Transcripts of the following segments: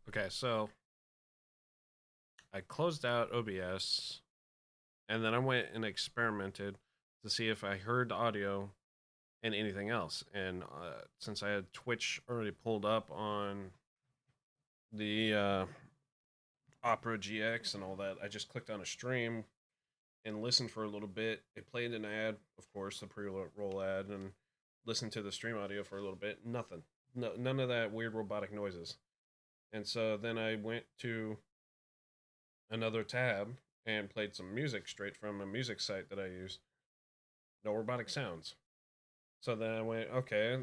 Okay, so I closed out OBS and then I went and experimented to see if I heard audio and anything else. And since I had Twitch already pulled up on the Opera GX and all that, I just clicked on a stream and listened for a little bit. It played an ad, of course, the pre-roll ad, and listened to the stream audio for a little bit. Nothing. No, none of that weird robotic noises. And so then I went to another tab and played some music straight from a music site that I use. No robotic sounds. So then I went, okay,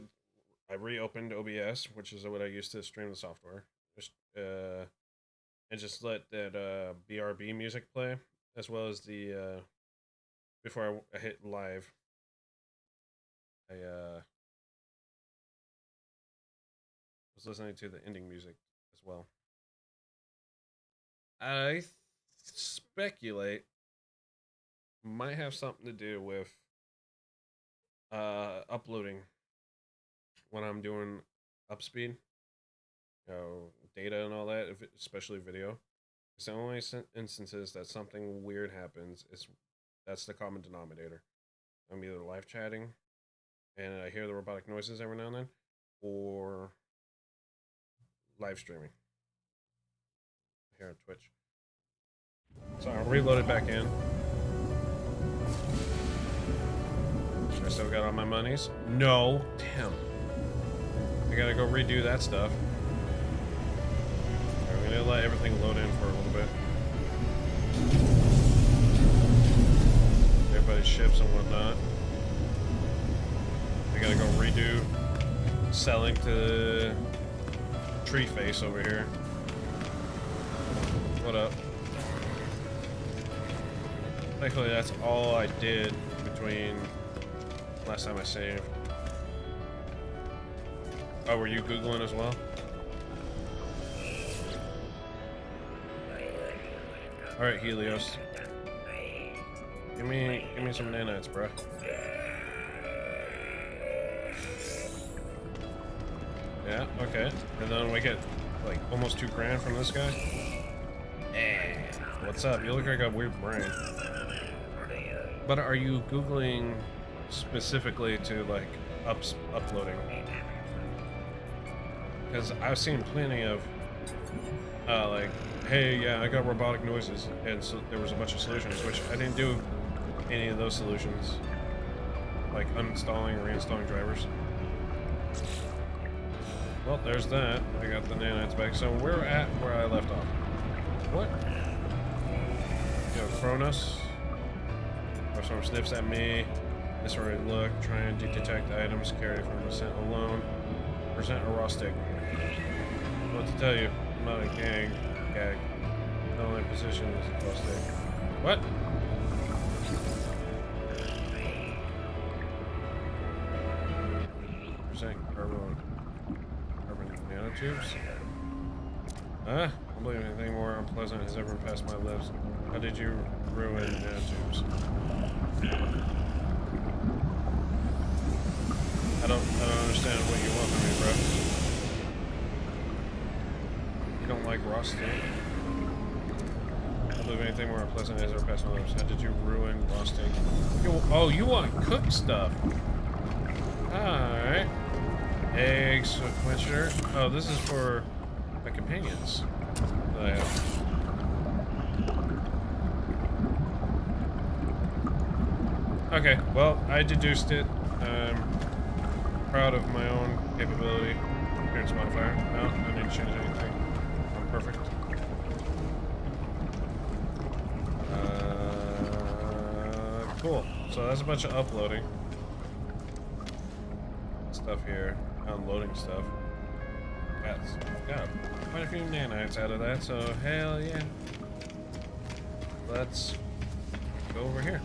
I reopened OBS, which is what I used to stream the software. Just and just let that BRB music play, as well as the before I hit live. I was listening to the ending music as well. I speculate might have something to do with uploading when I'm doing upspeed, data and all that, especially video. It's the only instances that something weird happens. That's the common denominator. I'm either live chatting, and I hear the robotic noises every now and then, or live streaming here on Twitch. So I'll reload it back in. I still got all my monies. No, damn. I gotta go redo that stuff. I'm gonna let everything load in for a little bit. Everybody's ships and whatnot. I gotta go redo selling to Tree Face over here. What up? Thankfully, that's all I did between last time I saved. Oh, were you Googling as well? Alright, Helios. Give me some nanites, bruh. Yeah, okay. And then we get like almost $2,000 from this guy. Hey, what's up? You look like a weird brain. But are you Googling specifically to like uploading? Because I've seen plenty of like, hey, yeah, I got robotic noises, and so there was a bunch of solutions, which I didn't do any of those solutions, like uninstalling or reinstalling drivers. Well, there's that. I got the nanites back. So we're at where I left off. What? Kronos. Or someone sniffs at me. Disordered look. Trying to detect items carried from a scent alone. Present a raw stick. What to tell you? I'm not a gag. The only position is a raw stick. What? Present carbon nanotubes? I don't believe anything more unpleasant has ever passed my lips. How did you ruin nanotubes? I don't understand what you want from me, bro. You don't like raw steak? I don't believe anything more unpleasant has ever passed my lips. How did you ruin raw steak? Oh, you want cooked stuff? Alright. Eggs, quencher. Oh, this is for my companions that I have. Okay, well, I deduced it. I'm proud of my own capability. Appearance modifier. No, I didn't change anything. I'm perfect. Cool. So that's a bunch of uploading stuff here. Unloading stuff. Got quite a few nanites out of that, so hell yeah. Let's go over here.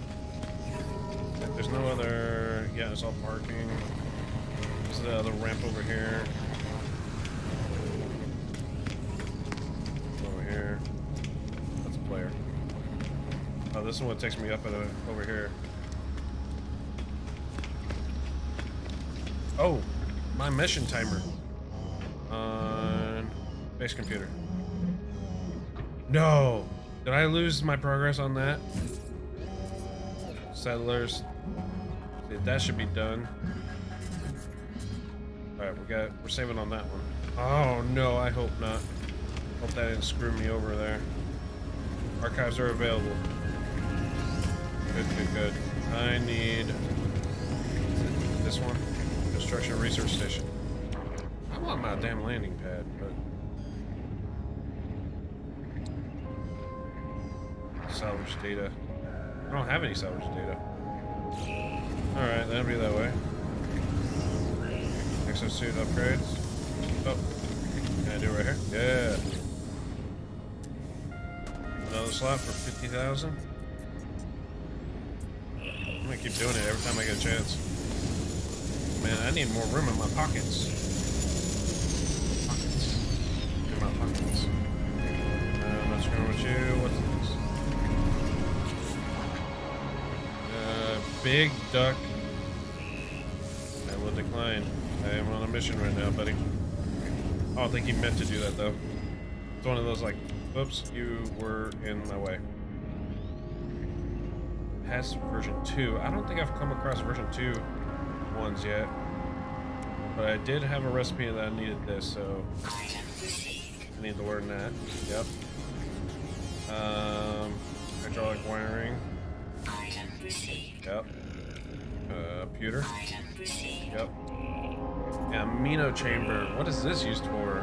If there's no other... Yeah, it's all parking. There's the other ramp over here. Over here. That's a player. Oh, this is what takes me up at over here. Oh! My mission timer on base computer. No! Did I lose my progress on that? Settlers. See, that should be done. Alright, we're saving on that one. Oh no, I hope not. Hope that didn't screw me over there. Archives are available. Good, good, good. I need this one. Construction research station. I want my damn landing pad, but salvage data. I don't have any salvage data. Alright, that'll be that way. Exosuit upgrades. Oh. Can I do it right here? Yeah. Another slot for 50,000. I'm gonna keep doing it every time I get a chance. Man, I need more room in my pockets. In my pockets. I'm not screwing with you. What's this? Big duck. I will decline. I am on a mission right now, buddy. I don't think he meant to do that, though. It's one of those, like, oops, you were in my way. Past version 2. I don't think I've come across version 2 ones yet. But I did have a recipe that I needed this, so I need to learn that. Yep. Hydraulic wiring. Yep. Pewter. Yep. Amino chamber. What is this used for?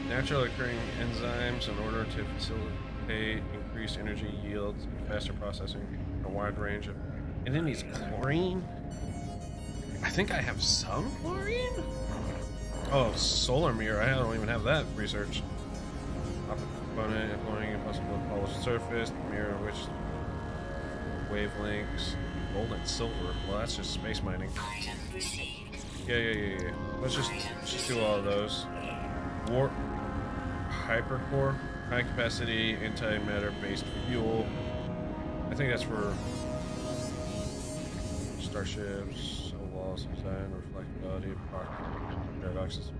Naturally occurring enzymes in order to facilitate increased energy yields and faster processing. A wide range of. And then needs chlorine. I think I have some chlorine. Oh, solar mirror. I don't even have that research. Optical component employing impossible to polished surface. Mirror which wavelengths. Gold and silver. Well, that's just space mining. Yeah. Let's just do all of those. Warp, hypercore, high capacity antimatter based fuel. I think that's for starships, cell walls, design, reflectability, paradoxes.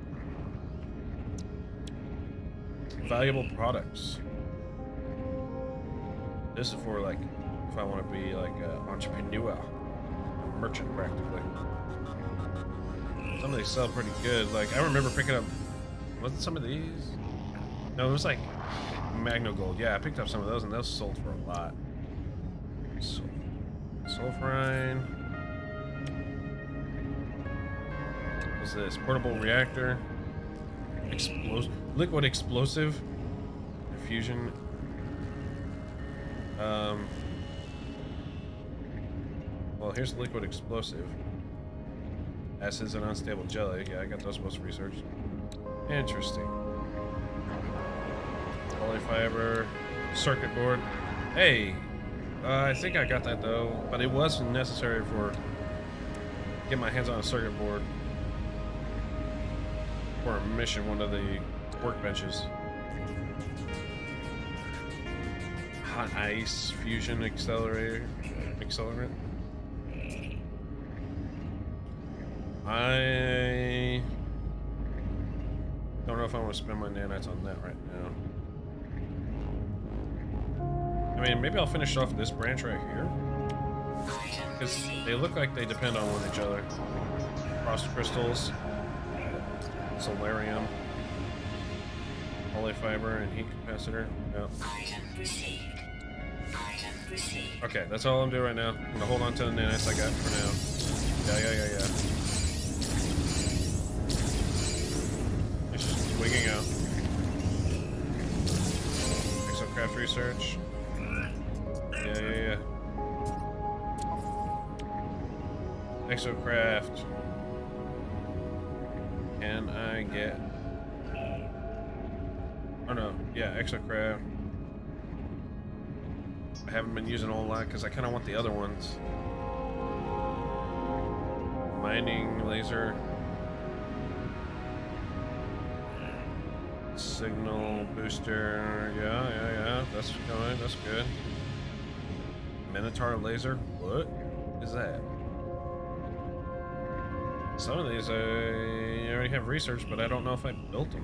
Valuable products. This is for like if I want to be like an entrepreneur, a merchant practically. Some of these sell pretty good. Like I remember picking up, was it some of these? No, it was like Magno Gold. Yeah, I picked up some of those and those sold for a lot. Sulfurine. What's this? Portable reactor. Liquid explosive. Fusion. Well, here's liquid explosive. Acids and unstable jelly. Yeah, I got those most researched. Interesting. Polyfiber. Circuit board. Hey! I think I got that though, but it wasn't necessary for get my hands on a circuit board for a mission, one of the workbenches. Hot ice fusion accelerator. Accelerant. I don't know if I want to spend my nanites on that right now. I mean, maybe I'll finish off this branch right here. Because they look like they depend on each other. Frost crystals, solarium, polyfiber, and heat capacitor. Yep. Okay, that's all I'm doing right now. I'm gonna hold on to the nanites I got for now. Yeah. It's just wigging out. Exocraft research. Yeah. Exocraft. Can I get... Oh no, yeah, Exocraft. I haven't been using a whole lot because I kind of want the other ones. Mining laser. Signal booster. Yeah. That's going. That's good. Minotaur laser. What is that? Some of these I already have research, but I don't know if I built them.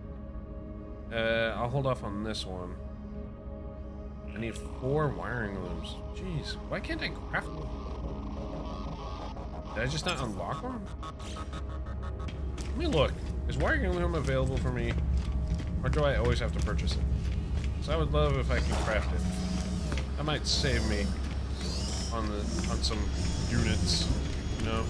I'll hold off on this one. I need 4 wiring looms. Jeez, why can't I craft them? Did I just not unlock them? Let me look. Is wiring loom available for me? Or do I always have to purchase it? So I would love if I can craft it. That might save me on some units, you know?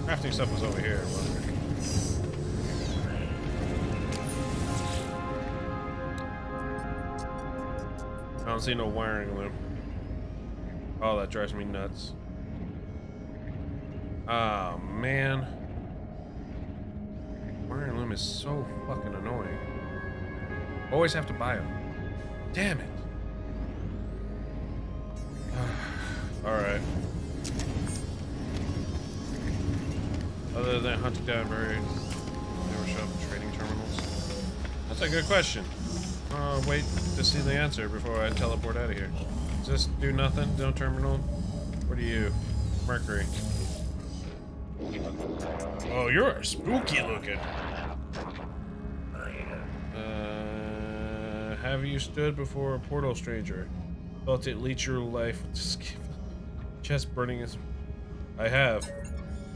Crafting stuff was over here, wasn't it? I don't see no wiring loom. Oh, that drives me nuts. Oh, man. Wiring loom is so fucking annoying. Always have to buy them. Damn it. Alright. Other than hunting down buried, never show up in trading terminals. That's a good question. Wait to see the answer before I teleport out of here. Does this do nothing? No terminal? What are you? Mercury. Oh, you're spooky looking. Have you stood before a portal, stranger? Felt it leech your life with chest burning as I have.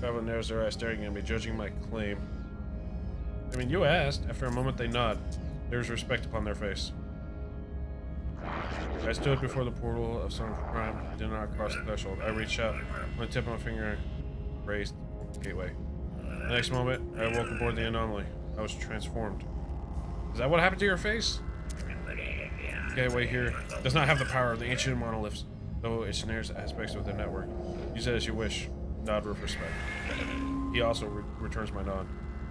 Traveling narrows their eyes, staring at me, judging my claim. I mean, you asked. After a moment, they nod. There's respect upon their face. I stood before the portal of some crime, did not cross the threshold. I reached out, my tip of my finger raised the gateway. The next moment, I woke aboard the anomaly. I was transformed. Is that what happened to your face? The gateway here does not have the power of the ancient monoliths, though it snares aspects of their network. Use it as you wish. Nod with respect. He also returns my nod.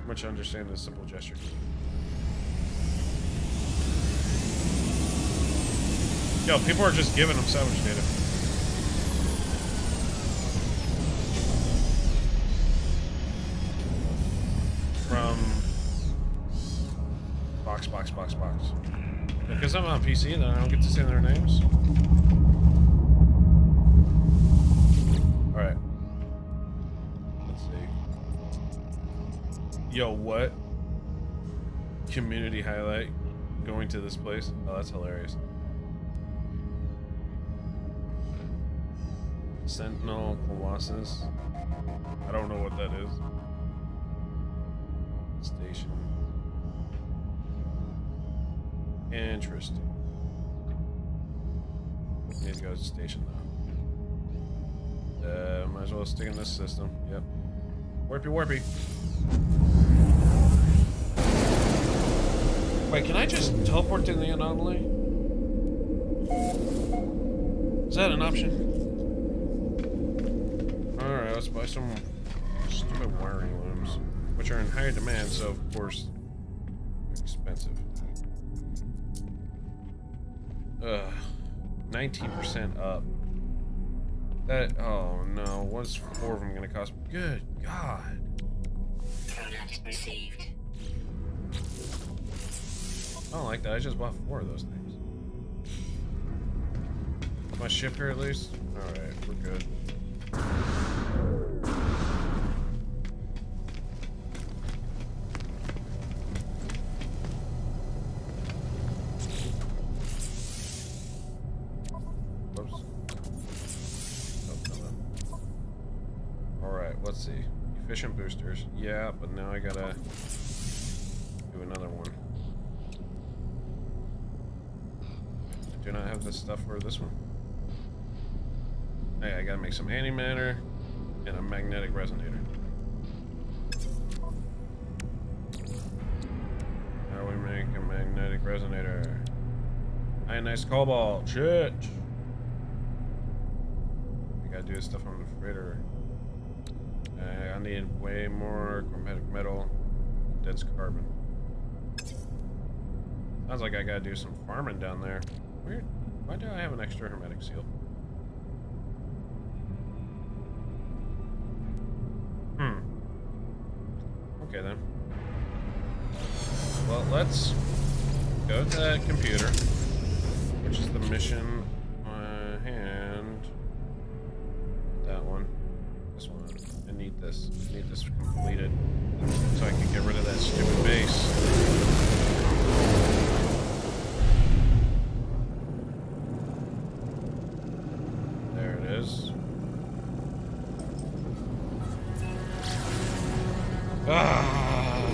Much to understand this simple gesture. Yo, people are just giving him salvage data. From box. Because I'm on PC, then I don't get to say their names. Alright. Let's see. Yo, what? Community highlight. Going to this place. Oh, that's hilarious. Sentinel Colossus. I don't know what that is. Station. Interesting. Need to go to the station now. Might as well stick in this system. Yep. Warpy. Wait, can I just teleport to the anomaly? Is that an option? Alright, let's buy some stupid wiring looms, which are in higher demand, so of course expensive. 19% up. That, oh no, what's 4 of them gonna cost? Good God. Product received. I don't like that, I just bought 4 of those things. My ship here at least? Alright, we're good. Let's see. Efficient boosters. Yeah, but now I gotta do another one. I do not have the stuff for this one. Hey, I gotta make some antimatter and a magnetic resonator. How do we make a magnetic resonator? Ionized cobalt. Shit. I gotta do this stuff on the freighter. I need way more chromatic metal, condensed carbon. Sounds like I gotta do some farming down there. Weird. Why do I have an extra hermetic seal? Okay then. Well, let's go to that computer, which is the mission hand. That one. This one. I need need this. I need this completed so I can get rid of that stupid base. There it is. Ah!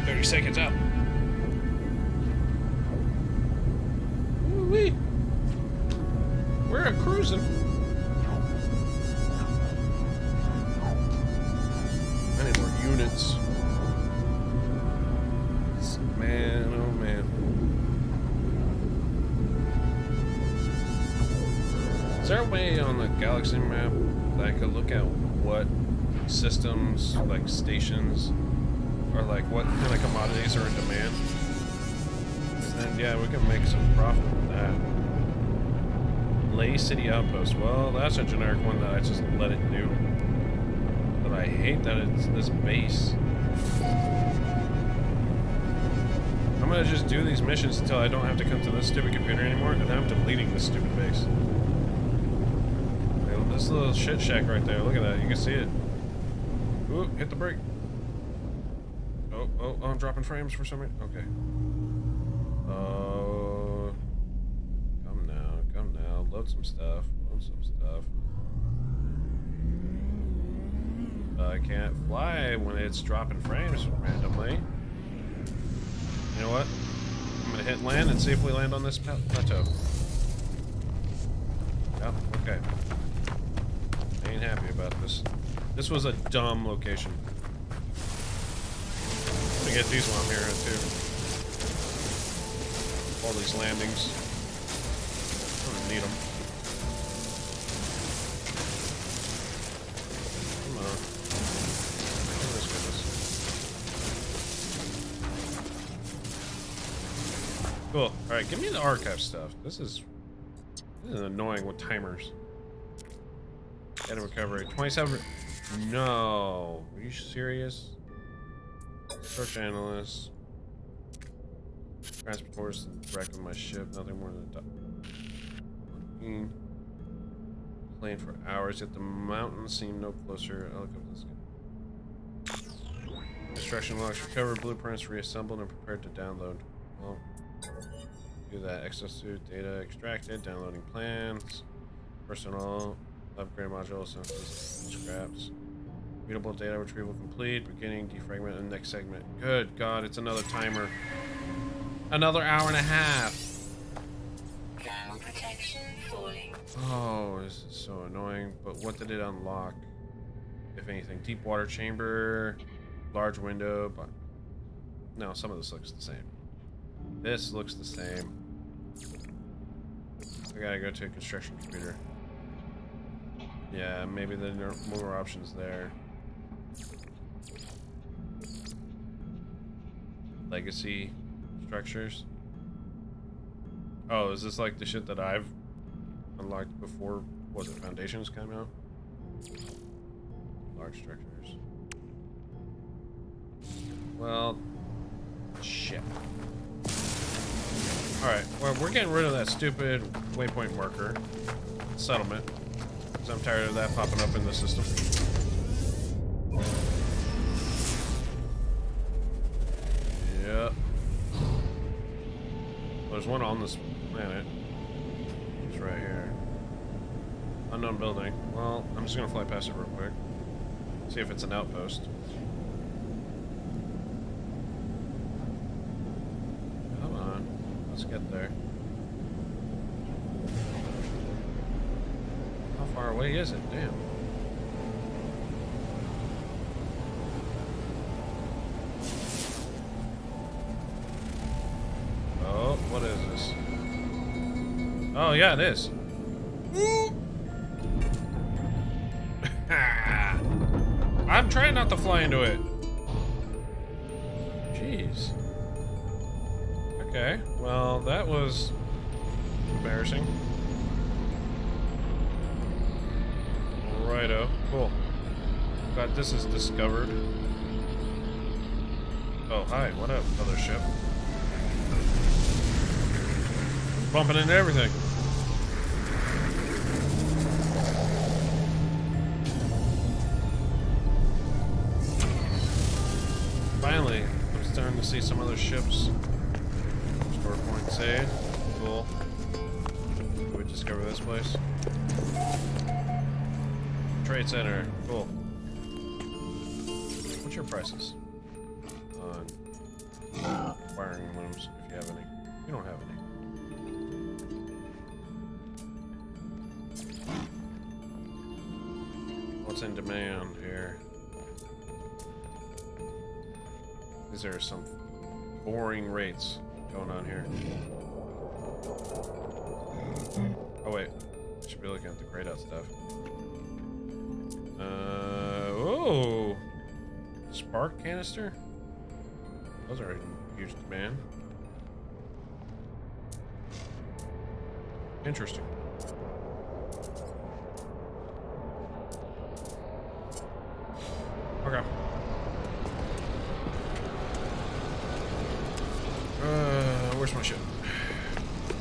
30 seconds out. Woo-wee. We're cruising. I need more units. Man, oh man. Is there a way on the galaxy map that I could look at what systems, like stations, or like what kind of commodities are in demand? And then, yeah, we can make some profit with that. Lay City Outpost. Well, that's a generic one that I just let it do. But I hate that it's this base. I'm gonna just do these missions until I don't have to come to this stupid computer anymore, and then I'm deleting this stupid base. This little shit shack right there, look at that, you can see it. Ooh, hit the brake. Oh, I'm dropping frames for some reason. Okay. Oh, come now, load some stuff, I can't fly when it's dropping frames randomly. You know what? I'm gonna hit land and see if we land on this plateau. Yep, okay. Ain't happy about this. This was a dumb location. I'm gonna get these while I'm here too. All these landings. I'm gonna need them. Come on. Goodness, goodness. Cool. Alright, give me the archive stuff. This is annoying with timers. Data recovery. 27. No. Are you serious? Search analyst. Transporters wreck of my ship. Nothing more than a plane for hours. Yet the mountains seem no closer. I'll look up this. Construction logs. Recover blueprints. Reassembled and prepared to download. Well, do that. Exosuit data extracted. Downloading plans. Personnel. Upgrade module, scraps. Readable data retrieval complete. Beginning, defragment, and next segment. Good God, it's another timer. Another hour and a half. Thermal protection falling. Oh, this is so annoying. But what did it unlock? If anything, deep water chamber, large window. But no, some of this looks the same. This looks the same. I gotta go to a construction computer. Yeah, maybe there are more options there. Legacy structures. Oh, is this like the shit that I've unlocked before? Was it Foundations came out? Large structures. Well, shit. Alright, well, we're getting rid of that stupid waypoint marker. Settlement. Because I'm tired of that popping up in the system. Yep. There's one on this planet. It's right here. Unknown building. Well, I'm just gonna fly past it real quick. See if it's an outpost. Come on. Let's get there. How far away is it? Damn. Oh, what is this? Oh, yeah, it is. I'm trying not to fly into it. Jeez. Okay, well, that was embarrassing. Righto, cool. Glad this is discovered. Oh, hi, what up, other ship? Bumping into everything. starting to see some other ships. Store point saved. Cool. Did we discover this place? Trade center. Cool. What's your prices on wiring looms, if you have any? You don't have any. What's in demand here? These are some boring rates going on here. Oh wait, I should be looking at the grayed out stuff. Oh, spark canister. Those are in huge demand. Interesting. Okay. Where's my ship?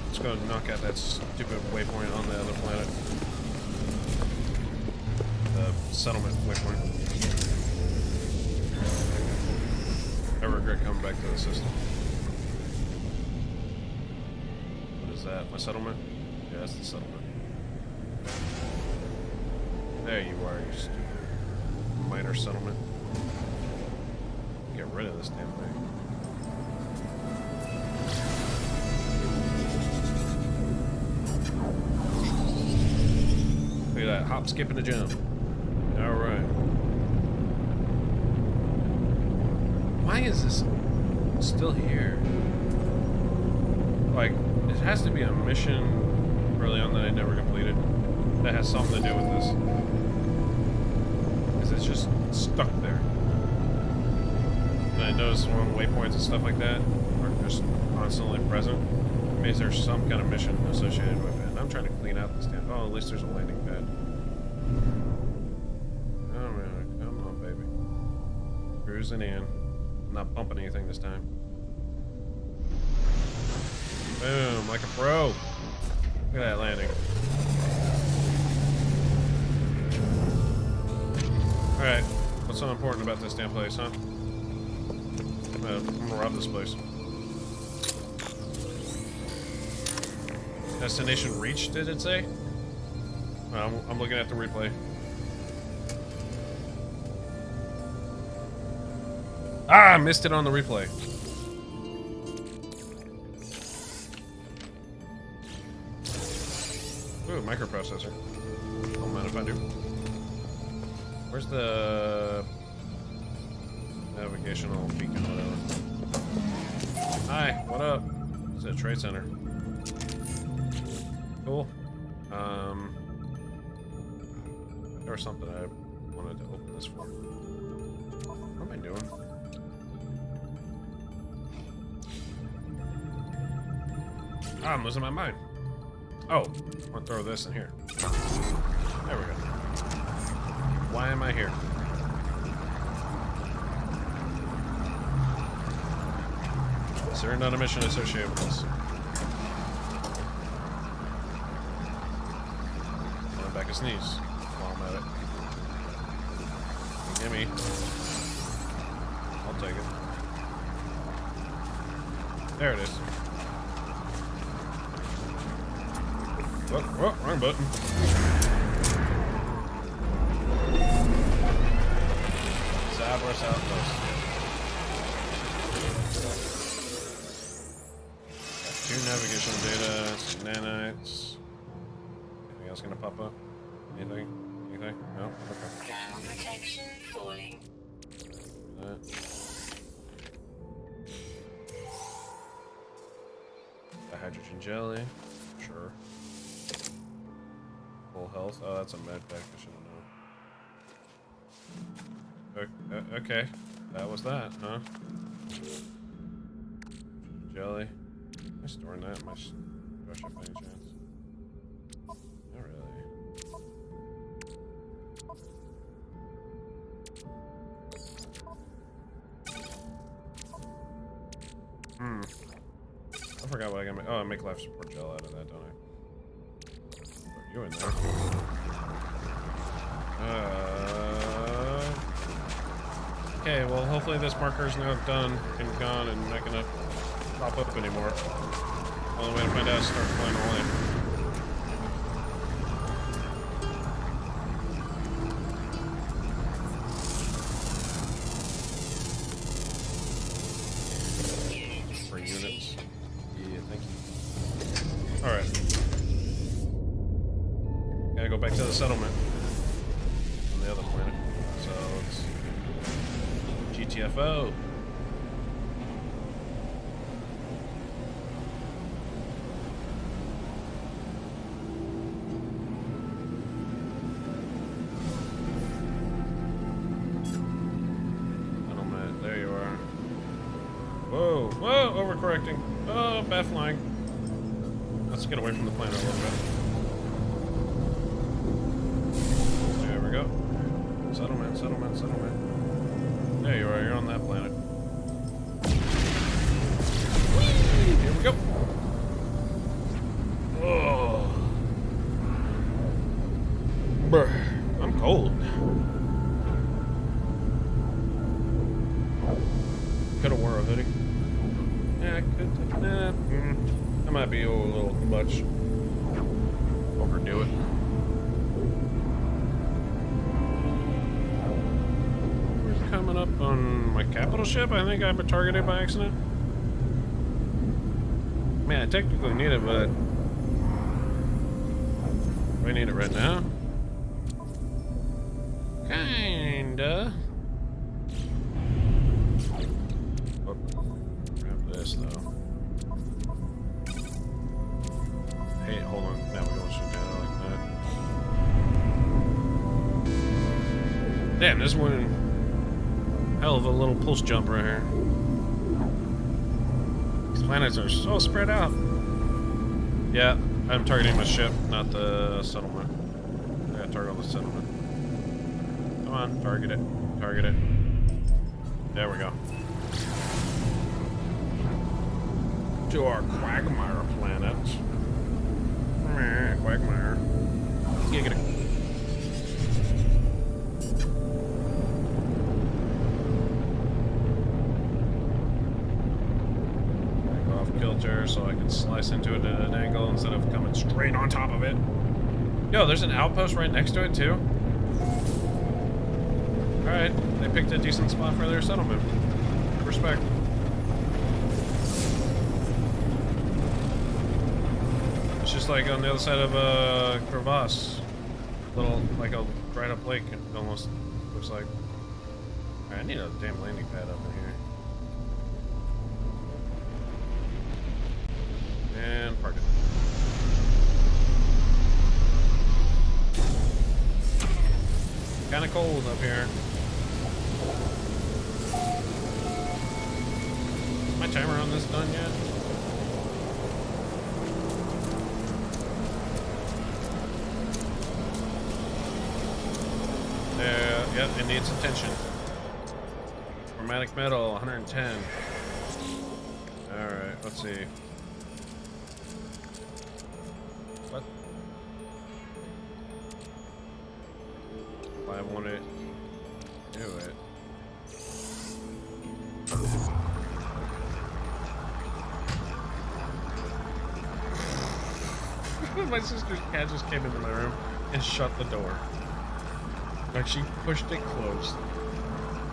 Let's go knock out that stupid waypoint on the other planet. The settlement waypoint. I regret coming back to the system. What is that? My settlement? Yeah, that's the settlement. There you are, you stupid minor settlement. Get rid of this damn thing. Look at that, hop, skip, and a jump. Alright. Why is this still here? Like, it has to be a mission early on that I never completed that has something to do with this. Because it's just stuck there. And I noticed when waypoints and stuff like that are just constantly present. It means there's some kind of mission associated with it. And I'm trying to clean out this damn. Oh, at least there's a landing pad. Oh man, come on, baby. Cruising in. I'm not bumping anything this time. Boom, like a pro. Look at that landing. Alright, what's so important about this damn place, huh? I'm gonna rob this place. Destination reached, did it say? I'm looking at the replay. Ah, I missed it on the replay. Ooh, microprocessor. Don't mind if I do. Where's the navigational beacon, whatever? Hi, what up? It's a trade center. Cool. There was something I wanted to open this for. What am I doing? Ah, I'm losing my mind. Oh, I'm gonna throw this in here. There we go. Why am I here? Is there not a mission associated with this? Going back a sneeze while I'm at it. Gimme. I'll take it. There it is. Oh, wrong button. Cypress Outpost. Got 2 navigation data, some nanites. Anything else gonna pop up? Anything? Anything? No? Okay. Ground protection falling. That. The hydrogen jelly. Sure. Full health. Oh, that's a med pack. I should have known. Okay. That was that, huh? Jelly. Am I storing that in my brush up any chance? Not really. I forgot what I got. Oh, I make life support gel out of that, don't I? Put you in there. Okay, well, hopefully this marker is now done and gone and not gonna pop up anymore. Only way to find out is start flying away. For units. Yeah, thank you. Alright. Gotta go back to the settlement on the other planet. So it's GTFO. Settlement, there you are. Whoa, whoa, overcorrecting. Oh, bad flying. Let's get away from the planet a little bit. There we go. Settlement, settlement, settlement. There you are, you're on that planet. Whee! Here we go. Oh. Brr, I'm cold. Could have wore a hoodie. Yeah, I could. Nah, that might be a little much. Overdo it. We're coming up on my capital ship. I think I've been targeted by accident. Man, I technically need it, but do I need it right now? Kinda. Oh, grab this though. Hey, hold on. Now we're going straight down like that. Damn, this one. Hell of a little pulse jump right here. These planets are so spread out. Yeah, I'm targeting my ship, not the settlement. I gotta target on the settlement. Come on, target it. Target it. There we go. To our Quagmire planet. Quagmire. Giggity. Back off kilter so I can slice into it at an angle instead of coming straight on top of it. Yo, there's an outpost right next to it too. Alright, they picked a decent spot for their settlement. Respect. It's just like on the other side of a crevasse. Little, like a dried up lake, it almost looks like. Alright, I need a damn landing pad up in here. And park it. Kinda cold up here. Is my timer on this done yet? Yep, it needs attention. Chromatic metal, 110. Alright, let's see. What? If I want to do it. My sister's cat just came into my room and shut the door. Like she pushed it closed.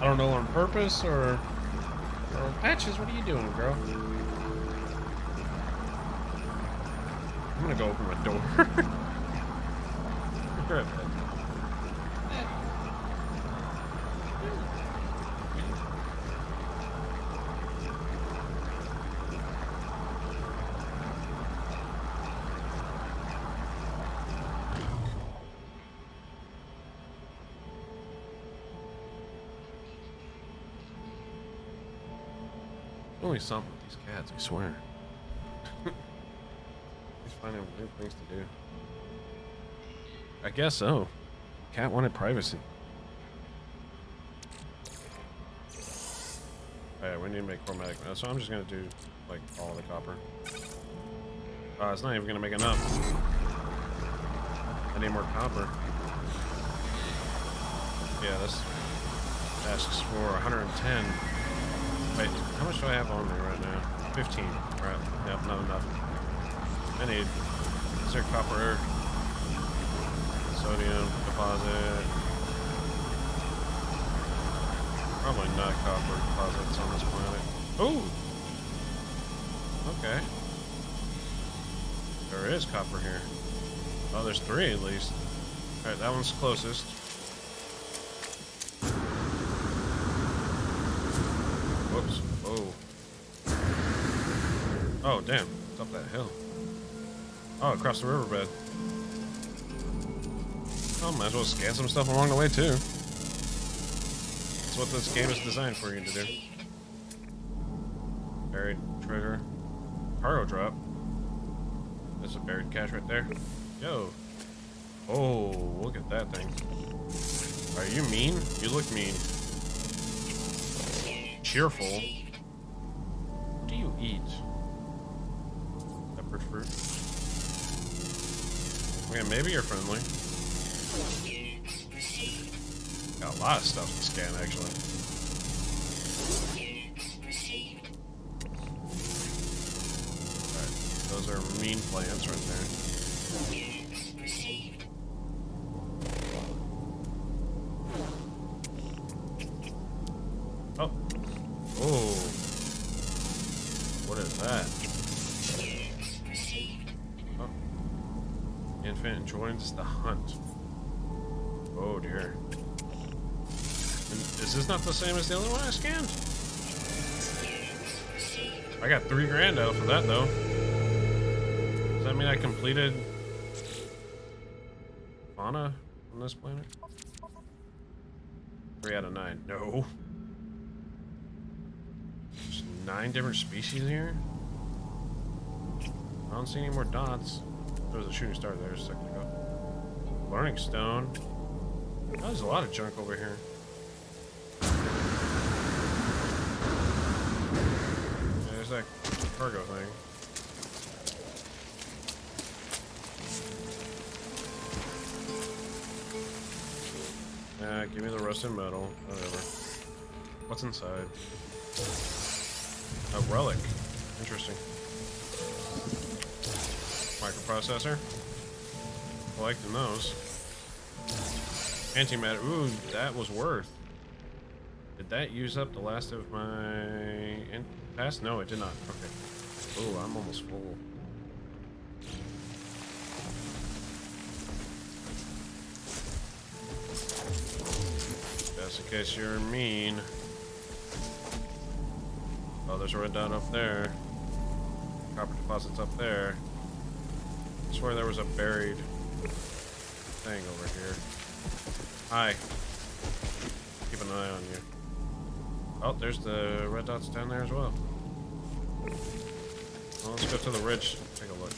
I don't know on purpose or Patches, what are you doing, girl? I'm gonna go open my door. Grab that. Only something with these cats, I swear. He's finding new things to do. I guess so. Cat wanted privacy. Alright, we need to make chromatic. So I'm just gonna do like all the copper. It's not even gonna make enough. I need more copper. Yeah, that's Asks for 110. Wait, how much do I have on me right now? 15. Right. Yep, not enough. I need. Is there copper? Sodium deposit. Probably not copper deposits on this planet. Oh! Okay. There is copper here. Oh, there's 3 at least. Alright, that one's closest. Whoops. Oh. Oh, damn. It's up that hill. Oh, across the riverbed. Oh, might as well scan some stuff along the way, too. That's what this game is designed for you to do. Buried treasure. Cargo drop. There's a buried cache right there. Yo. Oh, look at that thing. Are you mean? You look mean. Cheerful. What do you eat? Peppered fruit. Okay, maybe you're friendly. Got a lot of stuff to scan, actually. Alright, those are mean plants right there. Oh. Oh. What is that? Oh. Infant joins the hunt. Oh dear. And is this not the same as the other one I scanned? I got 3 grand out for that though. Does that mean I completed fauna on this planet? 3 out of 9. No. There's 9 different species here? I don't see any more dots. There was a shooting star there a second ago. Learning stone. Oh, there's a lot of junk over here. Yeah, there's that cargo thing. Give me the rusted metal. Whatever. What's inside? A relic. Interesting. Microprocessor. Collecting those. Antimatter. Ooh, that was worth. Did that use up the last of my pass? No, it did not. Okay. Ooh, I'm almost full. Just in case you're mean. Oh, there's a red dot up there. Copper deposits up there. I swear there was a buried thing over here. Hi. Keep an eye on you. Oh, there's the red dots down there as well. Well, let's go to the ridge. Take a look.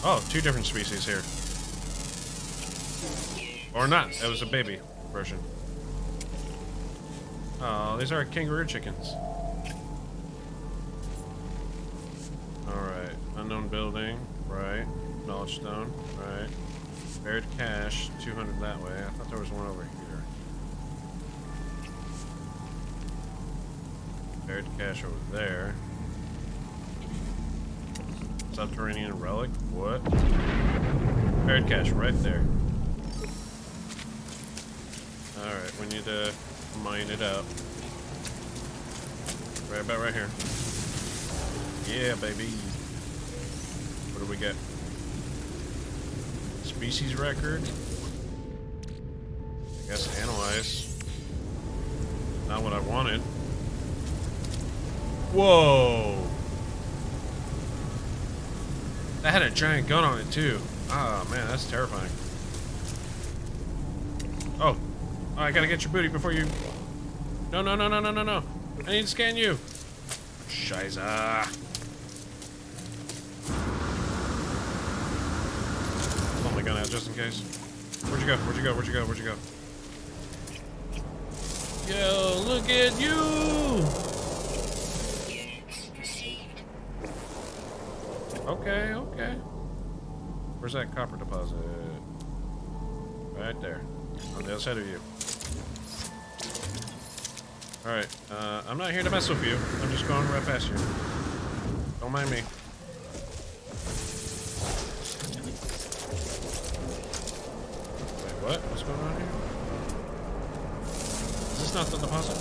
Oh, 2 different species here. Or not. It was a baby version. Oh, these are kangaroo chickens. Alright. Unknown building. Right. Knowledge stone. Right. Buried cache. 200 that way. I thought there was one over here. Buried cache over there. Subterranean relic. What? Buried cache right there. Alright, we need to mine it up. Right about right here. Yeah, baby. What do we get? Species record. I guess analyze. Not what I wanted. Whoa! That had a giant gun on it too. Ah, man, that's terrifying. Oh. Oh, I gotta get your booty before you... No, no, no, no, no, no, no. I need to scan you. Shiza. Pull my gun out just in case. Where'd you go? Where'd you go? Where'd you go? Where'd you go? Yo, look at you! Okay, okay. Where's that copper deposit? Right there. On the other side of you. Alright, I'm not here to mess with you. I'm just going right past you. Don't mind me. Wait, what? What's going on here? Is this not the deposit?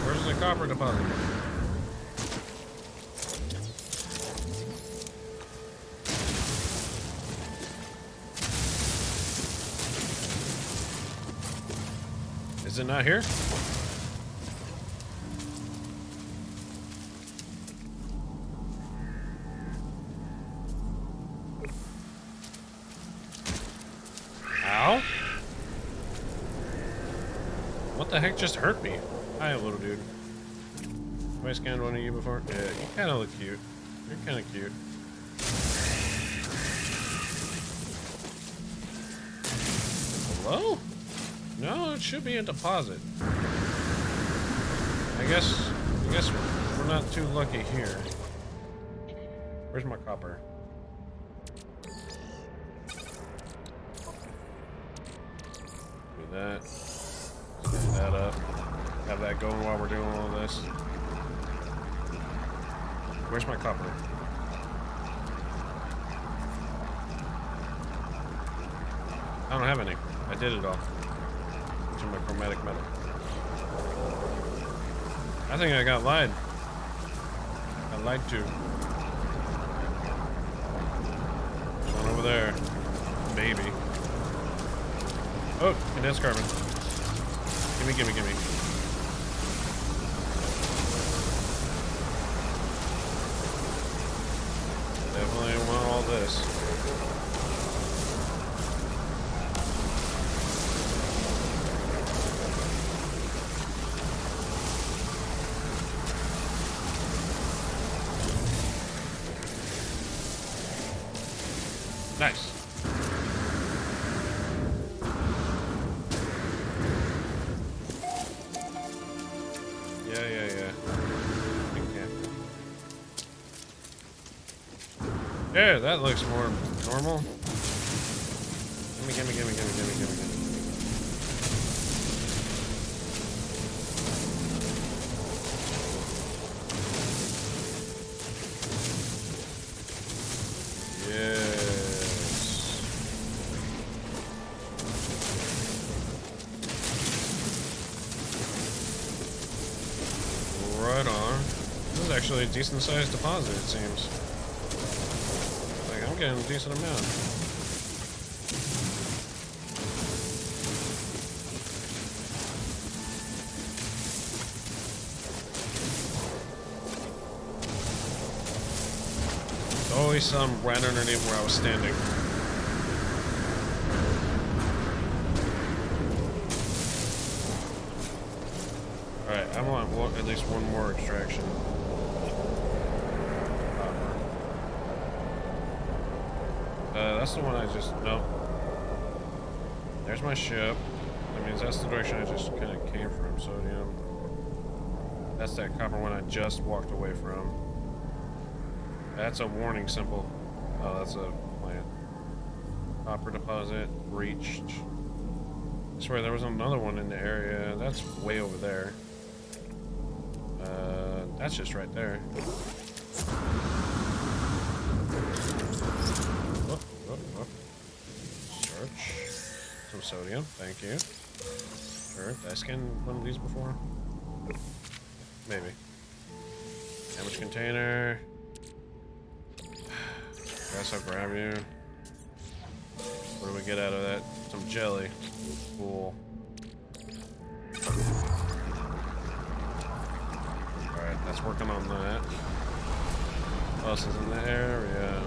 Where's the copper deposit? Is it not here? Ow? What the heck just hurt me? Hi, little dude. Have I scanned one of you before? Yeah, you kind of look cute. You're kind of cute. Hello? No, it should be a deposit. I guess we're not too lucky here. Where's my copper? Do that. Set that up. Have that going while we're doing all this. Where's my copper? I don't have any. I did it all. To my chromatic metal. I think I got lied. I lied to. There's one over there. Maybe. Oh, condensed carbon. Gimme, gimme, gimme. Definitely want all this. Nice. Yeah. Yeah, that looks more normal. Gimme. Yes. Right on. This is actually a decent sized deposit, it seems. Like, I'm getting a decent amount. There's always some right underneath where I was standing. Alright, I want at least one more extraction. That's the one I just... Nope. There's my ship. That means that's the direction I just kind of came from, sodium. That's that copper one I just walked away from. That's a warning symbol. Oh, that's a plant. Copper deposit reached. I swear there was another one in the area. That's way over there. That's just right there. Oh. Search. Some sodium, thank you. Sure, did I scan one of these before? Maybe. Damage container. Guess I'll grab you. What do we get out of that? Some jelly. Cool. Alright, that's working on that. What else is in the area?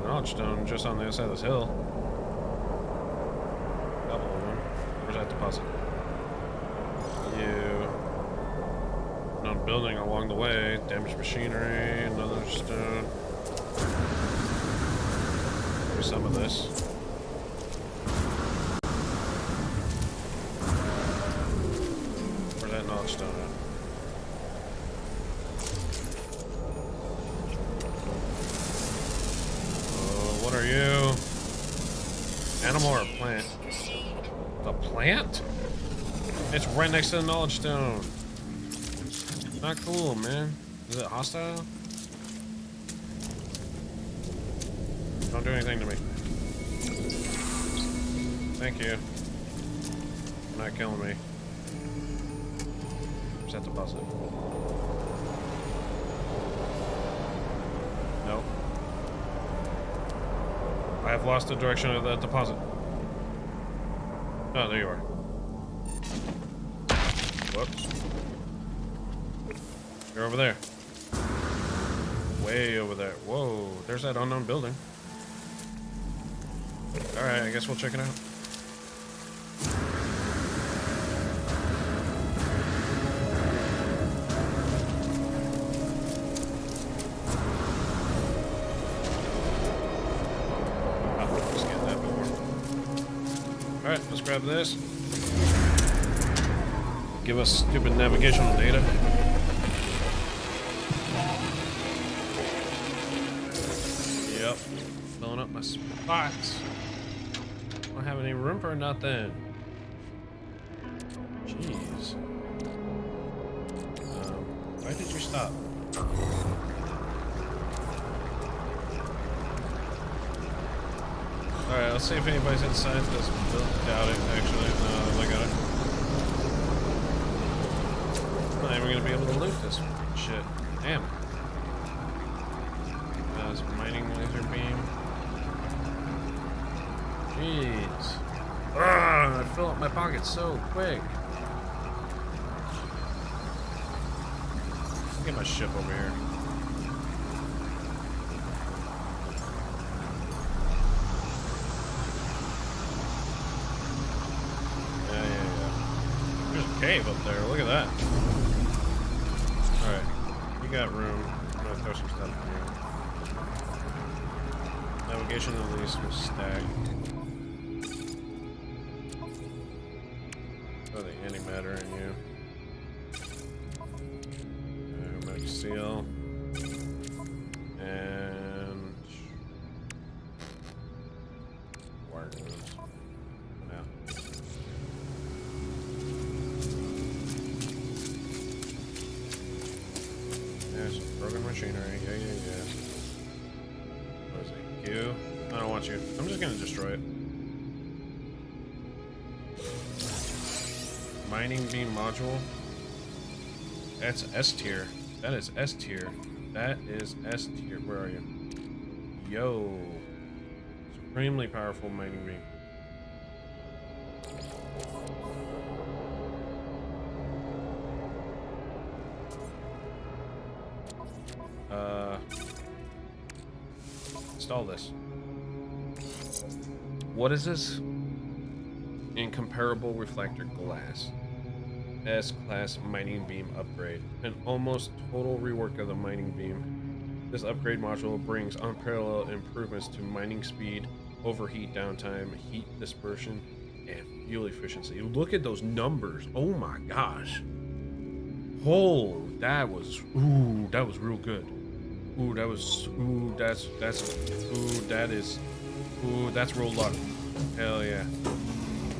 Knowledge stone just on the other side of this hill. Couple of them. Where's that deposit? building along the way. Damaged machinery, another stone. There's some of this. Where's that knowledge stone at? What are you? Animal or plant? The plant? It's right next to the knowledge stone. Not cool, man. Is it hostile? Don't do anything to me. Thank you. You're not killing me. Where's that deposit? Nope. I have lost the direction of that deposit. Oh, there you are. Whoops. You're over there. Way over there. Whoa, there's that unknown building. Alright, I guess we'll check it out. Oh, just getting that before. Alright, let's grab this. Give us stupid navigational data. Yep. Filling up my spots. Don't have any room for nothing. Jeez. Why did you stop? Alright, let's see if anybody's inside this building. Doubt it, actually. No, look at it. I'm not even gonna be able to loot this shit. Damn. This mining laser beam. Jeez. Ugh, I fill up my pockets so quick. Get my ship over here. Yeah. There's a cave up there. Look at that. Alright. You got room. I'm gonna throw some stuff in here. Navigation at least was stacked. Oh, the antimatter in you. Hermetic seal. And wire goods. Yeah. There's some broken machinery. Yeah. What is it? You? I don't want you. I'm just gonna destroy it. Mining beam module. That's S tier. That is S tier. That is S tier. Where are you? Yo. Supremely powerful mining beam. Install this. What is this? Incomparable reflector glass. S-class mining beam upgrade. An almost total rework of the mining beam. This upgrade module brings unparalleled improvements to mining speed, overheat downtime, heat dispersion, and fuel efficiency. Look at those numbers. Oh my gosh. Oh, that was real good. That's real luck. Hell yeah.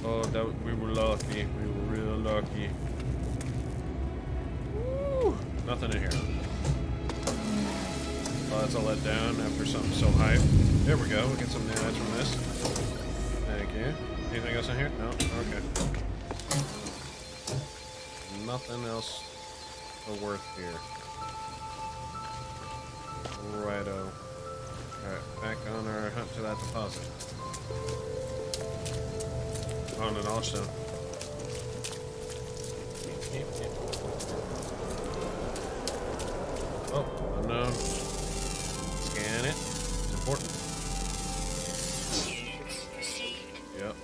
Oh, we were lucky. We were real lucky. Woo, nothing in here. Oh, that's a letdown after something so hype. There we go. We'll get some nanites from this. Thank you. Anything else in here? No? Okay. Nothing else of worth here. Righto. Alright, back on our hunt to that deposit. On an knowledge stone. Oh, unknown. Scan it. It's important. Yep.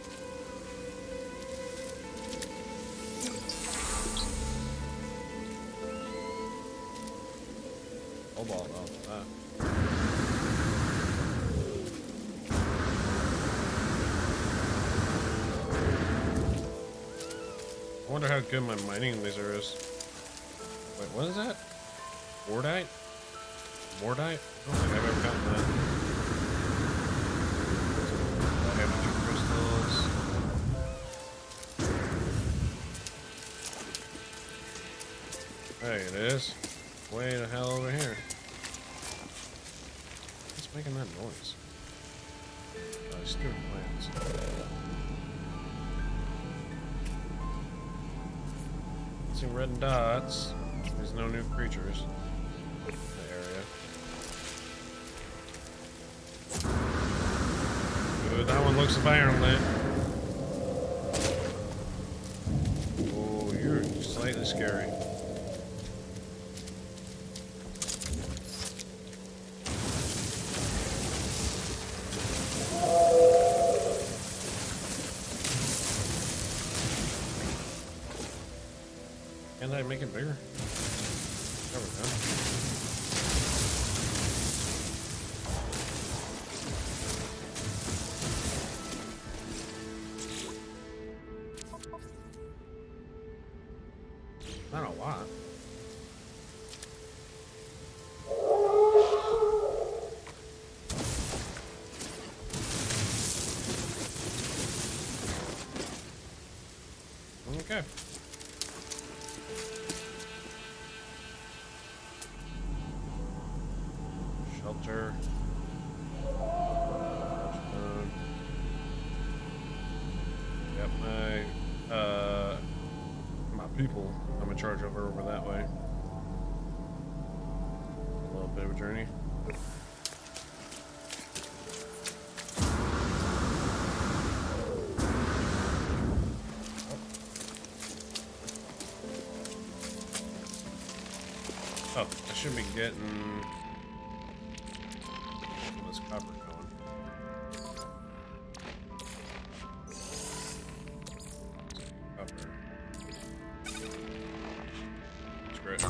cobalt off of that. I wonder how good my mining laser is. Wait, what is that? Mordite? Mordite? I don't think I've ever gotten that. Hydrogen crystals. There it is. Way the hell over here. What's making that noise? Stupid plants. See red dots. There's no new creatures in the area. Ooh, that one looks violent. Oh, you're slightly scary. Can I make it bigger? There we go. Not a lot. Okay. Shelter. Got my people I'm in charge of over that way. A little bit of a journey. Oh, I should be getting this copper going. Copper. That's great.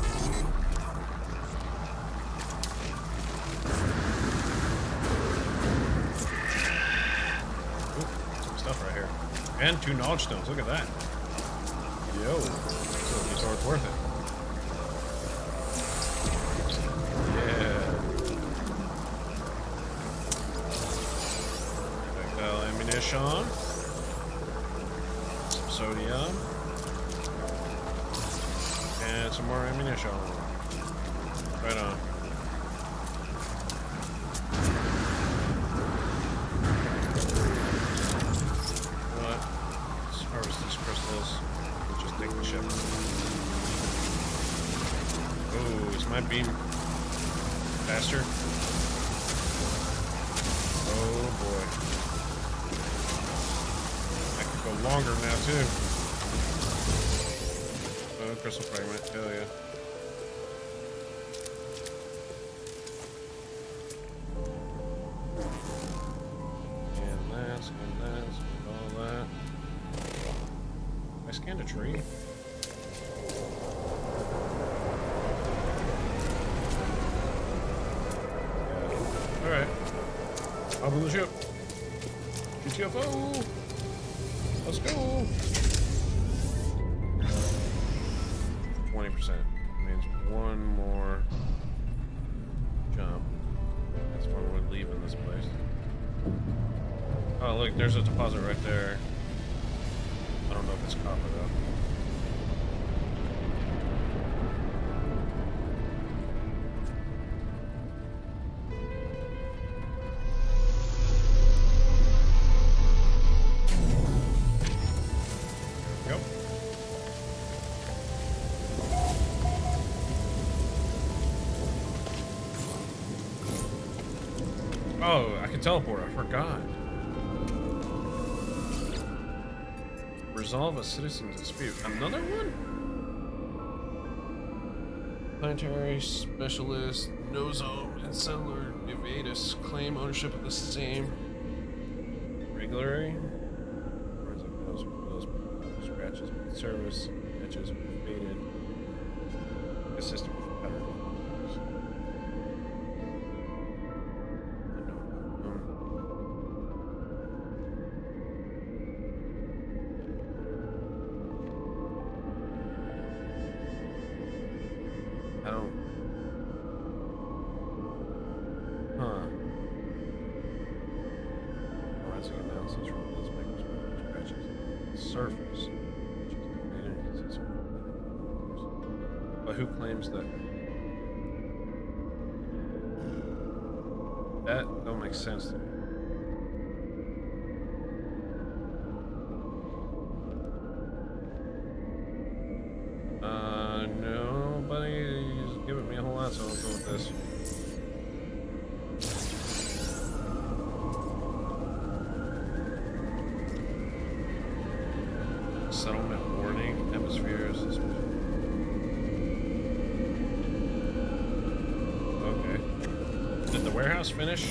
Ooh, some stuff right here. And 2 knowledge stones. Look at that. Yo. So it's worth it. Ammunition, some sodium, and some more ammunition. Right on. What? Let's harvest these crystals. We'll just take the ship. Oh, is my beam faster? Oh boy. Go longer now too. Oh, crystal fragment, hell yeah. And that, and all that. I scanned a tree. Yeah. Alright. Up on the ship. GTFO! Let's go. 20% means one more jump. That's when we're leaving this place. Oh, look, there's a deposit right there. I don't know if it's copper though. Oh, I can teleport. I forgot. Resolve a citizen dispute. Another one? Planetary specialist, Nozo, and settler Evadus claim ownership of the same. Regularly? Scratches with service, matches with faded. Assistant with pattern. I don't. Huh. Forensic analysis reveals microscopic scratches on the surface, which is the greater disease. But who claims that? That don't make sense to me. Nobody's giving me a whole lot, so I'll go with this. Settlement warning, atmosphere is okay. Did the warehouse finish?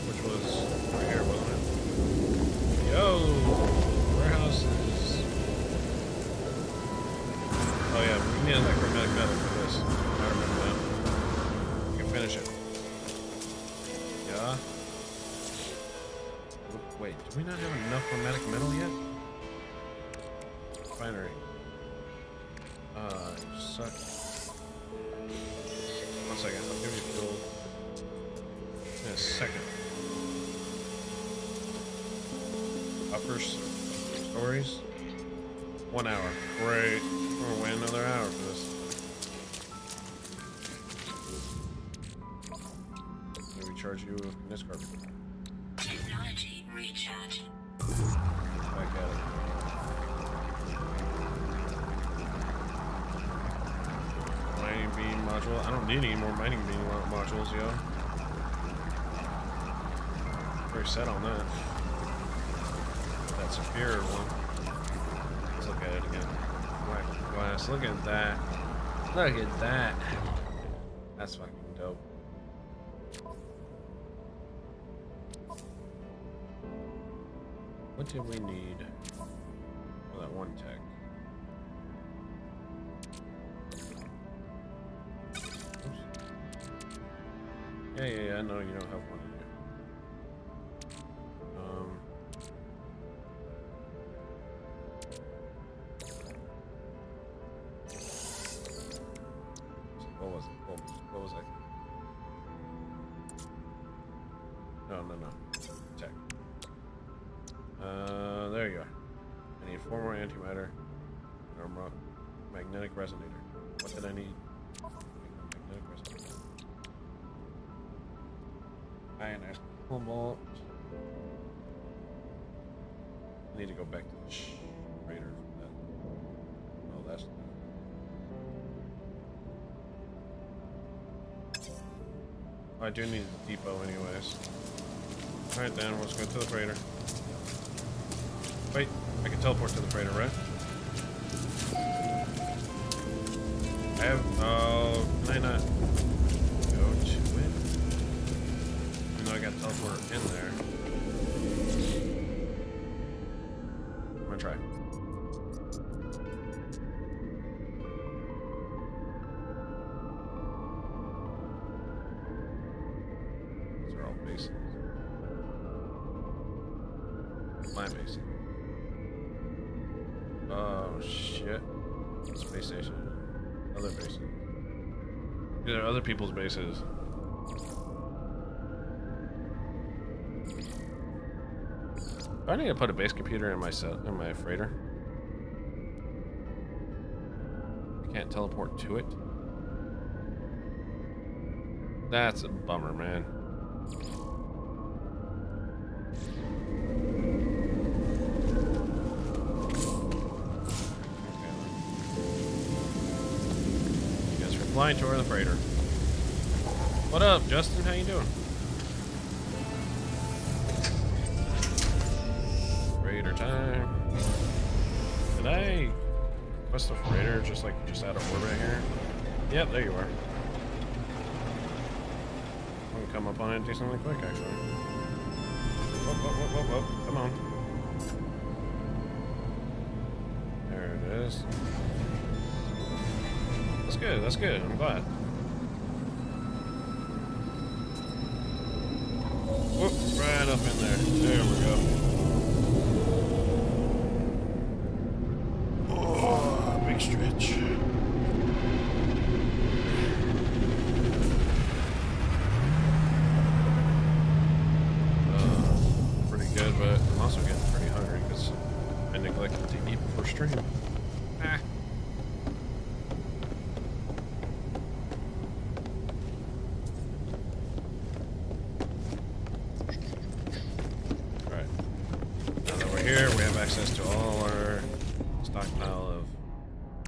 Which was right here, wasn't it? Yo! Warehouse is. Oh yeah, we need that chromatic metal for this. I remember that. We can finish it. Yeah. Wait, do we not have enough chromatic metal yet? Refinery. You suck. One second, I'll give you fuel. In a second. Upper stories. 1 hour. Great. We're gonna wait another hour for this. Let me charge you with this carbon. Technology recharge. Back at it. Mining beam module. I don't need any more mining beam modules, yo. Very set on that. That superior one. Let's look at it again. Black glass. Look at that. Look at that. That's fucking dope. What did we need for that one tech? Oops. Yeah, I know you don't have one in here. What was it? What was I? No. Tech. There you are. I need 4 more antimatter and a magnetic resonator. What did I need? Magnetic resonator. Ionized cobalt. I need to go back to the trader for that. Oh, that's. I do need the depot anyways. Alright then, let's go to the freighter. Wait, I can teleport to the freighter, right? I have, can I not go to it? Even though I got teleporter in there. I'm gonna try. These are all bases. My base. Oh shit. Space station. Other bases. These are other people's bases. Do I need to put a base computer in my freighter? I can't teleport to it. That's a bummer, man. Flying toward the freighter. What up, Justin? How you doing? Freighter time. Did I request a freighter just out of orbit here? Yep, there you are. I can come up on it decently quick, actually. Whoa. Come on. There it is. That's good. I'm glad. Whoop, right up in there. There we go. Oh, big stretch.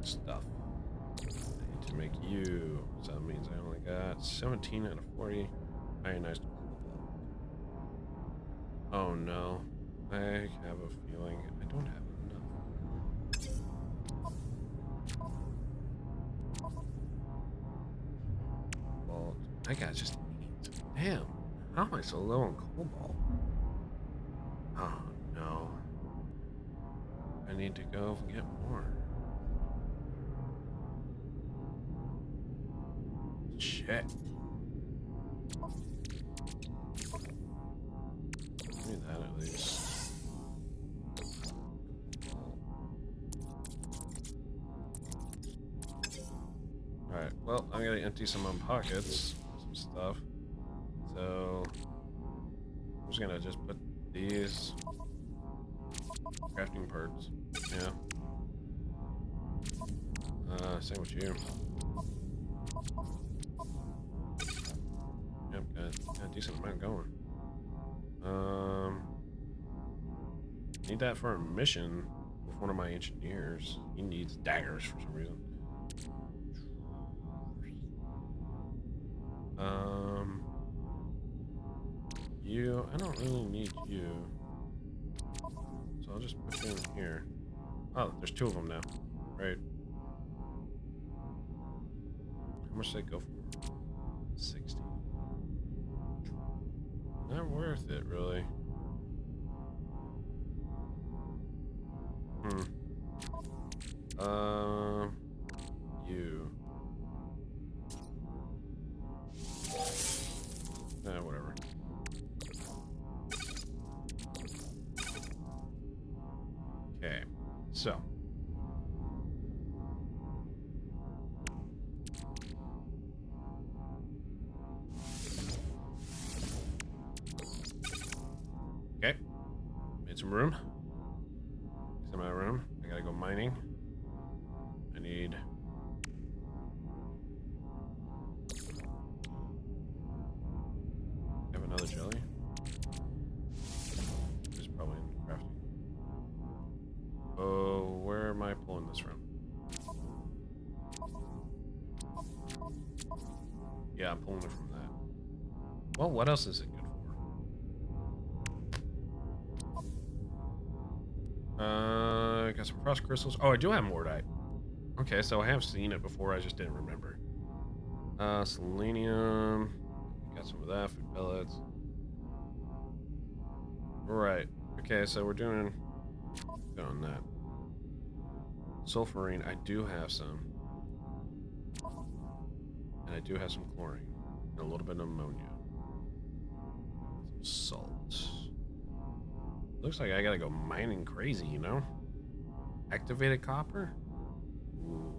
stuff. I need to make you. So that means I only got 17 out of 40 ionized cobalt. Oh no. I have a feeling I don't have enough. Cobalt. I got just 8. Damn. How am I so low on cobalt? Oh no. I need to go get more. Shit. Give me that at least. Alright, well, I'm gonna empty some of my pockets, some stuff. So, I'm just gonna put these crafting parts. Yeah. Same with you. Yep, got a decent amount going. Need that for a mission with one of my engineers. He needs daggers for some reason. You, I don't really need you. So I'll just put you in here. Oh, there's 2 of them now. Right. How much did they go for? 60. Not worth it, really. You. Whatever. Okay, so. Okay, made some room. Some of that room. I gotta go mining. I need. Have another jelly. There's probably in crafting. Oh, where am I pulling this from? Yeah, I'm pulling it from that. Well, what else is it good for? Got some frost crystals. Oh, I do have mordite. Okay, so I have seen it before, I just didn't remember. Selenium. Got some of that, food pellets. Right. Okay, so we're doing that. Sulfurine, I do have some. And I do have some chlorine. And a little bit of ammonia. Some salt. Looks like I gotta go mining crazy, you know? Activated copper? Ooh.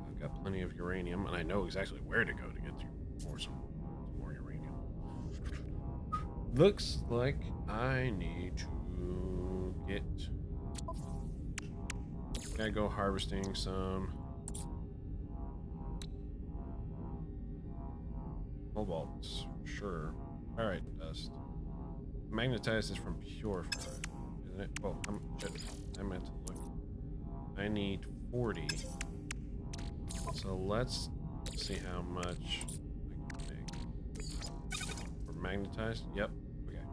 I've got plenty of uranium, and I know exactly where to go to get some more uranium. Looks like I need to get... Gotta go harvesting some cobalt, sure. Alright, dust. Magnetized is from pure ferrite, isn't it? Oh, shit. I meant to look. I need 40. So let's see how much I can make. For magnetized? Yep. Okay.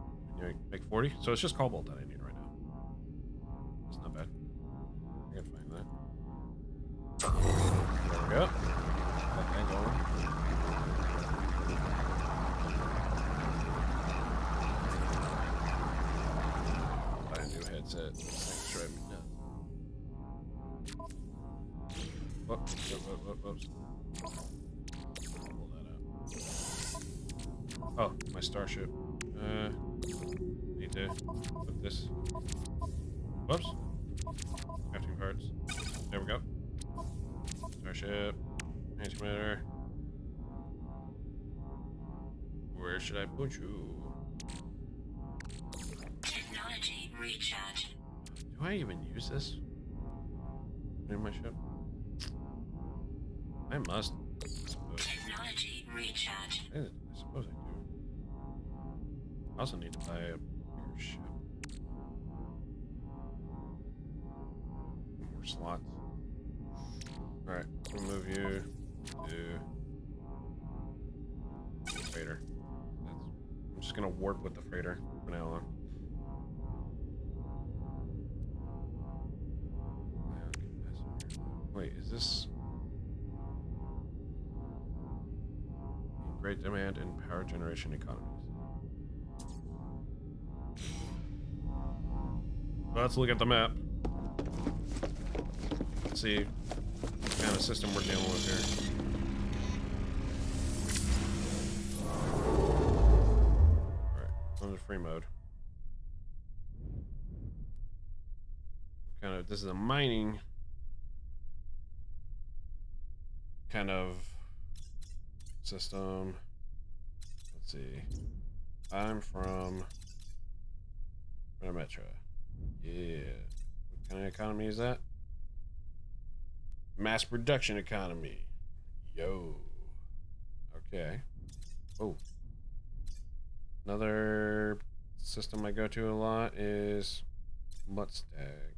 You make 40? So it's just cobalt that I need right now. That's not bad. I can find that. There we go. Got that going. Buy a new headset. Thanks, drive me nuts. Whoops. Pull that out. Oh, my starship. Need to put this. Whoops. Crafting parts. There we go. Starship. Antimatter. Where should I put you? Technology recharge. Do I even use this in my ship? I must. I suppose. Technology recharge. I suppose I do. I also need to buy a bigger ship. slots. Alright, we'll move you to the freighter. I'm just gonna warp with the freighter from now on. Wait, is this great demand in power generation economies? Let's look at the map. Let's see what kind of system we're dealing with here. Alright, on the free mode. This is a mining kind of system. Let's see. I'm from Metro. Yeah. What kind of economy is that? Mass production economy. Yo. Okay. Oh. Another system I go to a lot is Mustang.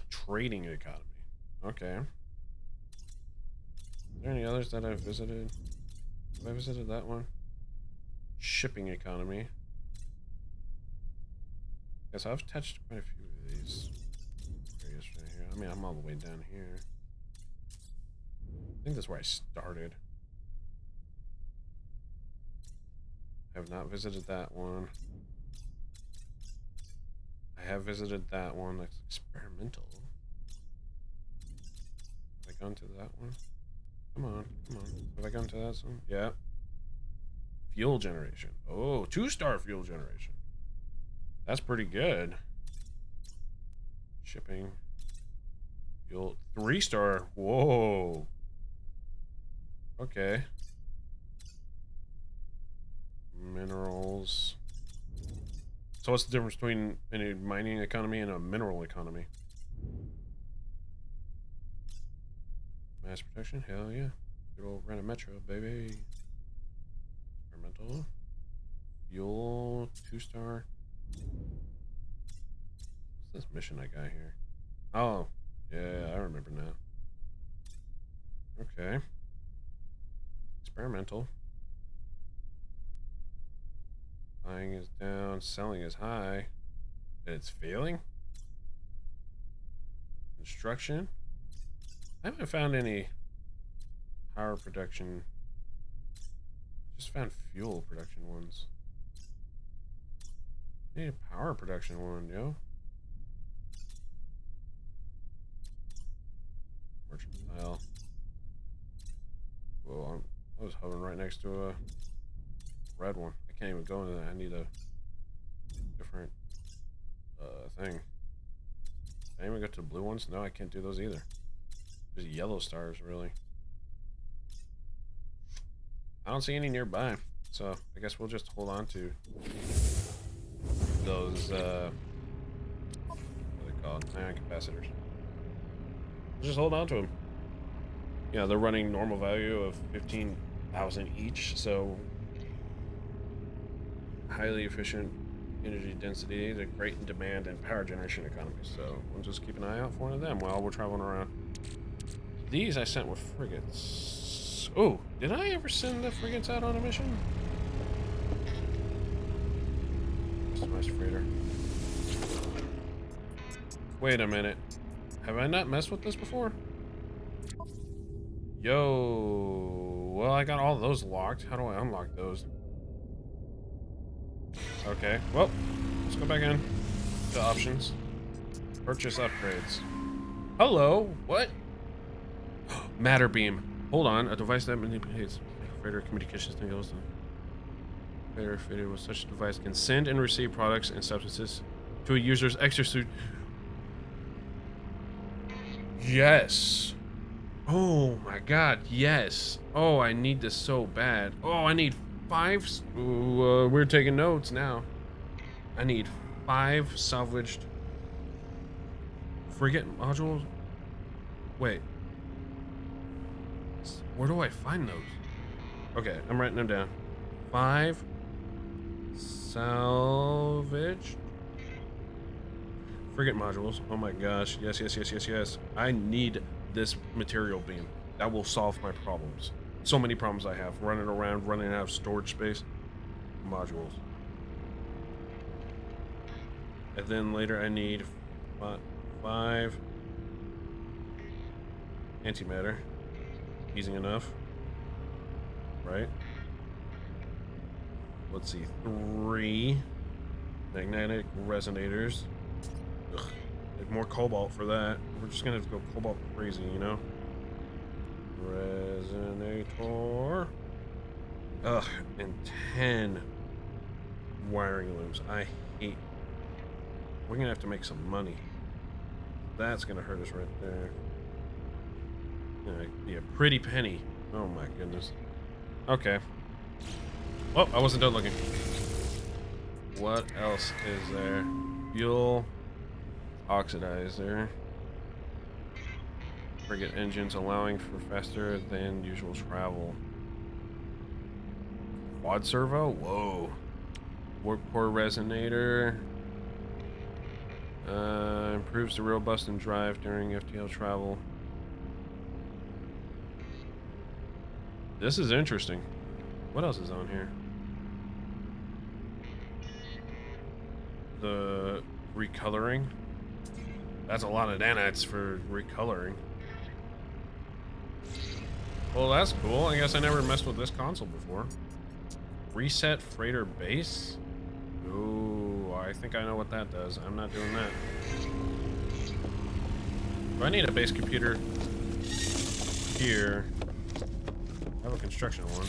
Trading economy. Okay. Are there any others that I've visited? Have I visited that one? Shipping economy. Guess I've touched quite a few of these areas right here. I mean, I'm all the way down here. I think that's where I started. I have not visited that one. I have visited that one. That's experimental. Have I gone to that one? Come on, come on. Have I gone to that one? Yeah. Fuel generation. Oh, 2-star fuel generation. That's pretty good. Shipping. Fuel. 3-star. Whoa. Okay. Minerals. So what's the difference between a mining economy and a mineral economy? Mass protection? Hell yeah. Good old rent a metro, baby. Experimental. Fuel. 2-star. What's this mission I got here? Oh, yeah, I remember now. Okay. Experimental. Buying is down, selling is high. And it's failing? Construction? I haven't found any power production. Just found fuel production ones. I need a power production one, yo. Mercantile. Whoa, I was hovering right next to a red one. I can't even go into that. I need a different thing. Can I even go to the blue ones? No, I can't do those either. Just yellow stars, really. I don't see any nearby, so I guess we'll just hold on to those, what are they called? Ion capacitors. We'll just hold on to them. Yeah, they're running normal value of 15,000 each, so highly efficient energy density, they're great in demand and power generation economies. So we'll just keep an eye out for one of them while we're traveling around. These I sent with frigates. Oh, did I ever send the frigates out on a mission? Nice freighter. Wait a minute. Have I not messed with this before? Yo. Well, I got all those locked. How do I unlock those? Okay. Well, let's go back in to options. Purchase upgrades. Hello. What? Matter beam. Hold on. A device that manipulates freighter communications signals. Freighter fitted with such a device can send and receive products and substances to a user's exosuit. Yes. Oh my god, yes. Oh, I need this so bad. Oh, I need 5. Ooh, we're taking notes now. I need 5 salvaged frigate modules. Wait. Where do I find those? Okay, I'm writing them down. 5 salvaged Frigate modules. Oh my gosh. Yes, yes, yes, yes, yes. I need this material beam. That will solve my problems. So many problems I have. Running around, running out of storage space. Modules. And then later I need 5 antimatter. Easy enough. Right? Let's see. 3 magnetic resonators. Ugh. Like more cobalt for that. We're just gonna go cobalt crazy, you know? Resonator. Ugh. And 10 wiring looms. I hate. We're gonna have to make some money. That's gonna hurt us right there. Gonna be a pretty penny. Oh my goodness. Okay. Oh, I wasn't done looking. What else is there? Fuel oxidizer. Frigate engines allowing for faster than usual travel. Quad servo? Whoa. Warp core resonator. Improves the robust and drive during FTL travel. This is interesting. What else is on here? The recoloring. That's a lot of nanites for recoloring. Well, that's cool. I guess I never messed with this console before. Reset freighter base? Ooh, I think I know what that does. I'm not doing that. Do I need a base computer here? I have a construction one.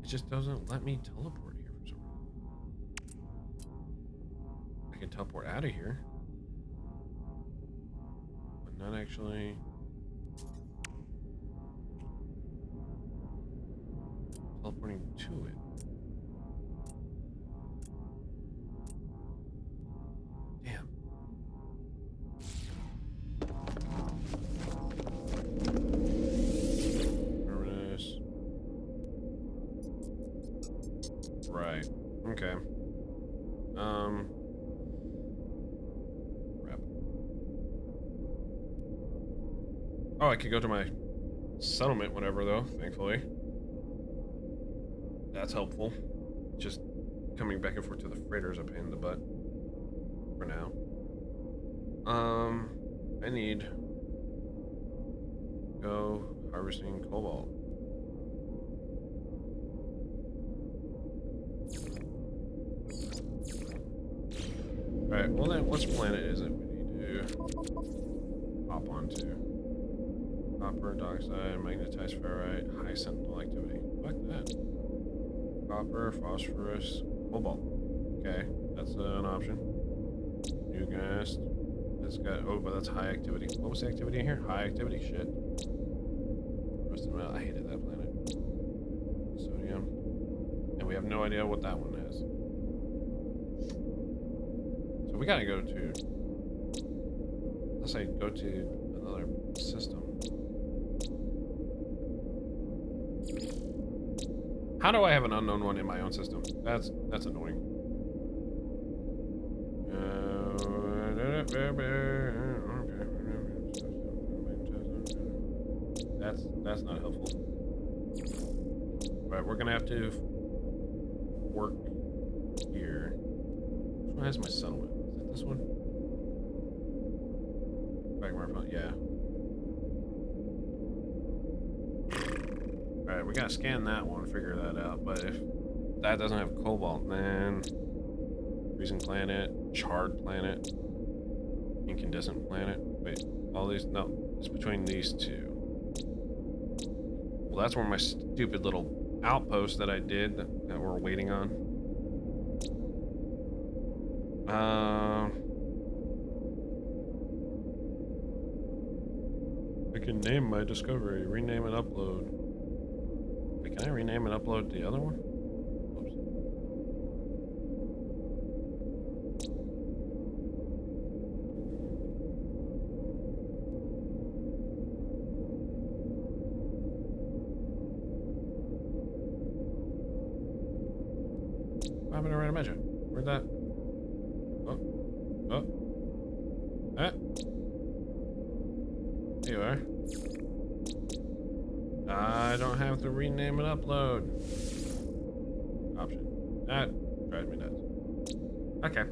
It just doesn't let me teleport here for some reason. I can teleport out of here, but not actually. Teleporting to it. Damn. Terminus. Right. Okay. Crap. Oh, I could go to my settlement whenever, though, thankfully. That's helpful. Just coming back and forth to the freighters a pain in the butt. For now. I need go harvesting cobalt. Alright, well then, which planet is it we need to hop onto? Copper dioxide, magnetized ferrite, high sentinel activity. Fuck that. Copper, phosphorus, cobalt. Okay, that's an option. New gas. That's got. Oh, but that's high activity. What was the activity in here? High activity. Shit. Rest of them. I hated that planet. Sodium. And we have no idea what that one is. So we gotta go to. Let's say go to another system. How do I have an unknown one in my own system? That's annoying. That's not helpful. Right, we're gonna have to work here. Which one has my settlement? Is it this one? Back my phone. Yeah. Alright, we gotta scan that one, figure that out. But if that doesn't have cobalt, then freezing planet, charred planet, incandescent planet. Wait, all these? No, it's between these two. Well, that's where my stupid little outpost that I did that we're waiting on. I can name my discovery, rename and upload. Wait, can I rename and upload the other one? Oops. happened to random measure? Where'd that? Oh. Oh. Ah. There you are. I don't have to rename and upload. Option. That drives me nuts. Okay.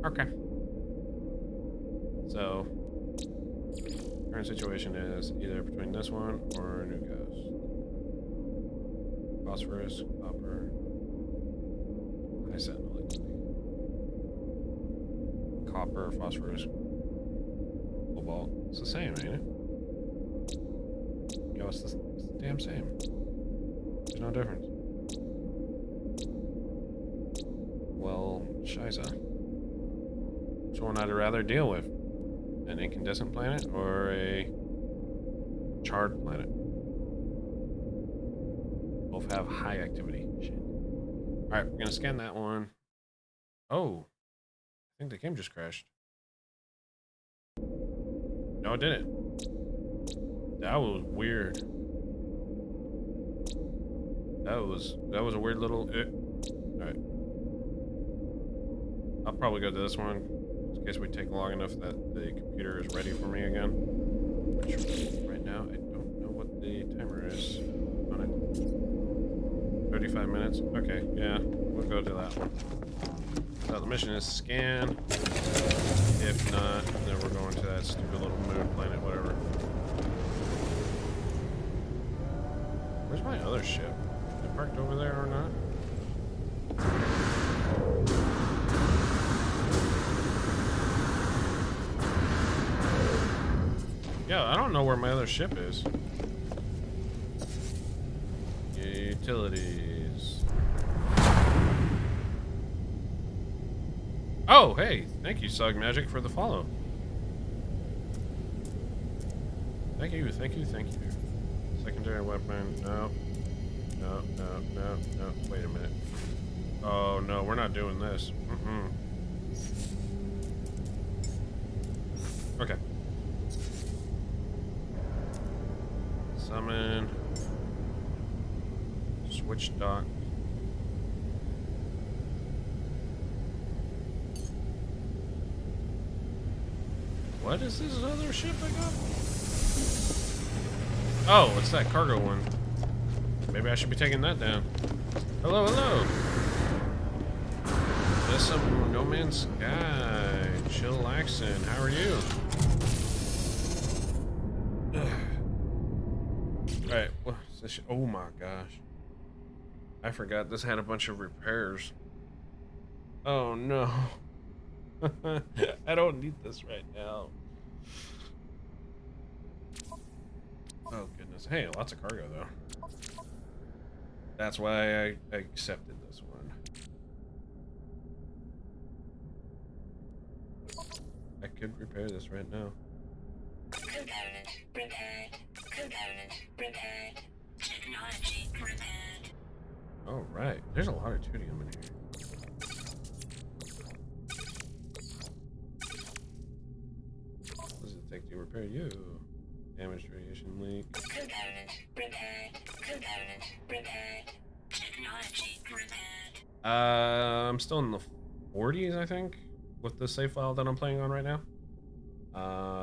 Okay. So, current situation is either between this one or a new ghost. Phosphorus, copper, high sentinel activity. Copper, phosphorus, cobalt. It's the same, ain't it? Yo, it's the damn same. There's no difference. Well, shiza. Which one I'd rather deal with? An incandescent planet or a charred planet? Both have high activity. Shit. Alright, we're gonna scan that one. Oh. I think the game just crashed. No, it didn't. That was weird. That was a weird little Alright. I'll probably go to this one in case we take long enough that the computer is ready for me again. Which right now I don't know what the timer is on it. 35 minutes? Okay, yeah, we'll go to that one. So the mission is scan. If not, then we're going to that stupid little moon planet, whatever. Where's my other ship? Is it parked over there or not? Yeah, I don't know where my other ship is. Utilities. Oh, hey, thank you, Sug Magic, for the follow. Thank you, thank you, thank you. Secondary weapon, no. No, no, no, no. Wait a minute. Oh, no, we're not doing this. Okay. Summon. Switch dock. What is this other ship I got? Oh, it's that cargo one. Maybe I should be taking that down. Hello, hello. This is some No Man's Sky. Chillaxin'. How are you? Alright, what's this? Oh my gosh. I forgot this had a bunch of repairs. Oh no. I don't need this right now. Oh goodness. Hey, lots of cargo though. That's why I accepted this one. I could repair this right now. Component repaired. Component repaired. Technology repaired. All right. There's a lot of tritium in here. What does it take to repair you? Damaged radiation leak. Component repaired. Component repaired. Technology repaired. I'm still in the 40s, I think, with the save file that I'm playing on right now.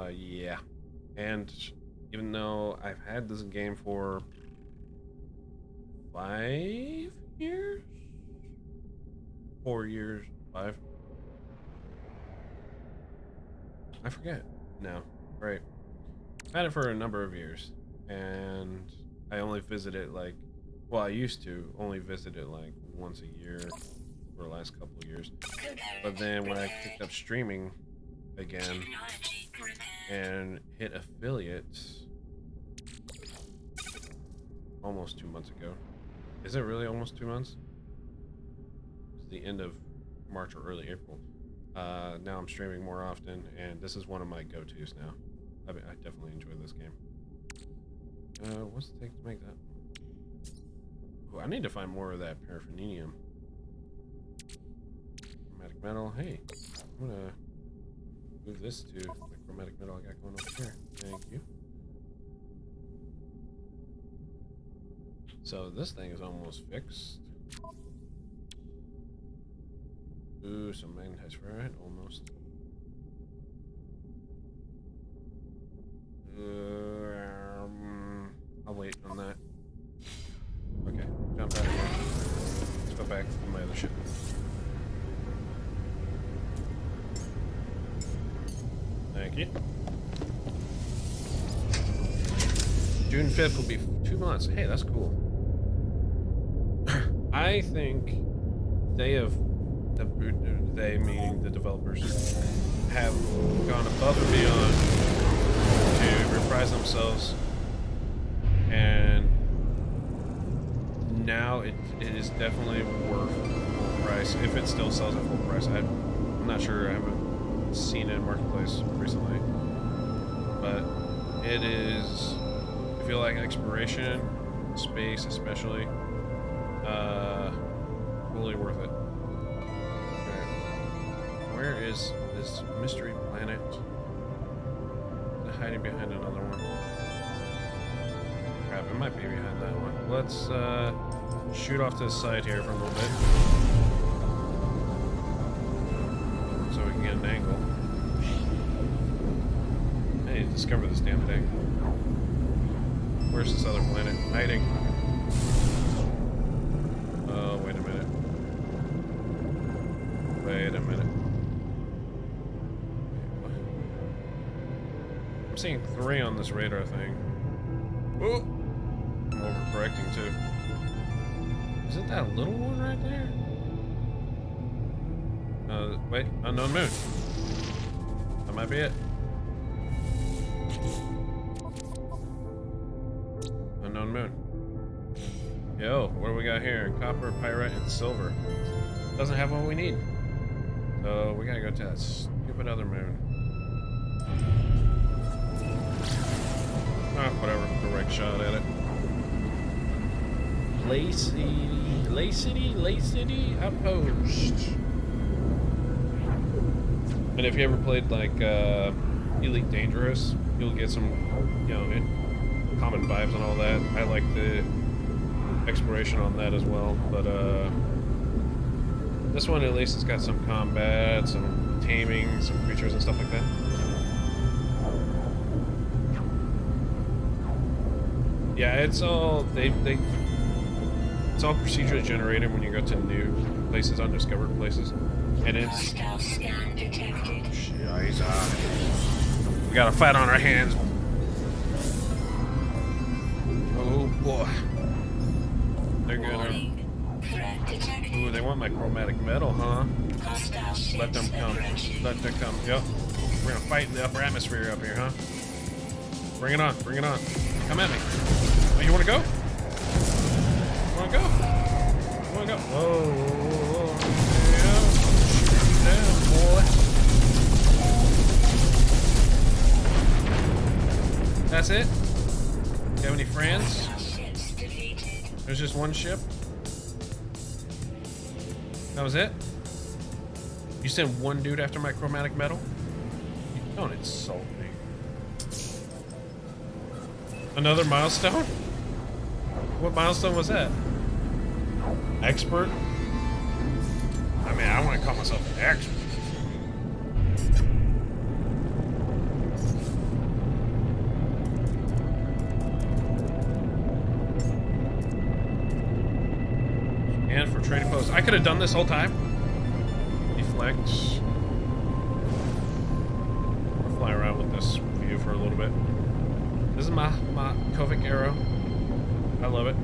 Yeah. And even though I've had this game for 5 years? 4 years, 5? I forget. No. Right. I've had it for a number of years. And I only visit it like, well, I used to only visit it like once a year for the last couple of years. But then when I picked up streaming again and hit affiliates almost 2 months ago. Is it really almost 2 months? It's the end of March or early April. Now I'm streaming more often, and this is one of my go-tos now. I definitely enjoy this game. What's it take to make that? Ooh, I need to find more of that paraffinium. Chromatic metal. Hey, I'm gonna move this to the chromatic metal I got going over here. Thank you. So this thing is almost fixed. Ooh, some magnetized ferrite, almost. I'll wait on that. Okay, jump out of here. Let's go back to my other ship. Thank you. June 5th will be 2 months. Hey, that's cool. I think they meaning the developers, have gone above and beyond to reprise themselves, and now it is definitely worth full price if it still sells at full price. I'm not sure. I haven't seen it in marketplace recently, but it is. I feel like exploration, space especially, totally worth it. Okay. Where is this mystery planet? Is it hiding behind another one? Crap, it might be behind that one. Let's shoot off to the side here for a little bit, so we can get an angle. Hey, discover this damn thing. Where's this other planet? Hiding. Oh, wait a minute. Wait a minute. I'm seeing 3 on this radar thing. Oh! I'm overcorrecting too. Isn't that a little one right there? Wait, unknown moon. That might be it. Unknown moon. Yo, what do we got here? Copper, pyrite, and silver. Doesn't have what we need. So we gotta go to that stupid other moon. Ah, whatever. Direct shot at it. Lay City Outpost. And if you ever played like Elite Dangerous, you'll get some, common vibes and all that. I like the exploration on that as well, but this one at least has got some combat, some taming, some creatures and stuff like that. Yeah, it's all it's all procedurally generated when you go to new places, undiscovered places, and it's. We got a fight on our hands. Oh boy, they're gonna. Ooh, they want my chromatic metal, huh? Let them come. Let them come. Yep. We're gonna fight in the upper atmosphere up here, huh? Bring it on. Bring it on. Come at me. Oh, you wanna go? You wanna go? You wanna go? Whoa, whoa, whoa. Yeah. Shoot down, boy. That's it? You have any friends? There's just one ship? That was it? You sent one dude after my chromatic metal? You don't insult me. Another milestone? What milestone was that? Expert? I mean, I want to call myself an expert. And for trading posts. I could have done this whole time. Deflect. I'll fly around with this view for a little bit. This is my Kovic arrow. I love it.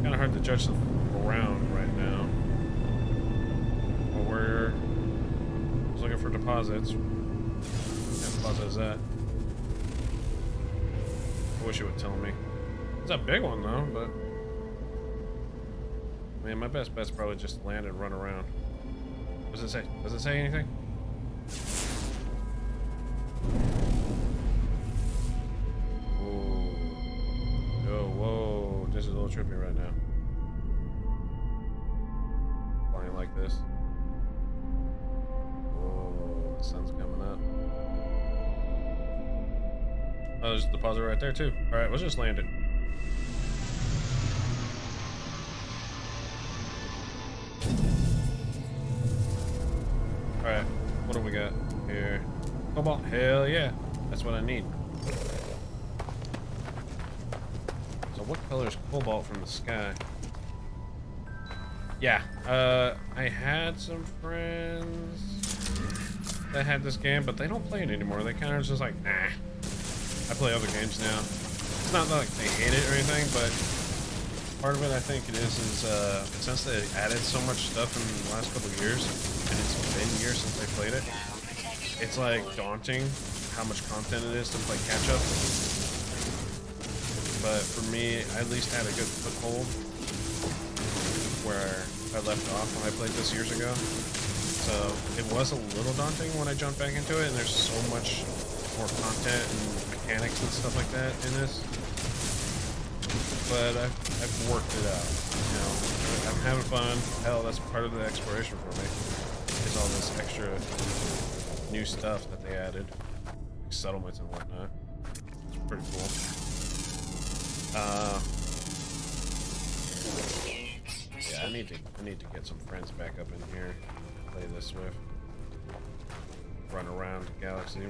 Kind of hard to judge the ground right now. But we're just looking for deposits. What deposit is that? I wish it would tell me. It's a big one though, but man, my best bet's probably just land and run around. What does it say? Does it say anything? Whoa, this is a little trippy right now. Flying like this. Whoa, the sun's coming up. Oh, there's a deposit right there too. Alright, let's just land it. Alright, what do we got here? Cobalt, hell yeah. That's what I need. So what color is cobalt from the sky? Yeah, I had some friends that had this game, but they don't play it anymore. They kind of just like, nah. I play other games now. It's not like they hate it or anything, but part of it I think it is since they added so much stuff in the last couple of years, and it's been years since they played it, it's like daunting how much content it is to play catch up. But for me, I at least had a good foothold where I left off when I played this years ago. So it was a little daunting when I jumped back into it, and there's so much more content and mechanics and stuff like that in this. But I've worked it out. You know, I'm having fun. Hell, that's part of the exploration for me. Is all this extra new stuff that they added, like settlements and whatnot. It's pretty cool. Yeah, I need to get some friends back up in here. Play this with. Run around the galaxy.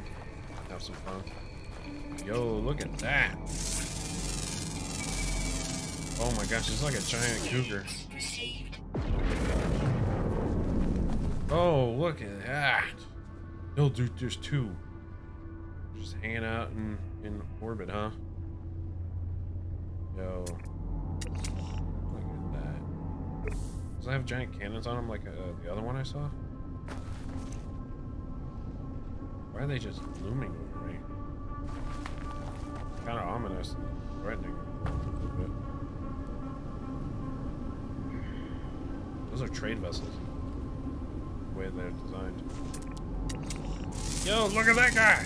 Have some fun. Yo, look at that. Oh my gosh, it's like a giant cougar. Oh, look at that. Yo, dude, there's two. Just hanging out in orbit, huh? Yo. Look at that. Does it have giant cannons on them like the other one I saw? Why are they just looming over me? Kind of ominous and threatening a little bit. Those are trade vessels. The way they're designed. Yo, look at that guy!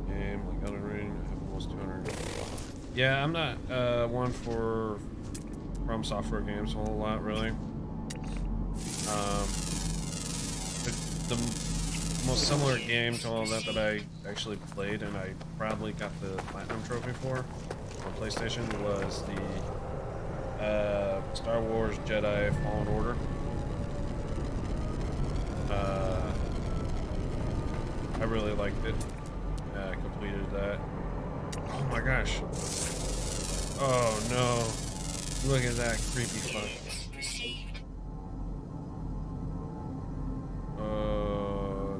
Game, like Elden Ring, I have almost 200. Yeah, I'm not one for From Software games a whole lot, really. The most similar game to all that I actually played and I probably got the Platinum Trophy for on PlayStation was the Star Wars Jedi Fallen Order. I really liked it. I completed that. Oh my gosh. Oh no. Look at that creepy fuck.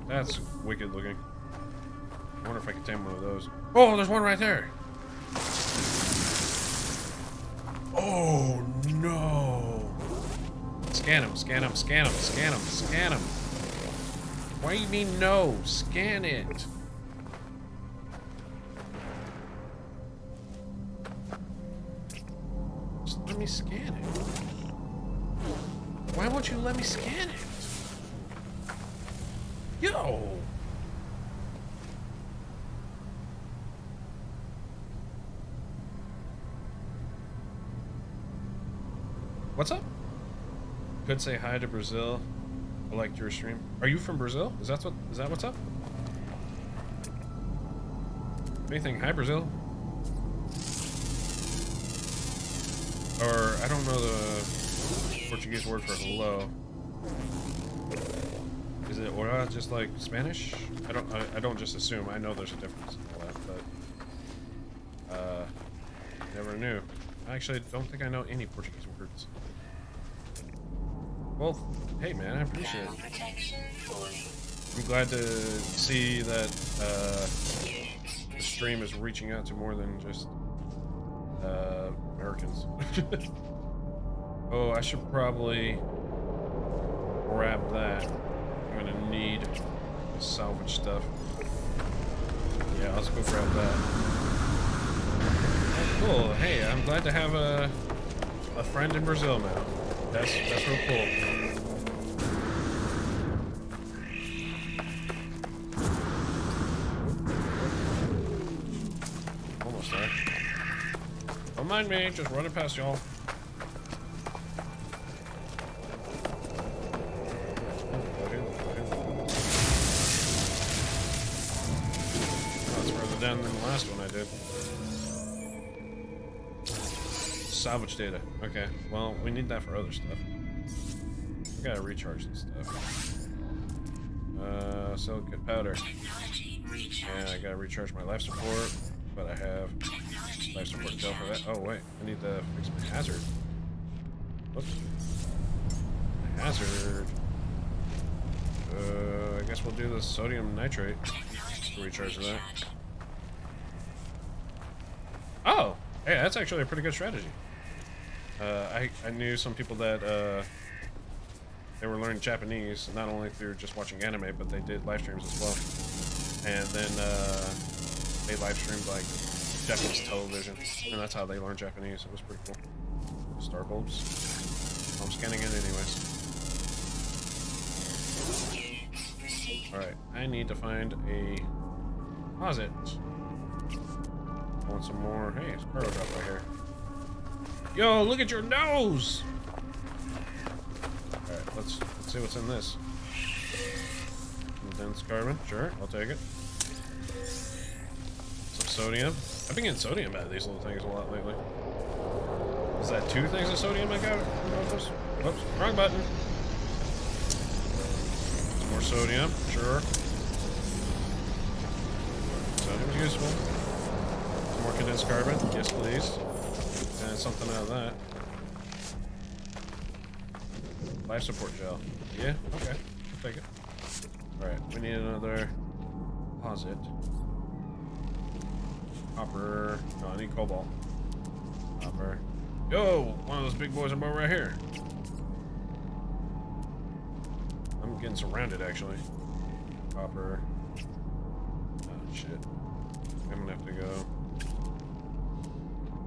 That's wicked looking. I wonder if I can tame one of those. Oh, there's one right there. Oh no. Scan him, scan him, scan him, scan him, scan him. Why do you mean no? Scan it. Just let me scan it. Why won't you let me scan it? Yo! What's up? Could say hi to Brazil. I liked your stream. Are you from Brazil? Is that what's up? Anything? Hi, Brazil. Or I don't know the Portuguese word for hello. Is it ora just like Spanish? I don't just assume. I know there's a difference in all that, but never knew. I actually don't think I know any Portuguese words. Well, hey man, I appreciate it. I'm glad to see that the stream is reaching out to more than just Americans. Oh, I should probably grab that. I'm gonna need salvage stuff. Yeah, let's go grab that. Oh, cool. Hey, I'm glad to have a friend in Brazil now. That's real cool. Almost there. Don't mind me, just running past y'all. Down than the last one I did. salvage data. Okay, well, we need that for other stuff. We gotta recharge this stuff. Silicate powder. And I gotta recharge my life support, but I have life support gel for that. Oh, wait, I need to fix my hazard. Whoops. My hazard. I guess we'll do the sodium nitrate to recharge that. Oh, hey, that's actually a pretty good strategy. I knew some people that they were learning Japanese not only through just watching anime, but they did live streams as well. And then they live streamed like Japanese television, and that's how they learned Japanese. It was pretty cool. Star bulbs. I'm scanning it anyways. Alright, I need to find a closet. I want some more. Hey, it's cargo drop right here. Yo, look at your nose! Alright, let's see what's in this. Dense carbon, sure, I'll take it. Some sodium. I've been getting sodium out of these little things a lot lately. Is that 2 things of sodium I got? Whoops, wrong button. Some more sodium, sure. Sodium's useful. Some more condensed carbon, yes please. And something out of that. Life support gel. Yeah, okay, I'll take it. Alright, we need another deposit. Copper. No, I need cobalt. Copper. Yo! One of those big boys about right here. I'm getting surrounded, actually. Copper. Oh, shit. I'm gonna have to go.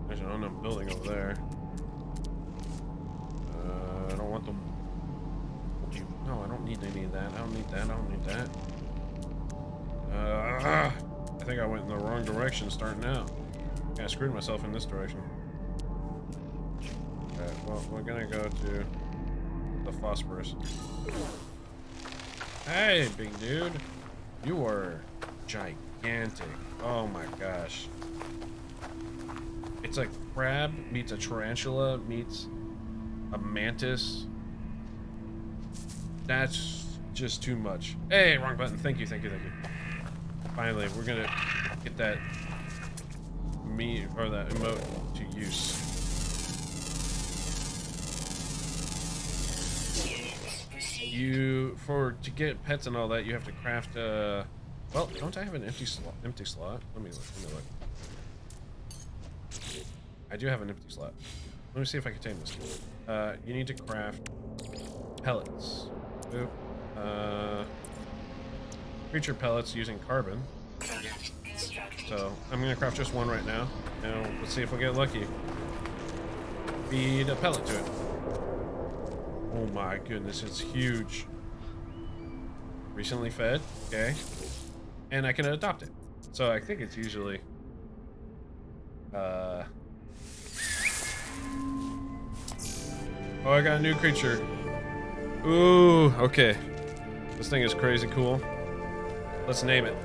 There's an unknown building over there. I don't want them. No, I don't need any of that. I don't need that. I don't need that. I think I went in the wrong direction starting out. I screwed myself in this direction. Okay, well, we're gonna go to the phosphorus. Hey, big dude. You are gigantic. Oh my gosh. It's a crab meets a tarantula meets a mantis. That's just too much. Hey, wrong button. Thank you, thank you, thank you. Finally, we're gonna get that that emote to use. To get pets and all that, you have to craft well, don't I have an empty slot? Let me look. I do have an empty slot. Let me see if I can tame this. You need to craft pellets. Oop. Creature pellets using carbon. So I'm gonna craft just one right now. Now let's see if we get lucky. Feed a pellet to it. Oh my goodness, it's huge. Recently fed, okay. And I can adopt it. So I think it's usually oh, I got a new creature. Ooh, okay. This thing is crazy cool. Let's name it.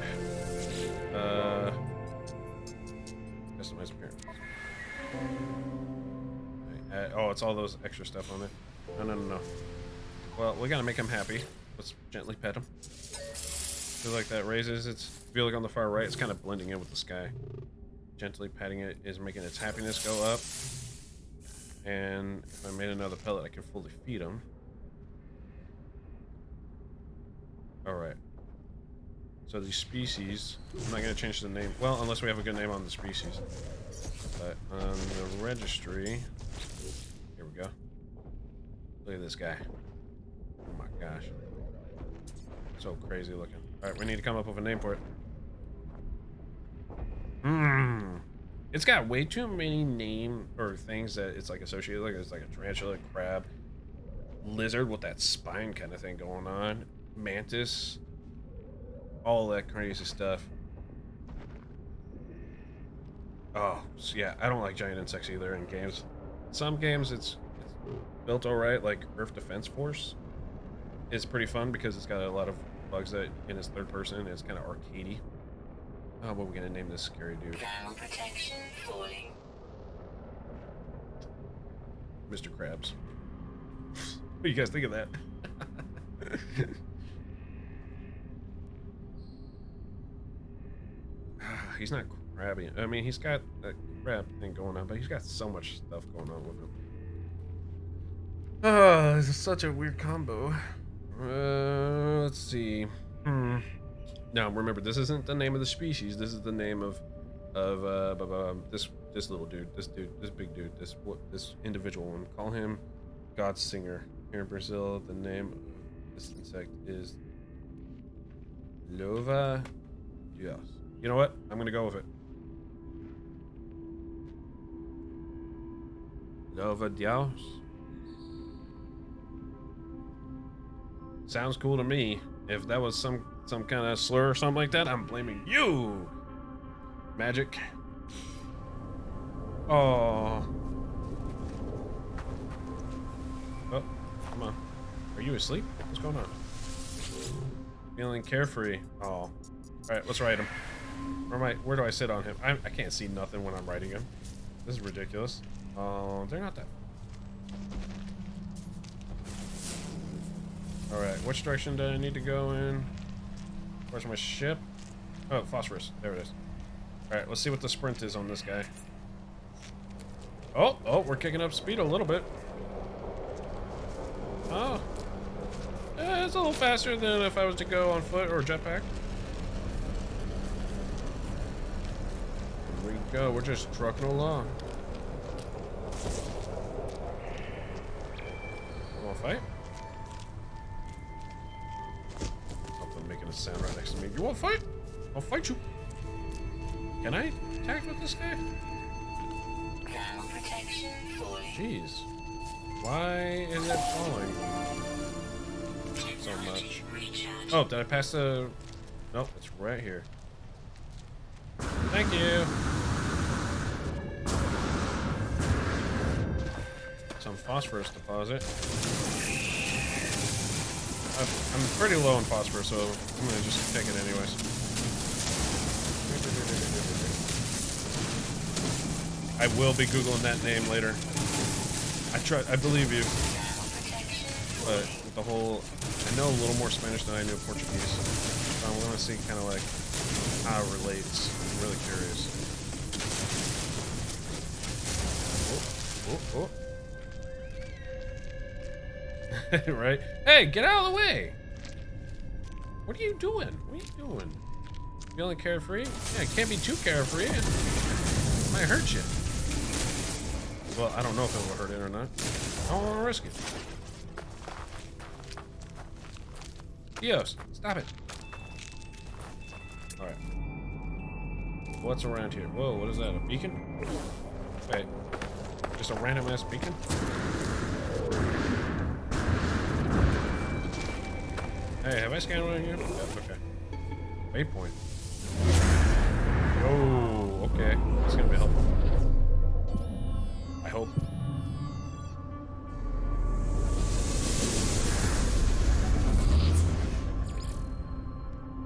Customize appearance. Oh, it's all those extra stuff on there. No. Well, we gotta make him happy. Let's gently pet him. Feel like that raises its. If you look on the far right, it's kind of blending in with the sky. Gently patting it is making its happiness go up. And if I made another pellet, I can fully feed him. Alright. So these species, I'm not going to change the name. Well, unless we have a good name on the species. But on the registry, here we go. Look at this guy. Oh my gosh. So crazy looking. Alright, we need to come up with a name for it. It's got way too many name or things that it's like associated. Like it's like a tarantula, crab, lizard with that spine kind of thing going on, mantis, all that crazy stuff. Oh, so yeah, I don't like giant insects either in games. Some games it's built alright, like Earth Defense Force. It's pretty fun because it's got a lot of bugs that in its third person. It's kind of arcadey. Oh, what are we gonna name this scary dude? Thermal protection falling. Mr. Krabs. What do you guys think of that? He's not crabby. I mean, he's got a crab thing going on, but he's got so much stuff going on with him. Oh, this is such a weird combo. Let's see. Now, remember, this isn't the name of the species. This is the name of this little dude, this big dude, this individual one. Call him God's Singer. Here in Brazil, the name of this insect is Lova Dios. You know what? I'm gonna go with it. Lova Dios. Sounds cool to me. If that was some kind of slur or something like that, I'm blaming you. Magic. Oh. Oh, come on. Are you asleep? What's going on? Feeling carefree. Oh. All right, let's ride him. Where do I sit on him? I can't see nothing when I'm riding him. This is ridiculous. They're not that. All right, which direction do I need to go in? Where's my ship? Oh, phosphorus. There it is. All right, let's see what the sprint is on this guy. Oh, we're kicking up speed a little bit. Oh. It's a little faster than if I was to go on foot or jetpack. Here we go. We're just trucking along. Want to fight? Something making a sound right next to me. You want to fight? I'll fight you. Can I attack with this guy? Jeez. Why is it falling so much? Oh, did I pass the... Nope, it's right here. Thank you. Some phosphorus deposit. I'm pretty low on phosphorus, so I'm gonna just take it anyways. I will be Googling that name later. I believe you. But with the whole, I know a little more Spanish than I knew Portuguese. So I want to see kind of like how it relates. I'm really curious. Oh. Right? Hey, get out of the way! What are you doing? What are you doing? Feeling carefree? Yeah, it can't be too carefree. It might hurt you. Well, I don't know if it will hurt it or not. I don't want to risk it. Dios, stop it. Alright. What's around here? Whoa, what is that? A beacon? Wait. Just a random ass beacon? Hey, have I scanned one here? Yep, okay. Waypoint. Oh, okay. That's gonna be helpful. I hope.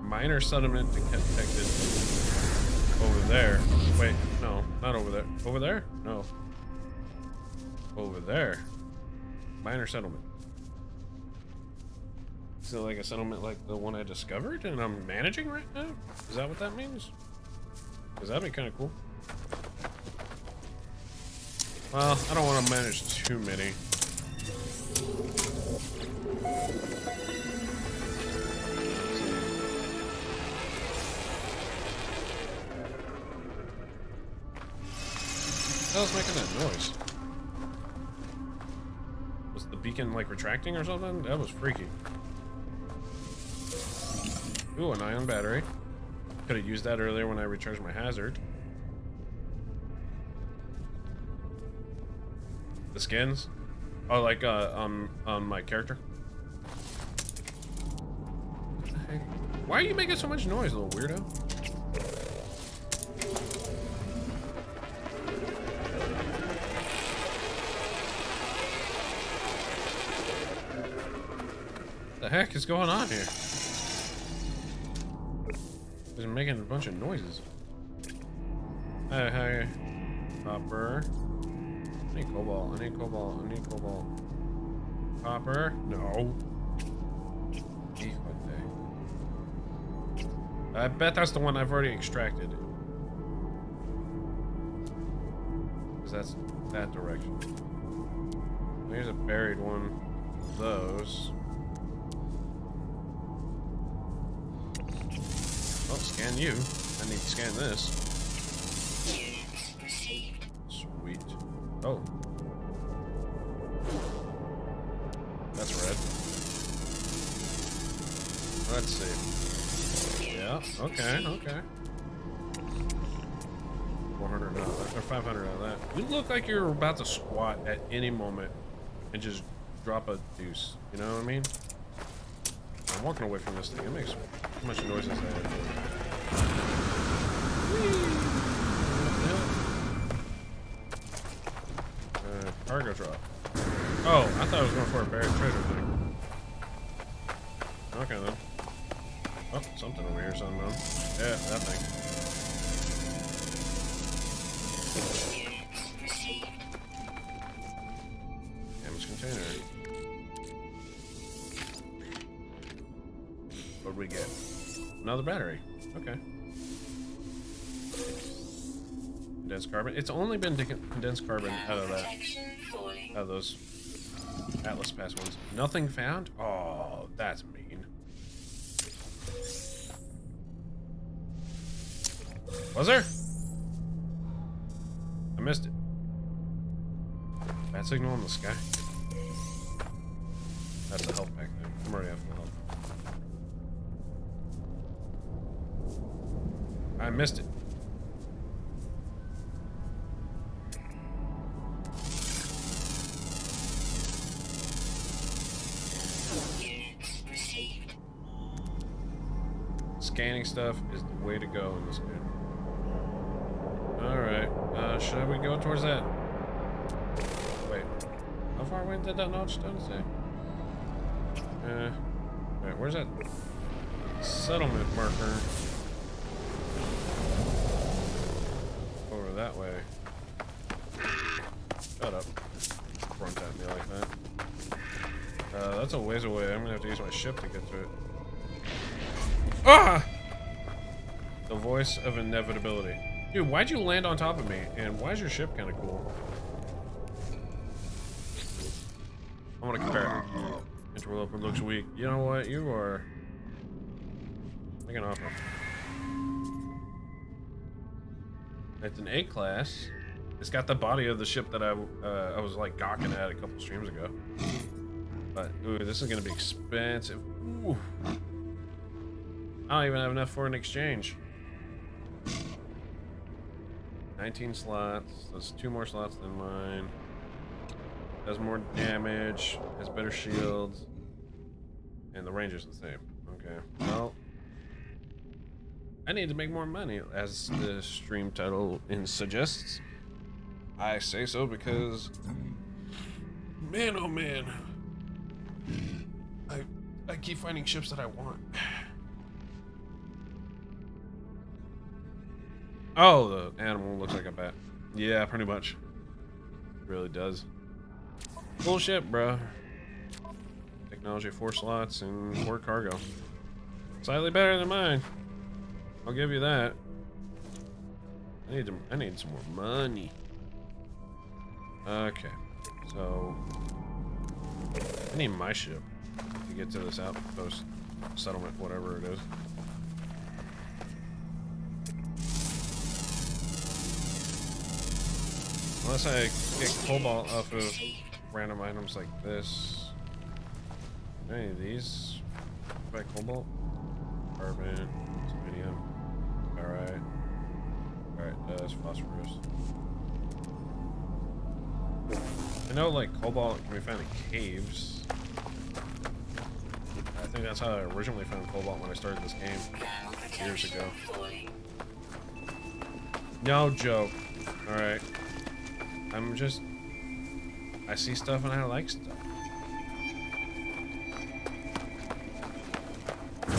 Minor sediment detected over there. Wait, no, not over there. Over there? No. Over there. Minor settlement. Is it like a settlement like the one I discovered and I'm managing right now? Is that what that means? Because that'd be kind of cool. Well, I don't want to manage too many. What the hell's making that noise? Was the beacon like retracting or something? That was freaky. Ooh, an ion battery. Could have used that earlier when I recharged my hazard. The skins? Oh, like on my character. What the heck? Why are you making so much noise, little weirdo? What the heck is going on here? He's making a bunch of noises. Hey, Hopper. I need cobalt. I need cobalt. I need cobalt. Copper? No. I bet that's the one I've already extracted. Because that's that direction. There's a buried one of those. Oh, scan you. I need to scan this. Sweet. Oh. That's red. Let's see. Yeah, okay, okay. 400 out of that, or 500 out of that. You look like you're about to squat at any moment and just drop a deuce. You know what I mean? I'm walking away from this thing. It makes too much noise as I cargo drop. Oh, I thought I was going for a buried treasure thing. Okay then. Oh, something over here, something else. Yeah, that thing. Damage container. What do we get? Another battery. Okay. Condensed carbon. It's only been condensed carbon out of that. Out of those Atlas Pass ones. Nothing found? Oh, that's mean. Was there? I missed it. Bad signal in the sky. That's a health pack thing. I'm already at full health. I missed it. Scanning stuff is the way to go in this game. Alright, should we go towards that? Wait, how far away did that notch down say? Alright, where's that settlement marker? Over that way. Shut up. Front at me like that. That's a ways away. I'm gonna have to use my ship to get to it. Ah! The voice of inevitability. Dude, why'd you land on top of me? And why is your ship kind of cool? I want to compare it. Interloper looks weak. You know what? You are... Make an offer. It's an A class. It's got the body of the ship that I was like gawking at a couple streams ago. But, ooh, this is going to be expensive. Ooh. I don't even have enough for an exchange. 19 slots. That's 2 more slots than mine. Does more damage. Has better shields. And the range is the same. Okay. Well, I need to make more money, as the stream title suggests. I say so because, man, oh man, I keep finding ships that I want. Oh, the animal looks like a bat. Yeah, pretty much. It really does. Cool ship, bro. Technology 4 slots and 4 cargo. Slightly better than mine. I'll give you that. I need some more money. Okay, so I need my ship to get to this outpost settlement, whatever it is. Unless I get cobalt off of random items like this. Any of these? Buy cobalt, carbon, titanium. Alright. Alright, that's phosphorus. I know, like, cobalt can be found in caves. I think that's how I originally found cobalt when I started this game years ago. No joke. Alright. I see stuff and I like stuff.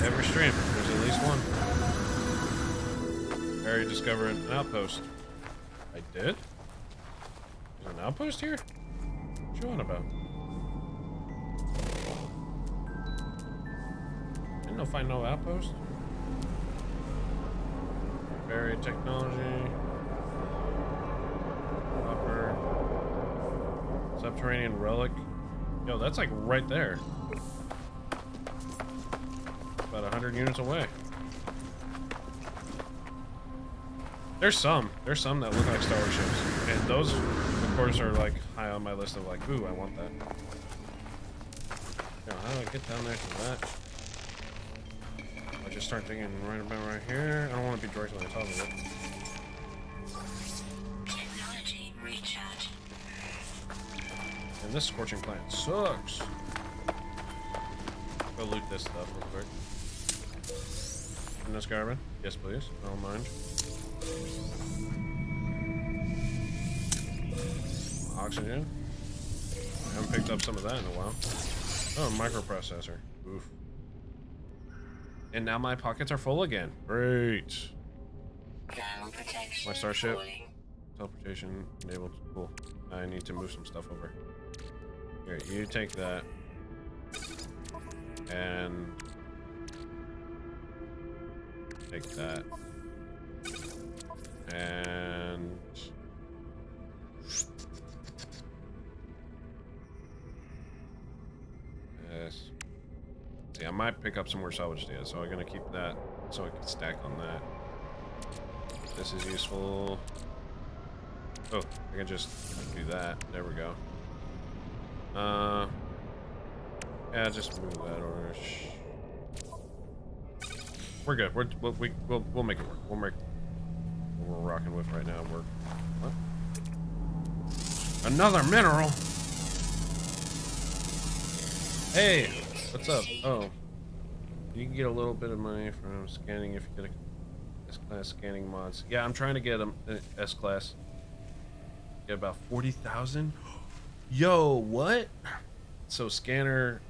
Every stream, there's at least one. I already discovered an outpost. I did? There's an outpost here? What you on about? Ain't no find no outpost. Buried technology. Upper. Subterranean relic. Yo, that's like right there. About 100 units away. There's some that look like Star Wars ships, and those, of course, are like high on my list of like, ooh, I want that. Yo, how do I get down there to that? I just start digging right about right here. I don't want to be directly on top of it. Technology recharge. And this scorching plant sucks. Go loot this stuff real quick. And this carbon? Yes, please. I don't mind. Oxygen. I haven't picked up some of that in a while. Oh, microprocessor. Oof. And now my pockets are full again. Great. My starship. Teleportation enabled. Cool. I need to move some stuff over. Here, you take that. And take that. And yes. See, I might pick up some more salvage data, so I'm gonna keep that so I can stack on that. This is useful. Oh, I can just do that. There we go. Yeah, just move that over. We're good. We'll make it work. We'll make what we're rocking with right now work. What? Another mineral. Hey, what's up? Oh, you can get a little bit of money from scanning if you get a S-class scanning mods. Yeah, I'm trying to get an S-class. Get about 40,000. Yo, what? So scanner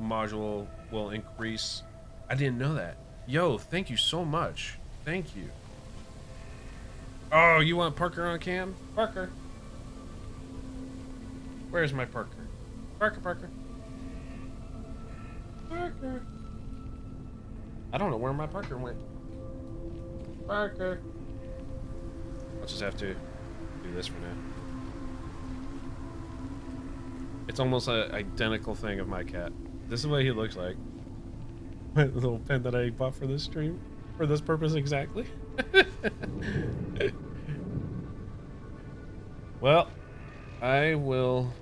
module will increase. I didn't know that. Yo, thank you so much. Thank you. Oh, you want Parker on cam? Parker. Where's my Parker? Parker. Parker. I don't know where my Parker went. Parker. I'll just have to do this for now. It's almost an identical thing of my cat. This is what he looks like. My little pen that I bought for this stream. For this purpose exactly. Well, I will...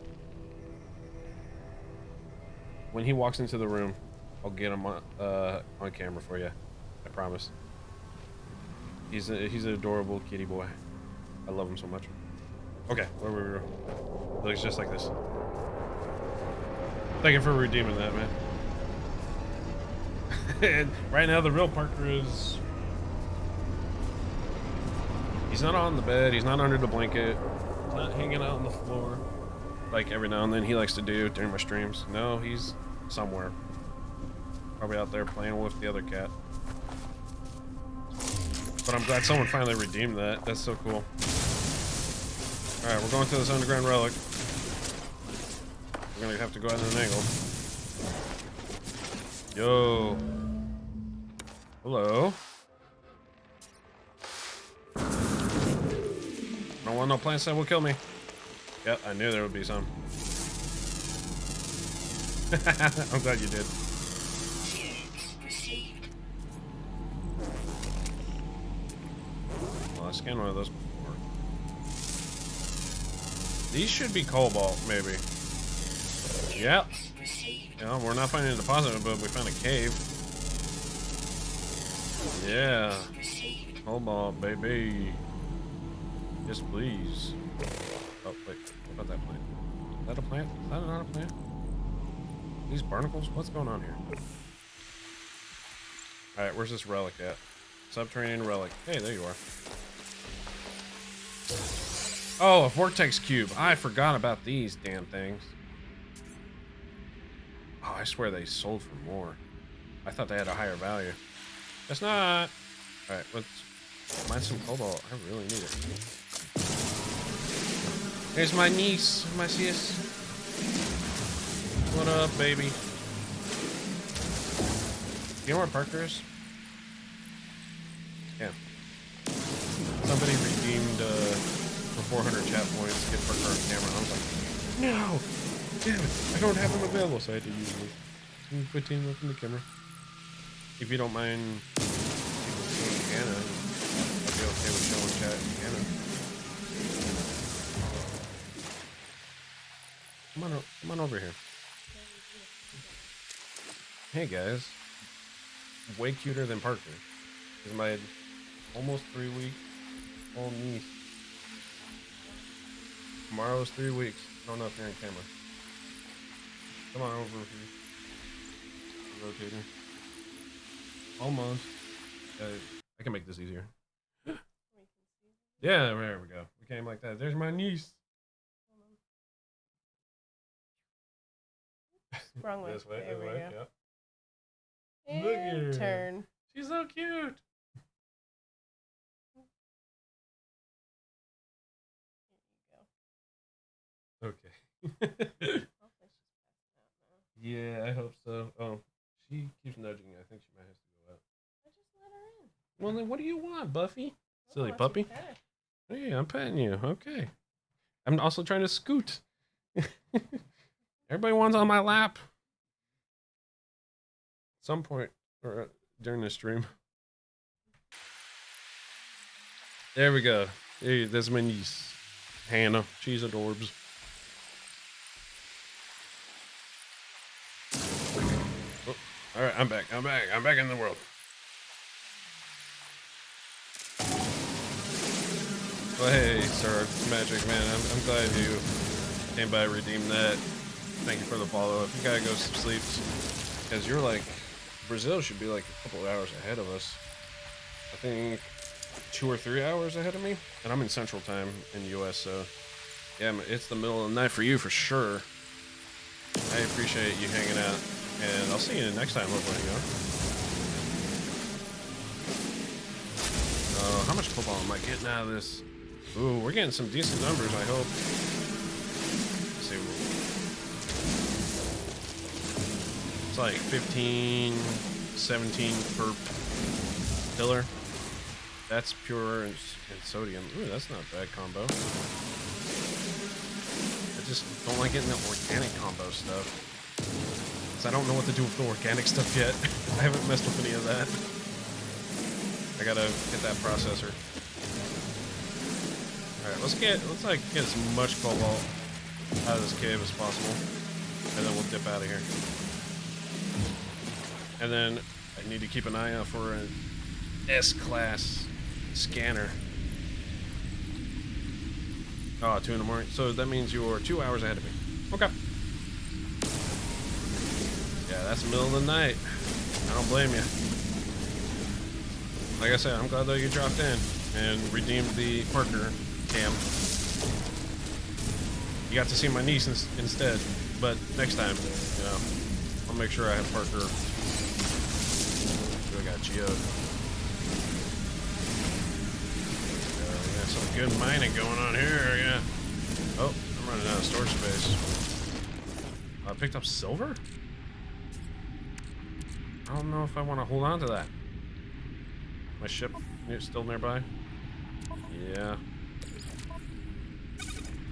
When he walks into the room, I'll get him on camera for you. I promise. He's an adorable kitty boy. I love him so much. Okay, where were we? Looks just like this. Thank you for redeeming that, man. And right now, the real Parker is... He's not on the bed. He's not under the blanket. He's not hanging out on the floor. Like every now and then he likes to do during my streams. No, he's somewhere. Probably out there playing with the other cat. But I'm glad someone finally redeemed that. That's so cool. Alright, we're going to this underground relic. We're gonna have to go at an angle. Yo. Hello. Don't want no plants that will kill me. Yep, I knew there would be some. I'm glad you did. Well, I scanned one of those before. These should be cobalt, maybe. Yep. Yeah, we're not finding a deposit, but we found a cave. Yeah. Cobalt, baby. Yes, please. Oh, wait. What about that plant? Is that a plant? Is that not a plant? These barnacles? What's going on here? Alright, where's this relic at? Subterranean relic. Hey, there you are. Oh, a vortex cube. I forgot about these damn things. Oh, I swear they sold for more. I thought they had a higher value. Guess not. Alright, let's mine some cobalt. I really need it. There's my niece, my sis. What up, baby? You know where Parker is? Yeah. Somebody redeemed for 400 chat points to get Parker on camera. I was like, no! Damn it! I don't have him available, so I had to use him. Can you put him up in the camera? If you don't mind people seeing Hannah, I'll be okay with showing chat Hannah. Come on over here. Hey guys. Way cuter than Parker. This is my almost 3-week old niece. Tomorrow's 3 weeks. I don't know if you're on camera. Come on over here. Rotating. Almost. I can make this easier. Yeah, there we go. We came like that. There's my niece. Wrong way. This way, There this we way. go. Yep. And Look at her. turn. She's so cute. Okay. Yeah, I hope so. Oh, she keeps nudging. I think she might have to go out. I just let her in. Well, then what do you want, Buffy? I Silly want you puppy. to pet her. Hey, I'm petting you. Okay. I'm also trying to scoot. Everybody wants on my lap. At some point or during the stream. There we go. Hey, that's my niece, Hannah. She's adorbs. Oh, all right, I'm back. I'm back in the world. Well, hey, Sir Magic Man. I'm glad you came by, redeemed that. Thank you for the follow. If you gotta go sleep, because you're like, Brazil should be like a couple of hours ahead of us. I think 2 or 3 hours ahead of me, and I'm in Central Time in the U.S. So yeah, it's the middle of the night for you for sure. I appreciate you hanging out, and I'll see you next time. Hopefully, you know. How much football am I getting out of this? Ooh, we're getting some decent numbers, I hope. Let's see. It's like 15, 17 per pillar. That's pure and sodium. Ooh, that's not a bad combo. I just don't like getting the organic combo stuff. Because I don't know what to do with the organic stuff yet. I haven't messed with any of that. I gotta get that processor. Alright, let's get as much cobalt out of this cave as possible. And then we'll dip out of here. And then I need to keep an eye out for an S-class scanner. Oh, 2 in the morning. So that means you're 2 hours ahead of me. Okay. Yeah, that's the middle of the night. I don't blame you. Like I said, I'm glad that you dropped in and redeemed the Parker cam. You got to see my niece instead, but next time, you know, I'll make sure I have Parker. I got geode. We got some good mining going on here, yeah. Oh, I'm running out of storage space. I picked up silver? I don't know if I want to hold on to that. My ship still nearby? Yeah.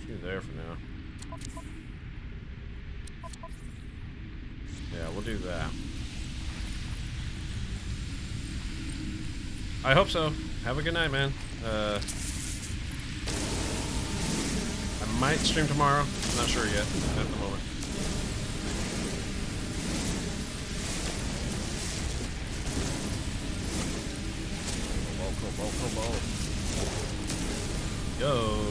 She's there for now. Yeah, we'll do that. I hope so. Have a good night, man. I might stream tomorrow. Not sure yet at the moment. Yo.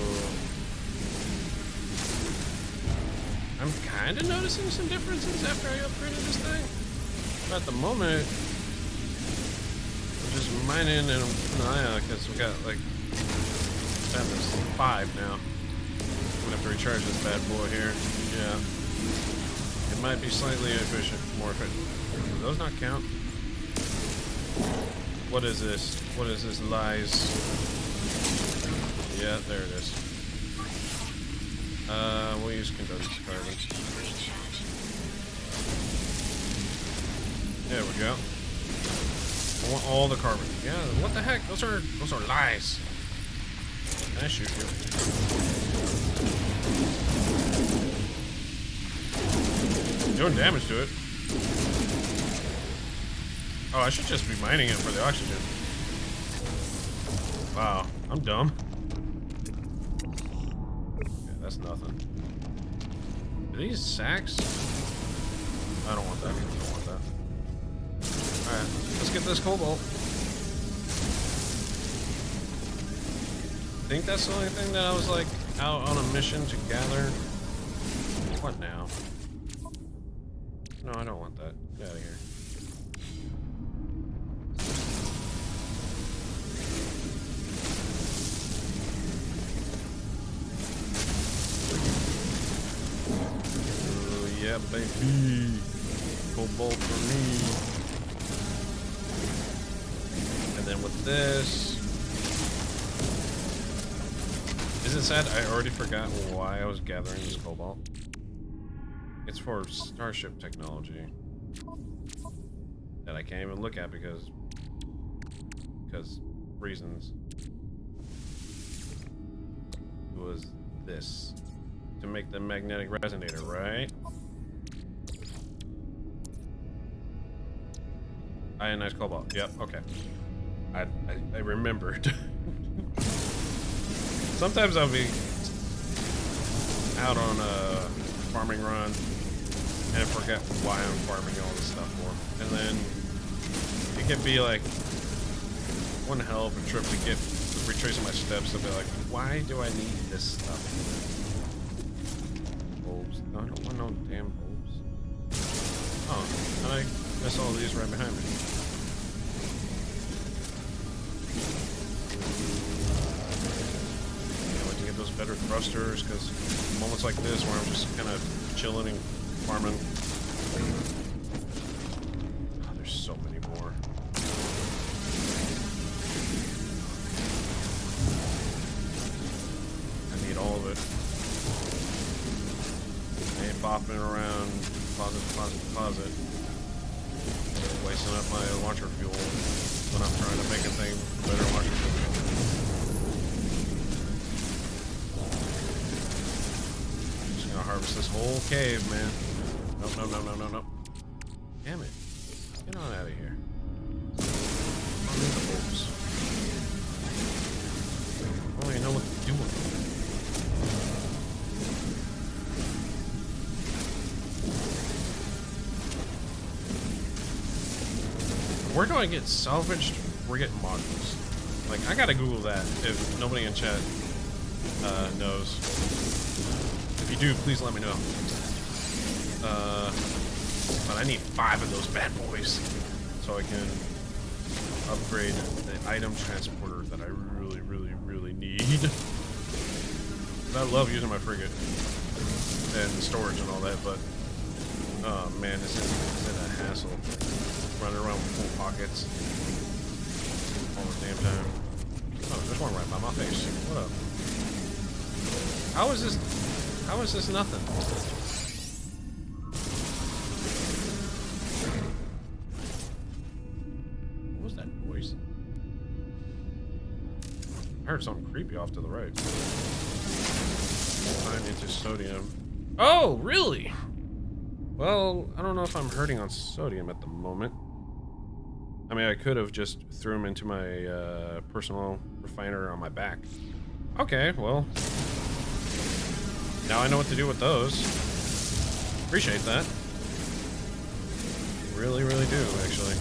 I'm kind of noticing some differences after I upgraded this thing. But at the moment, I'm just mining and keeping an eye out because we got like 5 now. I'm gonna have to recharge this bad boy here. Yeah. It might be slightly efficient, more efficient. Do those not count? What is this? What is this? Lies. Yeah, there it is. We'll use condensed carbon. Recharge. There we go. I want all the carbon. Yeah, what the heck? Those are lies. Can I shoot you? Doing damage to it. Oh, I should just be mining it for the oxygen. Wow, I'm dumb. Okay, that's nothing. Are these sacks? I don't want that. I don't want that. Alright, let's get this cobalt. I think that's the only thing that I was like out on a mission to gather. What now? No, I don't want that. Get out of here. Oh, yeah, baby. Cobalt for me. And then with this. Is it sad? I already forgot why I was gathering this cobalt. It's for starship technology that I can't even look at because reasons. It was this to make the magnetic resonator, right? Ionized cobalt. Yep. Okay. I remembered. Sometimes I'll be out on a farming run and forget why I'm farming all this stuff for. And then it can be like one hell of a trip to get retracing my steps and be like, why do I need this stuff? Bulbs. No, I don't want no damn bulbs. Oh, and I miss all these right behind me. Those better thrusters, because moments like this where I'm just kind of chilling and farming. Oh, there's so many more. I need all of it. I ain't bopping around deposit. Wasting up my launcher fuel when I'm trying to make a thing better launcher fuel. Harvest this whole cave, man. Nope, no. Damn it. Get on out of here. I'm in the bulbs. Oh, you know what to do with them. Where do I get salvaged? We're getting modules. Like, I gotta Google that if nobody in chat knows. If you do, please let me know. But I need 5 of those bad boys so I can upgrade the item transporter that I really need. I love using my frigate and storage and all that, but oh man, it's in a hassle running around with full pockets all the damn time. Oh, there's one right by my face. What up? How is this nothing? What was that voice? I heard something creepy off to the right. 9 into sodium. Oh, really? Well, I don't know if I'm hurting on sodium at the moment. I mean, I could have just threw them into my personal refiner on my back. Okay, well. Now I know what to do with those. Appreciate that. Really do, actually.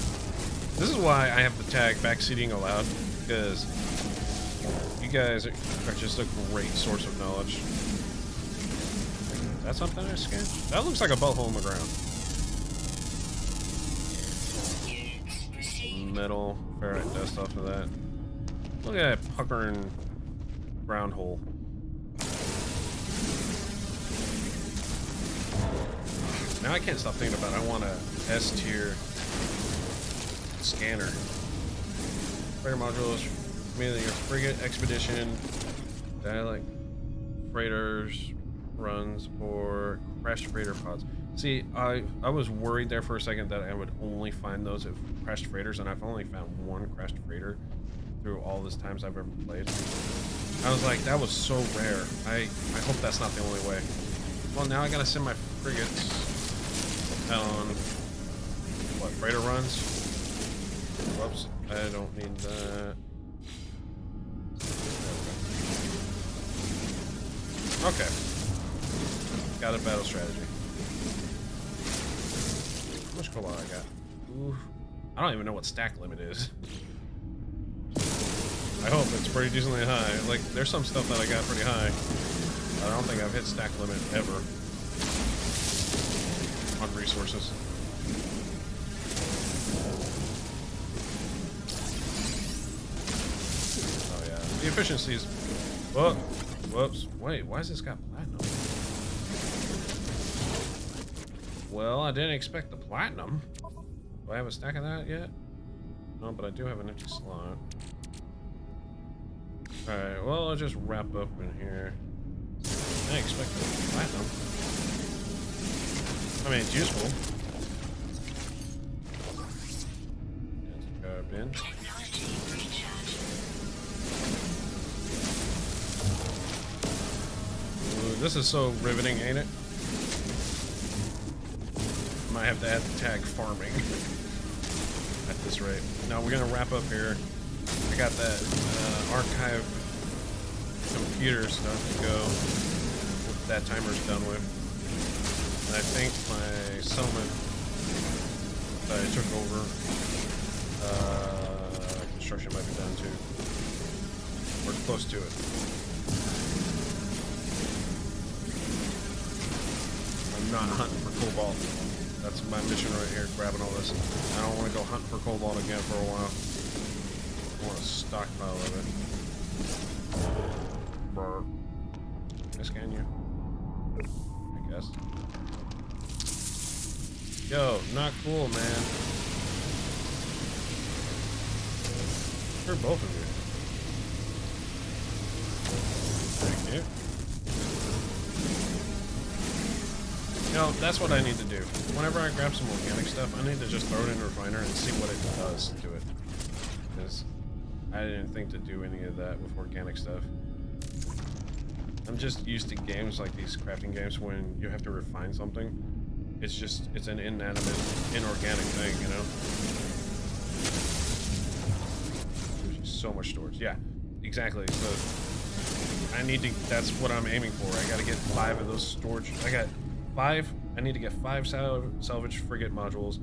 This is why I have the tag backseating allowed, because you guys are just a great source of knowledge. Is that something I scanned? That looks like a butthole in the ground. Metal, ferrite dust off of that. Look at that puckering ground hole. Now I can't stop thinking about it. I want a S-tier scanner. Freighter modules, mainly your frigate, expedition, dialect, freighters, runs or crashed freighter pods. See, I was worried there for a second that I would only find those at crashed freighters, and I've only found one crashed freighter through all this times I've ever played. I was like, that was so rare. I hope that's not the only way. Well, now I gotta send my frigates on what, freighter runs? Whoops, I don't need that. Okay. Got a battle strategy. How much cobalt I got? Ooh. I don't even know what stack limit is. I hope it's pretty decently high. Like, there's some stuff that I got pretty high. I don't think I've hit stack limit ever on resources. Oh yeah, the efficiencies. Whoa, whoops. Wait, why has this got platinum? Well, I didn't expect the platinum. Do I have a stack of that yet? No, but I do have an empty slot. Alright, well, I'll just wrap up in here. I didn't expect the platinum. I mean, it's useful. There's a bin. Technology recharge. Ooh, this is so riveting, ain't it? Might have to add the tag farming at this rate. Now we're gonna wrap up here. I got that archive computer stuff to go. That timer's done with. And I think my settlement that I took over, construction might be done too. We're close to it. I'm not hunting for cobalt. That's my mission right here, grabbing all this. I don't want to go hunt for cobalt again for a while. I want a stockpile of it. Brr. Can I scan you? I guess. Yo, not cool, man. For both of you. Thank you. You know, that's what I need to do. Whenever I grab some organic stuff, I need to just throw it in a refiner and see what it does to it. Because I didn't think to do any of that with organic stuff. I'm just used to games like these crafting games when you have to refine something. It's an inanimate, inorganic thing, you know? There's so much storage. Yeah, exactly. So that's what I'm aiming for. I gotta get 5 of those storage. I got 5. I need to get 5 salvage frigate modules.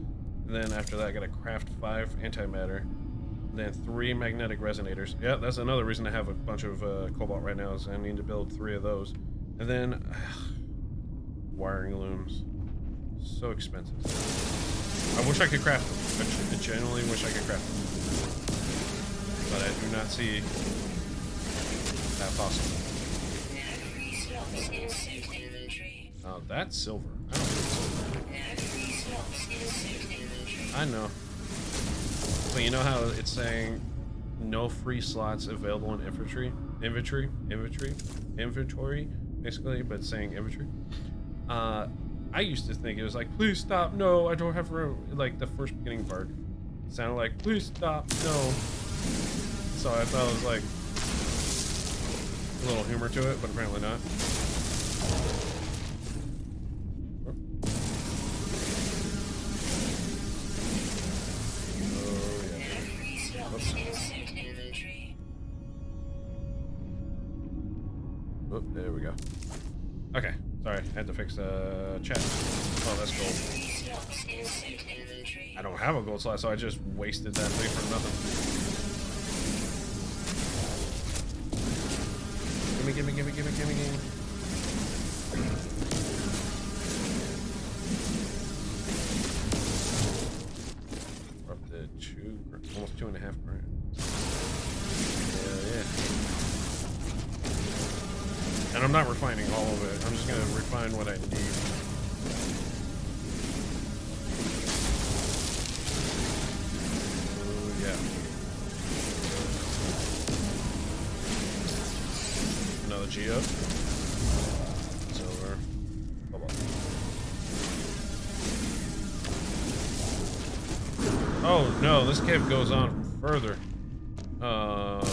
And then after that, I gotta craft 5 antimatter. And then 3 magnetic resonators. Yeah, that's another reason I have a bunch of cobalt right now, is I need to build 3 of those. And then wiring looms. So expensive. I wish I could craft them. I genuinely wish I could craft them. But I do not see that possible. Oh, that's silver. I don't need silver. I know. But you know how it's saying no free slots available in inventory, basically, but it's saying inventory. I used to think it was like, please stop, no, I don't have room. Like the first beginning part, it sounded like, please stop, no. So I thought it was like a little humor to it, but apparently not. Oh, there we go. Okay, sorry, I had to fix the chat. Oh, that's gold. I don't have a gold slot, so I just wasted that thing for nothing. Gimme. We're up to almost 2.5 grand. Yeah. And I'm not refining all of it. I'm just gonna refine what I need. Oh yeah. Another geo. Silver. Oh, this cave goes on further. Alright.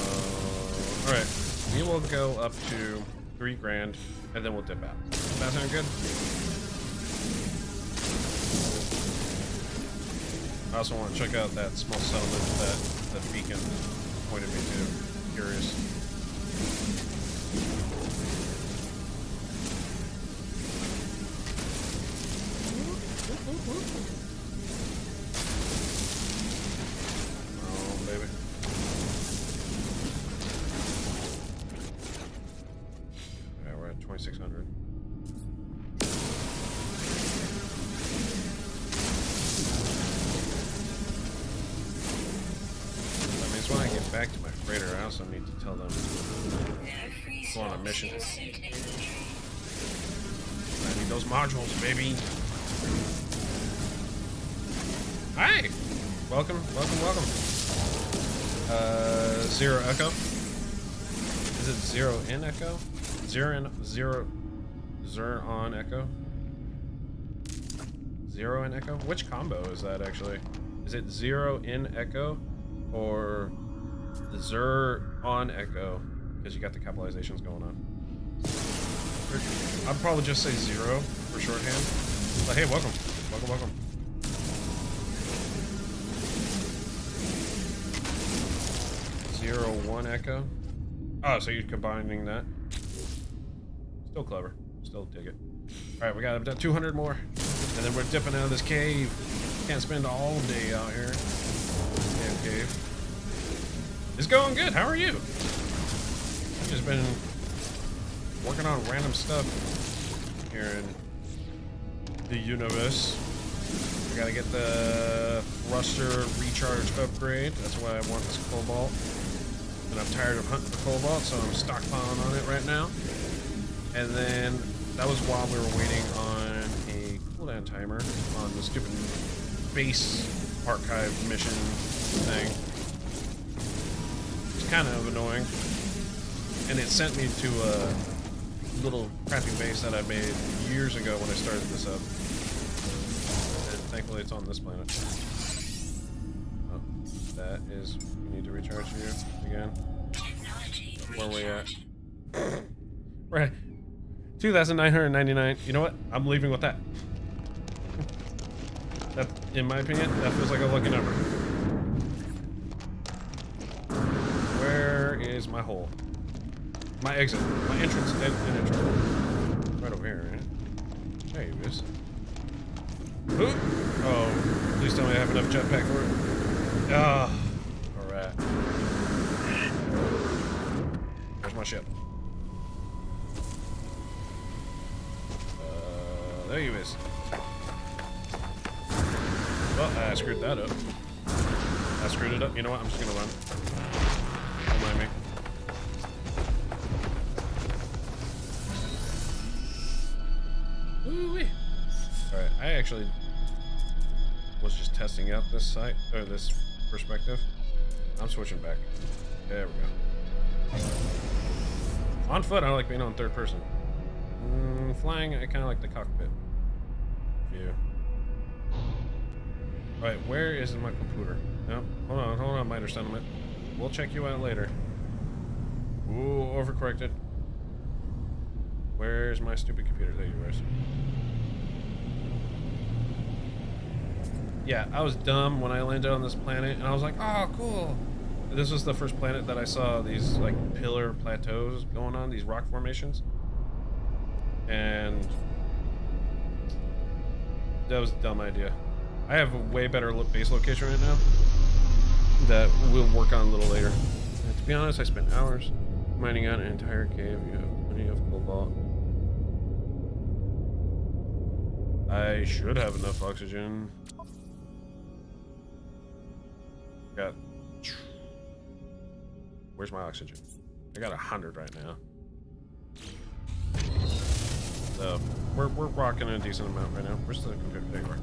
We will go up to 3 grand and then we'll dip out. Does that sound good? I also want to check out that small settlement that the beacon pointed me to. Curious. Oh, baby. Yeah, we're at 2,600. That means when I get back to my freighter, I also need to tell them to go on a mission. I need those modules, baby. Hi! Welcome, welcome, welcome. Zero Echo. Is it Zero in Echo? Zero on Echo? Zero in Echo? Which combo is that actually? Is it Zero in Echo or Zer on Echo? Because you got the capitalizations going on. I'd probably just say zero for shorthand. But hey, welcome. Welcome, welcome. Zero, one Echo. Oh, so you're combining that. Still clever. Still dig it. Alright, we got 200 more. And then we're dipping out of this cave. Can't spend all day out here. Damn cave. It's going good. How are you? I've just been working on random stuff here in the universe. I gotta get the thruster recharge upgrade. That's why I want this cobalt. And I'm tired of hunting for cobalt, so I'm stockpiling on it right now. And then that was while we were waiting on a cooldown timer on the stupid base archive mission thing. It's kind of annoying. And it sent me to a little crappy base that I made years ago when I started this up. And thankfully it's on this planet. Oh, that is... We need to recharge you again. Where are we at? Right. 2,999. You know what? I'm leaving with that. That, in my opinion, that feels like a lucky number. Where is my hole? My exit. My entrance. And entrance. Right over here, right? There he is. Ooh. Oh, please tell me I have enough jetpack for it. Ah. Alright. There's my ship. There he is. Well, I screwed that up. I screwed it up. You know what? I'm just gonna run. Don't mind me. Woo-wee. Alright, I actually was just testing out this site, or this perspective. I'm switching back. There we go. On foot, I like being on third person. Flying, I kind of like the cockpit view. Right, where is my computer? No, hold on, Miter Sentiment. We'll check you out later. Ooh, overcorrected. Where's my stupid computer? There you are. Yeah, I was dumb when I landed on this planet, and I was like, oh, cool. This was the first planet that I saw these, like, pillar plateaus going on, these rock formations. And that was a dumb idea. I have a way better base location right now that we'll work on a little later. And to be honest, I spent hours mining out an entire cave. You have plenty of cobalt. I should have enough oxygen. Got... Where's my oxygen? I got 100 right now. So, we're rocking a decent amount right now. Where's the computer? There you are.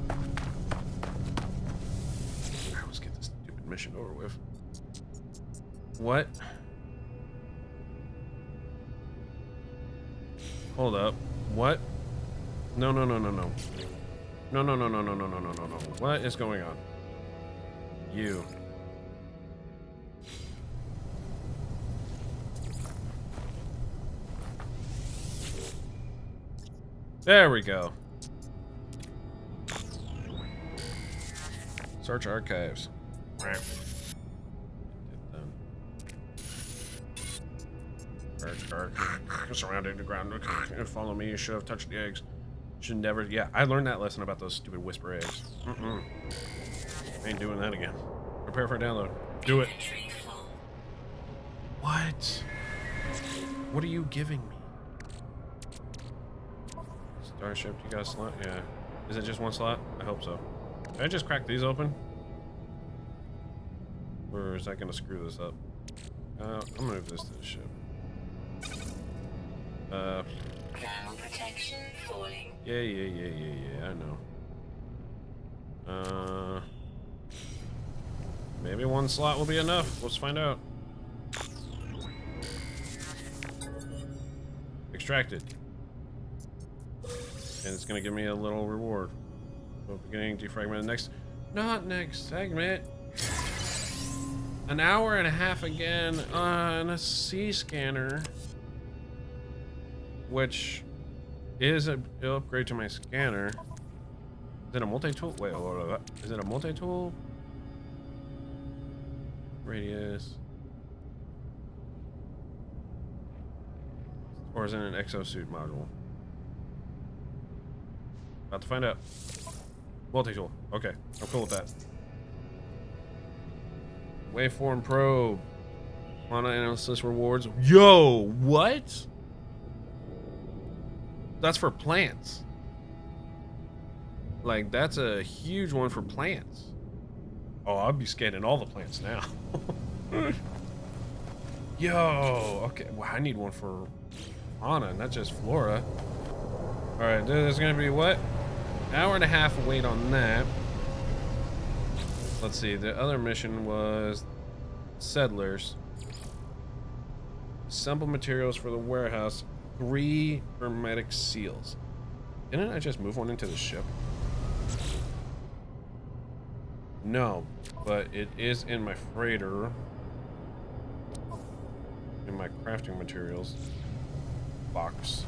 Alright, let's get this stupid mission over with. What? Hold up. What? No. No. What is going on? You. There we go. Search archives. Surrounding the ground. Follow me. You should have touched the eggs. Should never. Yeah, I learned that lesson about those stupid whisper eggs. I ain't doing that again. Prepare for download. Do it. What? What are you giving me? Starship, you got a slot? Yeah. Is it just one slot? I hope so. Did I just crack these open? Or is that gonna screw this up? I'll move this to the ship. Ground protection falling. Yeah, I know. Maybe one slot will be enough. Let's find out. Extracted. And it's gonna give me a little reward. So beginning defragment. Not next segment. An hour and a half again on a C scanner, which is an upgrade to my scanner. Is it a multi-tool? Wait, is it a multi-tool? Radius. Or is it an exosuit module? About to find out. Multi-tool. Okay, I'm cool with that. Waveform probe. Mana analysis rewards. Yo, what? That's for plants. Like, that's a huge one for plants. Oh, I'll be scanning all the plants now. Yo, okay. Well, I need one for fauna, not just flora. All right, there's gonna be what? Hour and a half wait on that. Let's see. The other mission was settlers. Assemble materials for the warehouse. 3 hermetic seals. Didn't I just move one into the ship? No, but it is in my freighter. In my crafting materials box.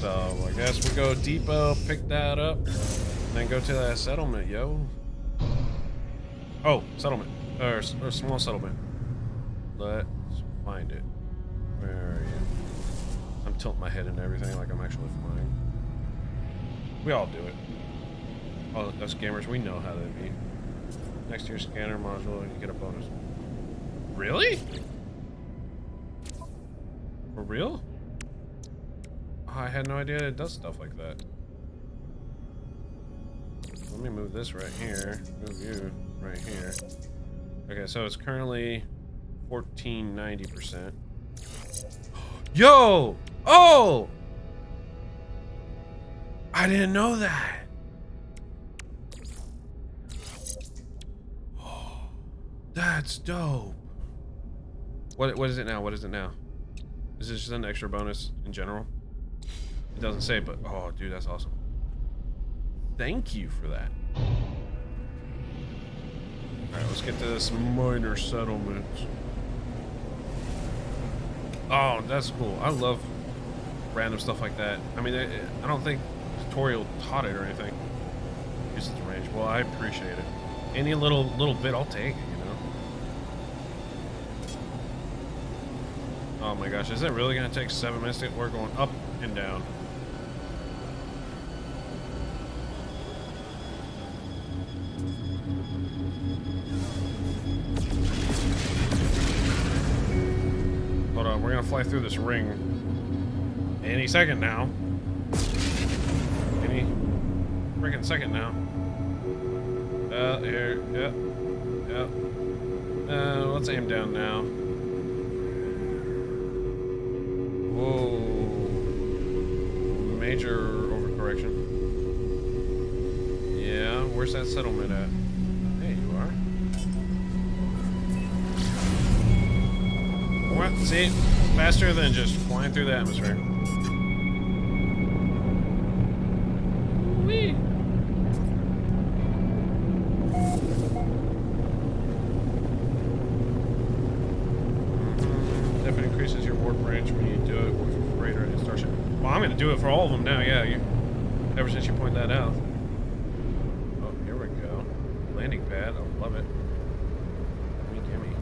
So I guess we go depot, pick that up, and then go to that settlement, yo. Oh, settlement. Or small settlement. Let's find it. Where are you? I'm tilting my head and everything like I'm actually flying. We all do it. All us gamers, we know how to be. Next to your scanner module, you get a bonus. Really? For real? Oh, I had no idea it does stuff like that. Let me move this right here. Move you right here. Okay, so it's currently 1490%. Yo! Oh! I didn't know that. That's dope. What is it now? What is it now? Is this just an extra bonus in general? It doesn't say, but oh, dude, that's awesome. Thank you for that. All right, let's get to this minor settlement. Oh, that's cool. I love random stuff like that. I mean, I don't think the tutorial taught it or anything. Usage range. Well, I appreciate it. Any little bit, I'll take it. You know. Oh my gosh, is it really gonna take 7 minutes? We're going up and down. Hold on, we're gonna fly through this ring any second now. Any freaking second now. Here, yep. Let's aim down now. Whoa. Major overcorrection. Yeah, where's that settlement at? There you are. What? See? Faster than just flying through the atmosphere. Whee! Definitely increases your warp range when you do it with freighter and starship. Well, I'm gonna do it for all of them now. Yeah, ever since you pointed that out. Oh, here we go. Landing pad. I love it. Gimme.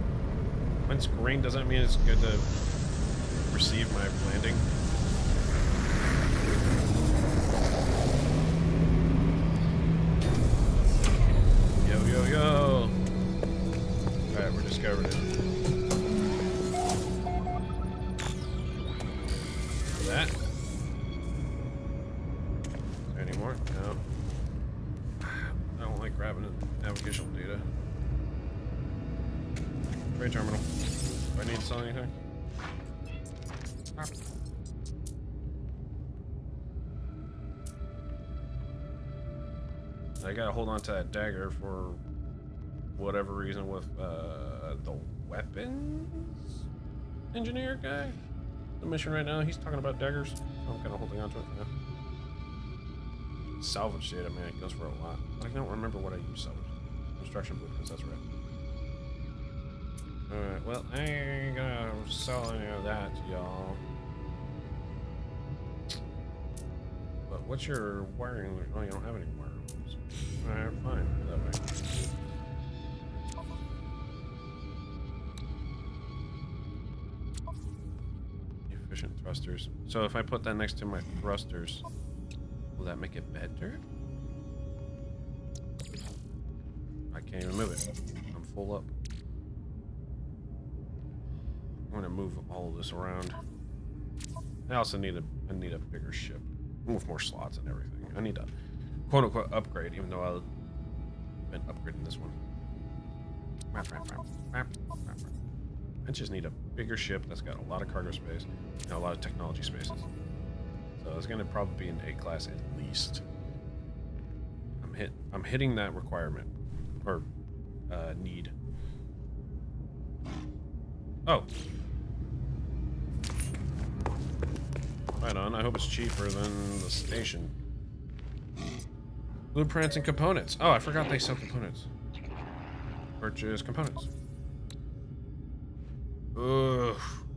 When it's green doesn't mean it's good to receive my landing. Yo, yo, yo. Alright, we're discovered it. That? Is there any more? No. I don't like grabbing the navigational data. Trade terminal. Do I need to sell anything? I gotta hold on to that dagger for whatever reason with the weapons engineer guy. The mission right now, he's talking about daggers, so I'm kind of holding on to it for now. Salvage data, man, it goes for a lot. I don't remember what I use salvage. Construction blueprints, that's right. Alright, well, I ain't gonna sell any of that to y'all. But what's your wiring? Oh, you don't have any wiring. Alright, fine. That way. Efficient thrusters. So if I put that next to my thrusters, will that make it better? I can't even move it. I'm full up. I'm gonna move all of this around. I also need a bigger ship with more slots and everything. I need a quote unquote upgrade, even though I've been upgrading this one. I just need a bigger ship that's got a lot of cargo space and a lot of technology spaces. So it's gonna probably be an A class at least. I'm hitting that requirement or need. Oh. Right on. I hope it's cheaper than the station. Blueprints and components. Oh, I forgot they sell components. Purchase components. Ugh.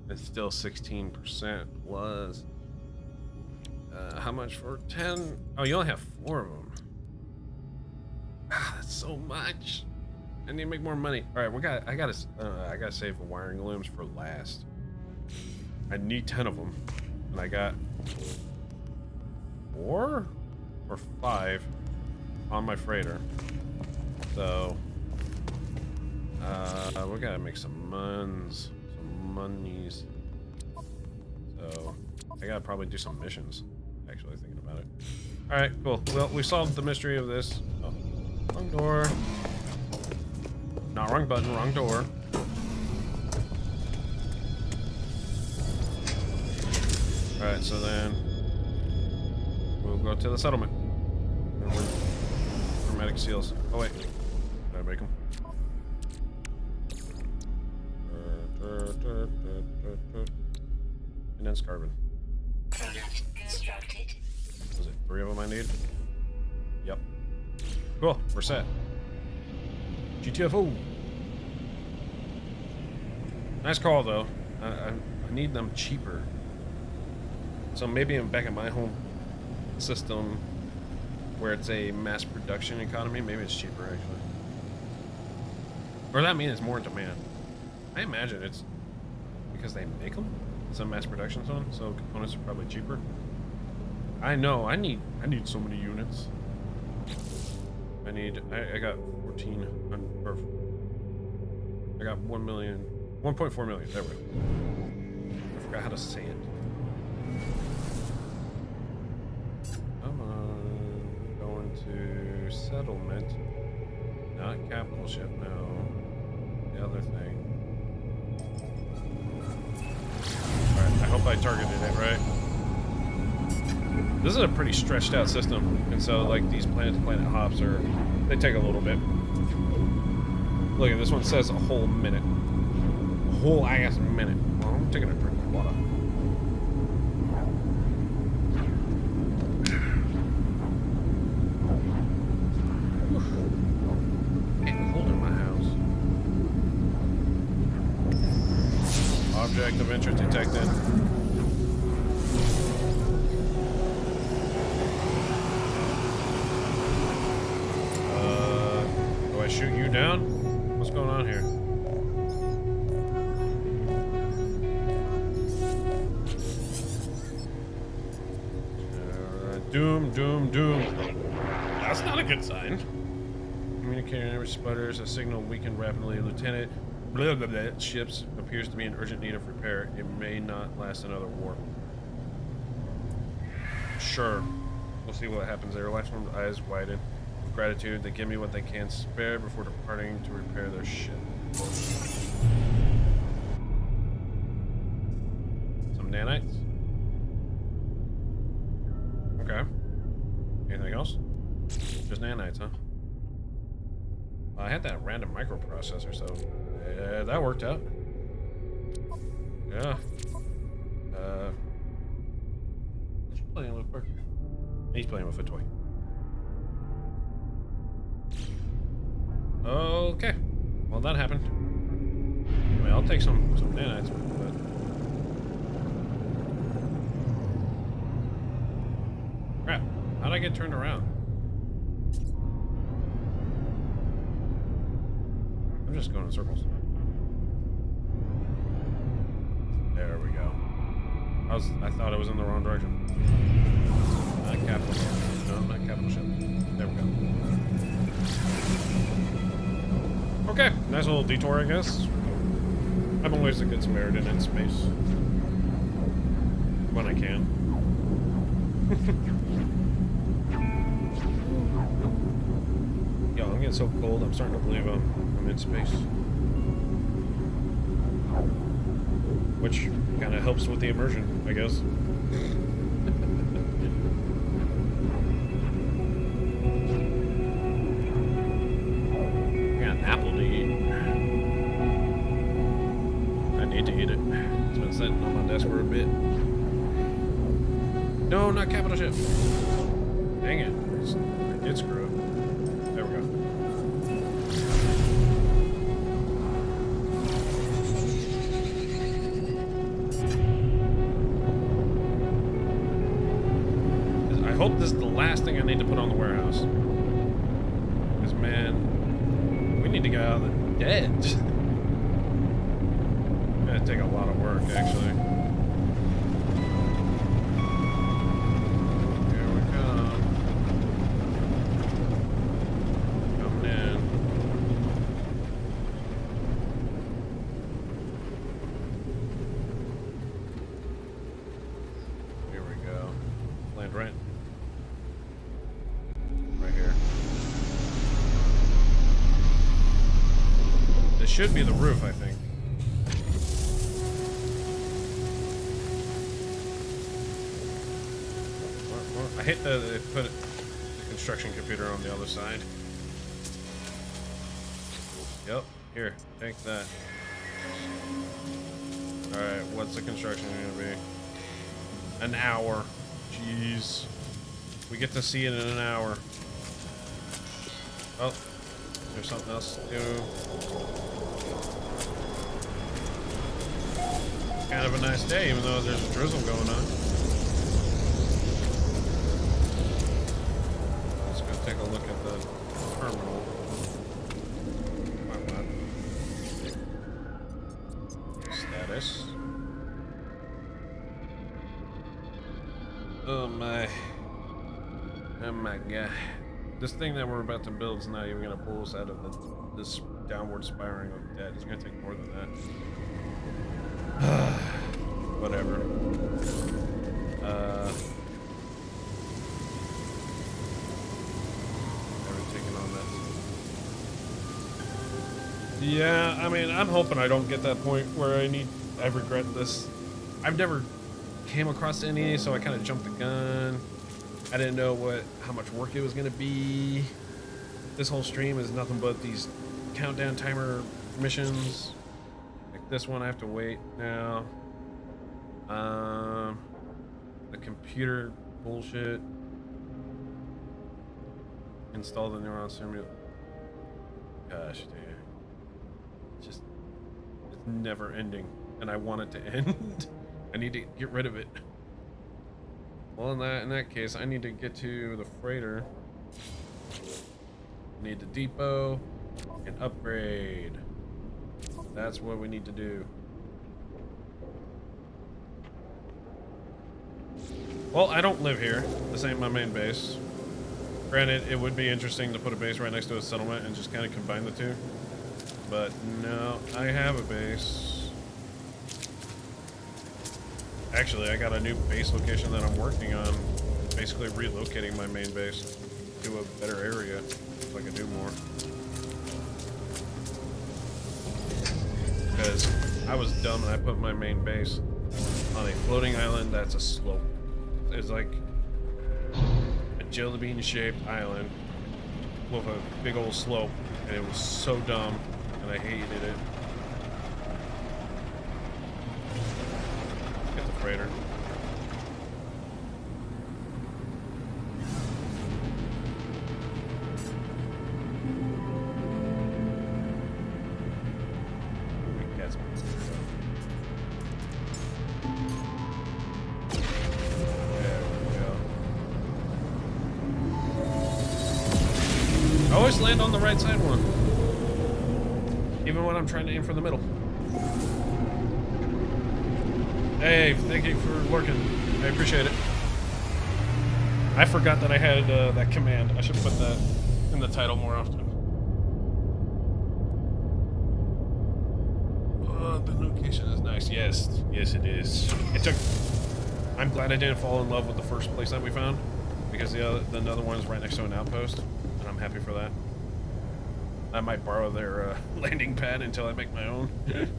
It's still 16% plus. How much for 10? Oh, you only have 4 of them. Ah, that's so much. I need to make more money. All right, I gotta save the wiring looms for last. I need 10 of them, and I got 4 or 5 on my freighter. So we gotta make some monies. So I gotta probably do some missions. Actually, thinking about it. All right, cool. Well, we solved the mystery of this. Oh, wrong door. Not wrong button, wrong door. Alright, so then we'll go to the settlement. Hermetic seals. Oh wait, did I make them? Condensed carbon. Product constructed. Was it 3 of them I need? Yep. Cool, we're set. GTFO. Nice call though. I need them cheaper. So maybe I'm back at my home system where it's a mass production economy. Maybe it's cheaper actually. Or that means it's more in demand. I imagine it's because they make them. It's a mass production zone, so components are probably cheaper. I know. I need so many units. I got 1,400, or I got 1 million, 1.4 million. There we go. I forgot how to say it. Come on, going to settlement, not capital ship. No, the other thing. All right, I hope I targeted it right. This is a pretty stretched out system, and so like these planet-to-planet hops they take a little bit. Look at this one says a whole minute, a whole ass minute. Well, I'm taking a drink of water. Getting cold in my house. Object of interest detected. shoot you down? What's going on here? Doom, doom, doom. That's not a good sign. Communicator sputters. A signal weakened rapidly. Lieutenant blah, blah, blah, ships appears to be in urgent need of repair. It may not last another warp. Sure. We'll see what happens there. Lifeform's eyes widen. With gratitude, they give me what they can spare before departing to repair their ship. Some nanites? Okay. Anything else? Just nanites, huh? I had that random microprocessor, so that worked out. Yeah. He's playing with quicker. He's playing with a toy. Okay. Well, that happened. I mean, I'll take some nanites, but crap. How'd I get turned around? I'm just going in circles. There we go. I thought I was in the wrong direction. Not capital ship. No, not capital ship. There we go. Okay, nice little detour, I guess. I'm always a good Samaritan in space. When I can. Yo, I'm getting so cold, I'm starting to believe I'm in space. Which kind of helps with the immersion, I guess. I got an apple to eat. I need to eat it. It's been sitting on my desk for a bit. No, not capital ship. Dang it. I did screw up. There we go. I hope this is the last thing I need to put on the warehouse. Because, man, we need to get out of the dead. It's gonna take a lot of work, actually. Here we come. Coming in. Here we go. Land right. Right here. This should be the roof, I think. I hate that they put the construction computer on the other side. Yep, here, take that. Alright, what's the construction gonna be? An hour. Jeez. We get to see it in an hour. Oh, there's something else to do. Kind of a nice day, even though there's a drizzle going on. Let's go take a look at the terminal. Status. Oh my. Oh my god. This thing that we're about to build is not even going to pull us out of this downward spiraling of debt. It's going to take more than that. Whatever. Never taken on that. Yeah, I mean, I'm hoping I don't get that point where I regret this. I've never came across any, so I kind of jumped the gun. I didn't know how much work it was going to be. This whole stream is nothing but these countdown timer missions. Like this one, I have to wait now. The computer bullshit. Install the neuron simulator. Gosh, dude. It's never ending, and I want it to end. I need to get rid of it. Well, in that case, I need to get to the freighter. Need the depot. An upgrade. That's what we need to do. Well, I don't live here. This ain't my main base. Granted, it would be interesting to put a base right next to a settlement and just kind of combine the two. But no, I have a base. Actually, I got a new base location that I'm working on. Basically relocating my main base to a better area so I can do more. Because I was dumb and I put my main base on a floating island that's a slope. It's like a jelly bean shaped island with a big old slope, and it was so dumb and I hated it. Get the freighter. I always land on the right side one, even when I'm trying to aim for the middle. Hey, thank you for lurking. I appreciate it. I forgot that I had that command. I should put that in the title more often. The location is nice. Yes, yes it is. It took. I'm glad I didn't fall in love with the first place that we found, because the other one is right next to an outpost, and I'm happy for that. I might borrow their landing pad until I make my own. Get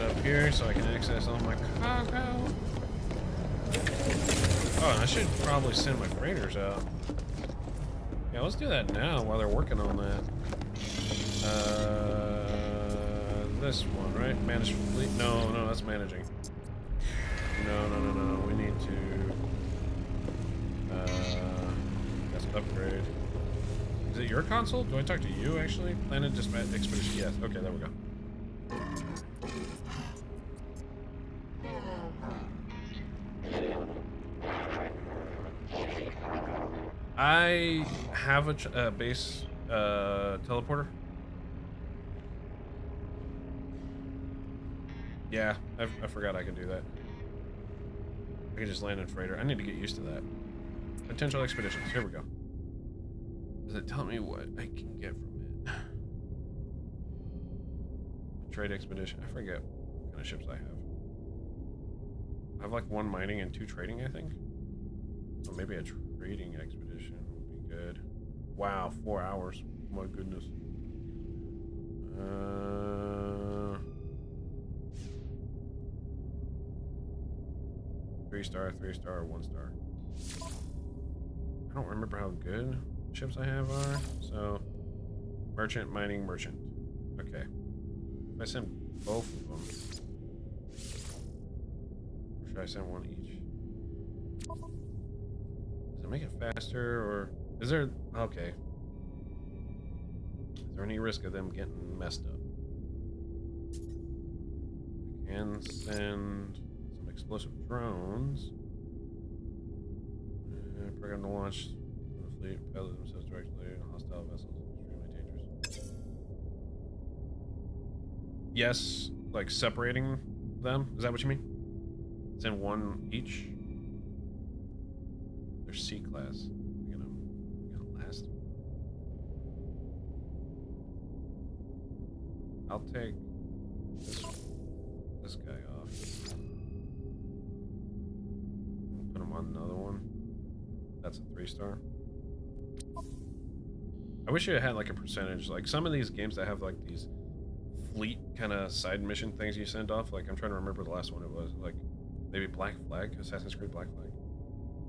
up here so I can access all my cargo. Oh, and I should probably send my freighters out. Yeah, let's do that now while they're working on that. This one, right? Manage fleet? No, no, that's managing. No. We need to. That's upgrade. Is it your console? Do I talk to you actually? Planet Dispatch Expedition. Yes. Okay, there we go. I have a base teleporter. Yeah, I forgot I could do that. I can just land in freighter. I need to get used to that. Potential expeditions. Here we go. Does it tell me what I can get from it? Trade expedition. I forget what kind of ships I have. I have like 1 mining and 2 trading, I think. So maybe a trading expedition would be good. Wow, 4 hours. My goodness. 3-star, 3-star, 1-star. I don't remember how good ships I have are. So, merchant, mining, merchant. Okay. If I send both of them, or should I send one each? Does it make it faster, or is there? Okay. Is there any risk of them getting messed up? I can send some explosive drones. Program to launch the fleet, pilot themselves directly on hostile vessels. Extremely dangerous. Yes, like separating them. Is that what you mean? Send one each. They're C class. They're gonna last. I'll take this guy off. Put him on another one. That's a 3-star. I wish it had like a percentage. Like some of these games that have like these fleet kind of side mission things you send off. Like I'm trying to remember the last one it was. Like maybe Black Flag, Assassin's Creed Black Flag.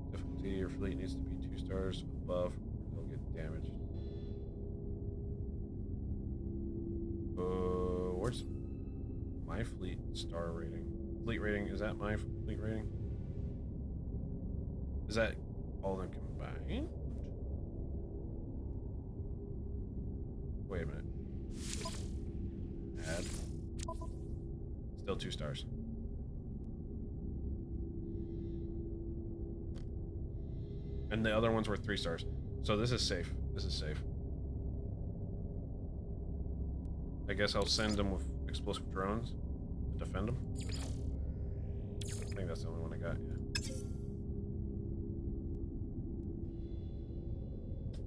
Difficulty, your fleet needs to be 2 stars above. They'll get damaged. Where's my fleet star rating? Fleet rating, is that my fleet rating? Is that all of them combined? Wait a minute. Add. Still 2 stars. And the other ones were 3 stars. So this is safe. This is safe. I guess I'll send them with explosive drones to defend them. I think that's the only one I got, yeah.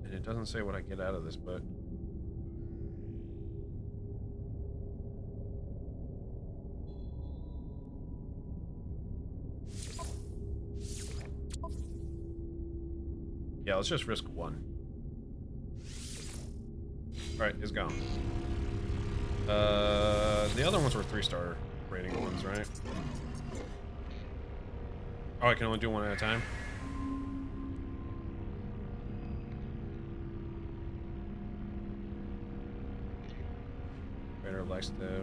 And it doesn't say what I get out of this, but... yeah, let's just risk 1. Alright, it's gone. The other ones were 3-star rating ones, right? Oh, I can only do one at a time? Raider likes the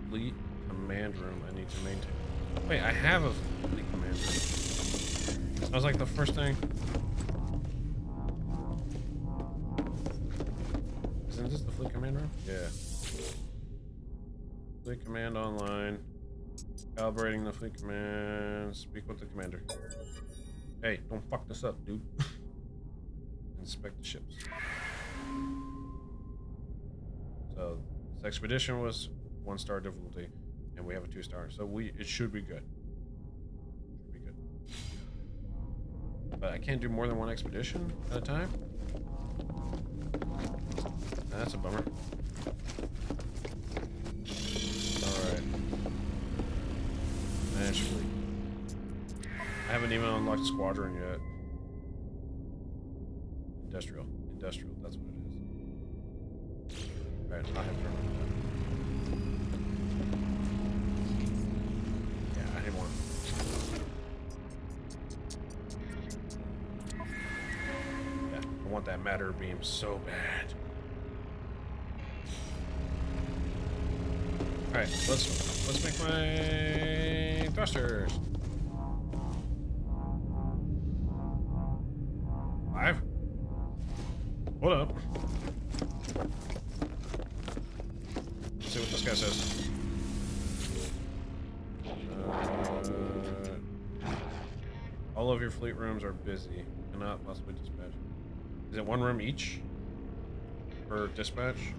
fleet command room I need to maintain. Wait, I have a fleet command room. That was like the first thing. Isn't this the fleet command room? Yeah. Fleet command online. Calibrating the fleet command. Speak with the commander. Hey, don't fuck this up, dude. Inspect the ships. So this expedition was 1-star difficulty, and we have a 2-star. So it should be good. Should be good. But I can't do more than 1 expedition at a time. That's a bummer. Alright. Manage fleet. I haven't even unlocked squadron yet. Industrial. Industrial, that's what it is. Alright, I have to remember that. Yeah, I didn't want yeah, I want that matter beam so bad. Alright, let's make my thrusters. 5. Hold up. Let's see what this guy says. All of your fleet rooms are busy. Cannot possibly dispatch. Is it 1 room each per dispatch?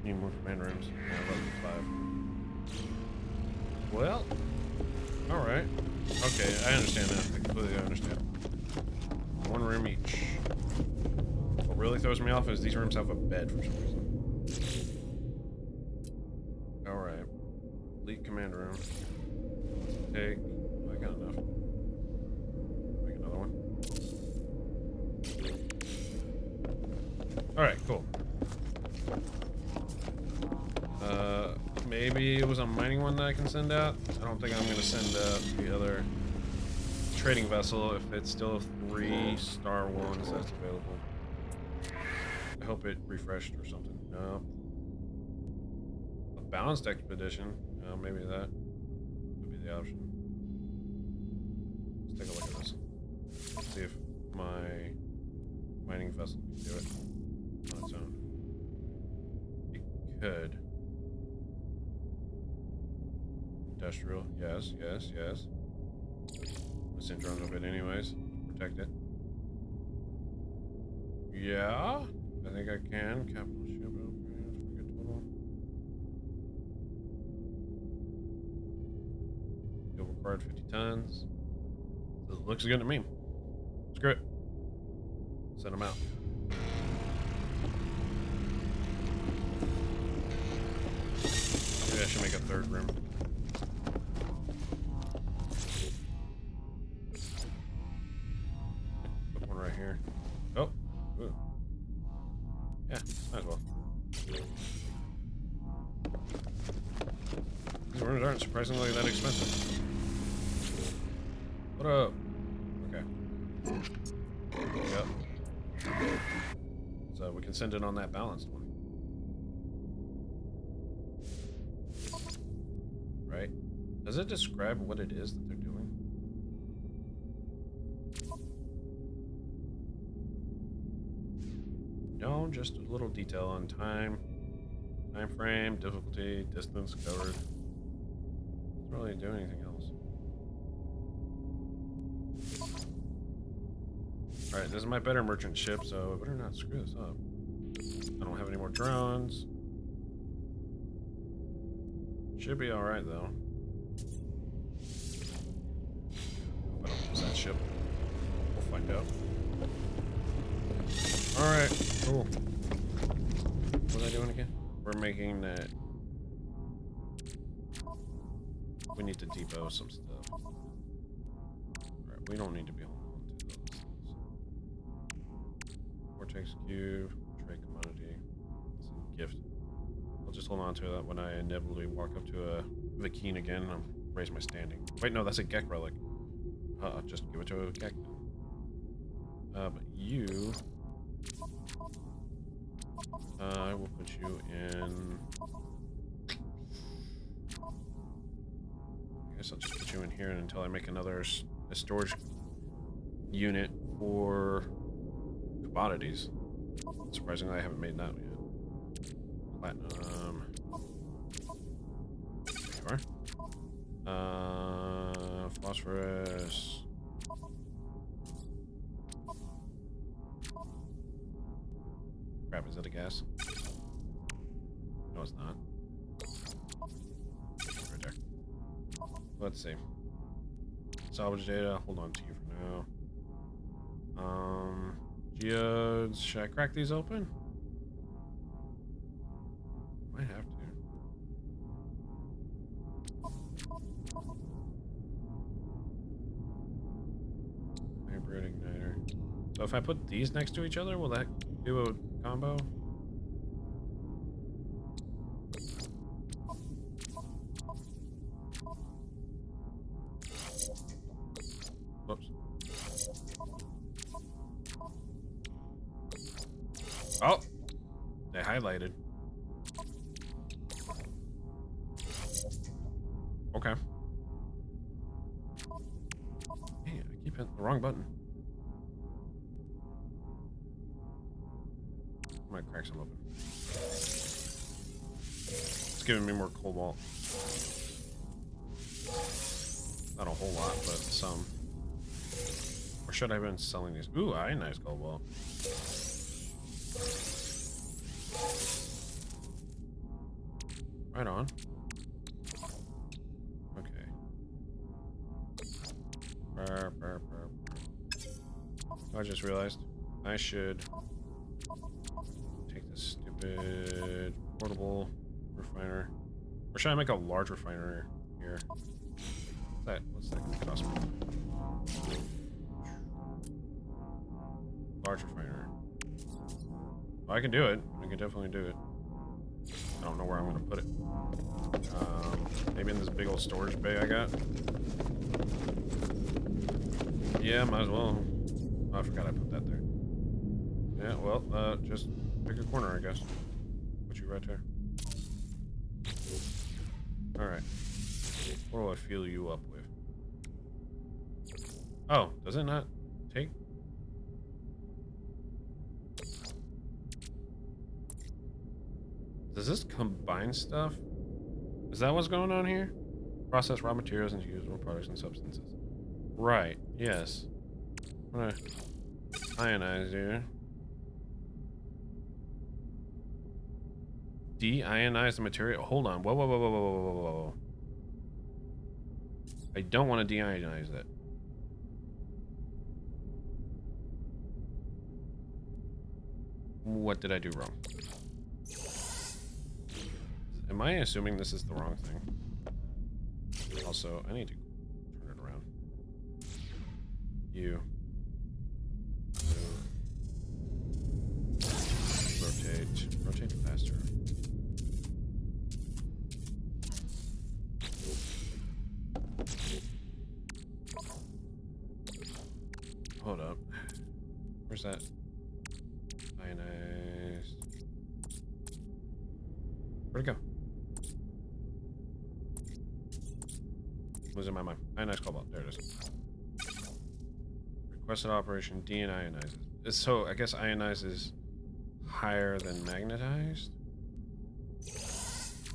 Need more command rooms. Yeah, 5. Well, alright. Okay, I understand that. I completely understand. 1 room each. What really throws me off is these rooms have a bed for some reason. Alright. Fleet command room. Take. I got enough. Make another one. Alright, cool. Maybe it was a mining one that I can send out. I don't think I'm going to send out the other trading vessel if it's still 3-star ones that's available. I hope it refreshed or something. No. A balanced expedition. Maybe that would be the option. Let's take a look at this. Let's see if my mining vessel can do it on its own. It could. Industrial, yes, yes, yes. The syndrome's of it anyways. Protect it. Yeah, I think I can. Capital ship, forget total. Fuel required 50 tons. It looks good to me. Screw it. Send them out. Maybe I should make a 3rd room. Right here. Oh. Ooh. Yeah, might as well. These rooms aren't surprisingly that expensive. What up? Okay. Yep. So we can send it on that balanced one. Right? Does it describe what it is that they're doing? No, just a little detail on time frame, difficulty, distance covered. Doesn't really do anything else. Alright, this is my better merchant ship, so I better not screw this up. I don't have any more drones. Should be alright, though. Hope I don't lose that ship. We'll find out. Alright, cool. What was I doing again? We're making that... We need to depot some stuff. Alright, we don't need to be holding on to those things. Vortex cube, trade commodity, some gift. I'll just hold on to that when I inevitably walk up to a Vakeen again and I'll raise my standing. Wait, no, that's a Gek relic. I'll just give it to a Gek then. But you... I will put you in... I guess I'll just put you in here until I make another a storage unit for commodities. Surprisingly, I haven't made that yet. Platinum. There you are. Phosphorus. Crap, is that a gas? No, it's not. Right there. Let's see. Salvage data, hold on to you for now. Geodes, should I crack these open? Might have to. Hybrid igniter. So if I put these next to each other, will that do a combo? Whoops. Oh! They highlighted. Okay. Dang it, I keep hitting the wrong button. I might crack some open. It's giving me more cobalt. Not a whole lot, but some. Or should I have been selling these? Ooh, ionized cobalt. Right on. Okay. I just realized I should take this stupid portable refiner. Or should I make a large refiner here? What's that gonna cost me? Large refiner. Well, I can do it. I can definitely do it. I don't know where I'm gonna put it. Maybe in this big old storage bay I got. Yeah, might as well. Oh, I forgot I put that there. Yeah, well, just pick a corner, I guess. Put you right there. Alright. What do I fill you up with? Oh, does it not take? Does this combine stuff? Is that what's going on here? Process raw materials into usable products and substances. Right, yes. I'm gonna ionize here. De-ionize the material. Hold on. Whoa, whoa, whoa, whoa, whoa, whoa, whoa, whoa. I don't want to de-ionize it. What did I do wrong? Am I assuming this is the wrong thing? Also, I need to turn it around. You. Rotate. Rotate faster. Hold up. Where's that? Ionized. Where'd it go? Losing my mind. Ionized cobalt. There it is. Requested operation de-ionizes. So I guess ionized is higher than magnetized.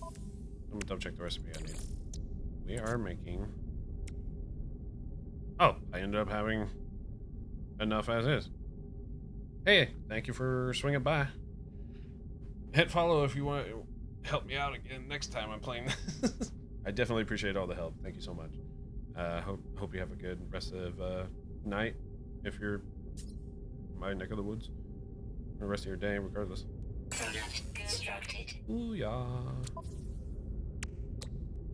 Let me double check the recipe I need. We are making. Oh, I ended up having enough as is. Hey, thank you for swinging by. Hit follow if you want to help me out again next time I'm playing this. I definitely appreciate all the help. Thank you so much. Hope you have a good rest of night if you're in my neck of the woods. Or the rest of your day, regardless. Product constructed. Ooh, yeah.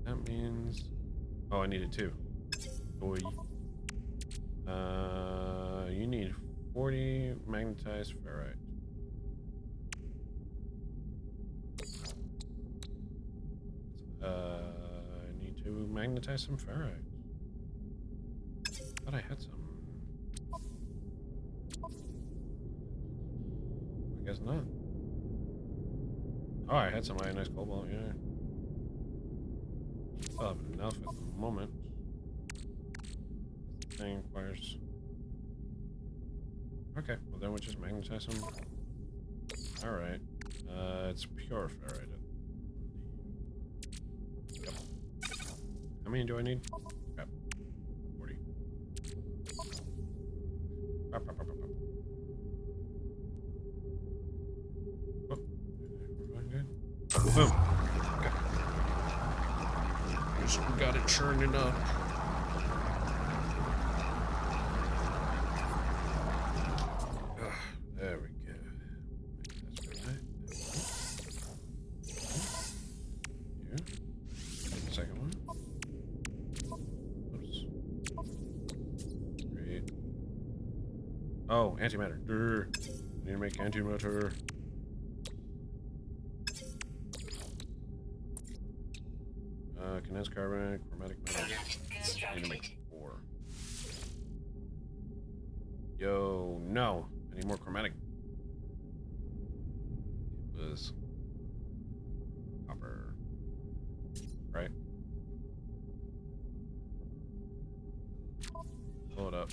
That means... Oh, I needed 2. Boy. You need 40 magnetized ferrite. I need to magnetize some ferrite. Thought I had some. I guess not. Oh, I had some ionized cobalt, yeah. Still have enough at the moment. This thing requires... Okay, well then we'll just magnetize some. Alright. It's pure ferrite. Yep. How many do I need? Yep. 40. Pop, pop, pop, pop, pop. Oh. We're good. Boom. Okay. Just got it churning up. There we go. That's right. Here. The second one. Oops. Great. Oh, antimatter. Durr. Need to make antimatter. Condensed carbon, chromatic metal. Need to make 4. Yo, no. I need more chromatic. It was copper. Right? Pull it up.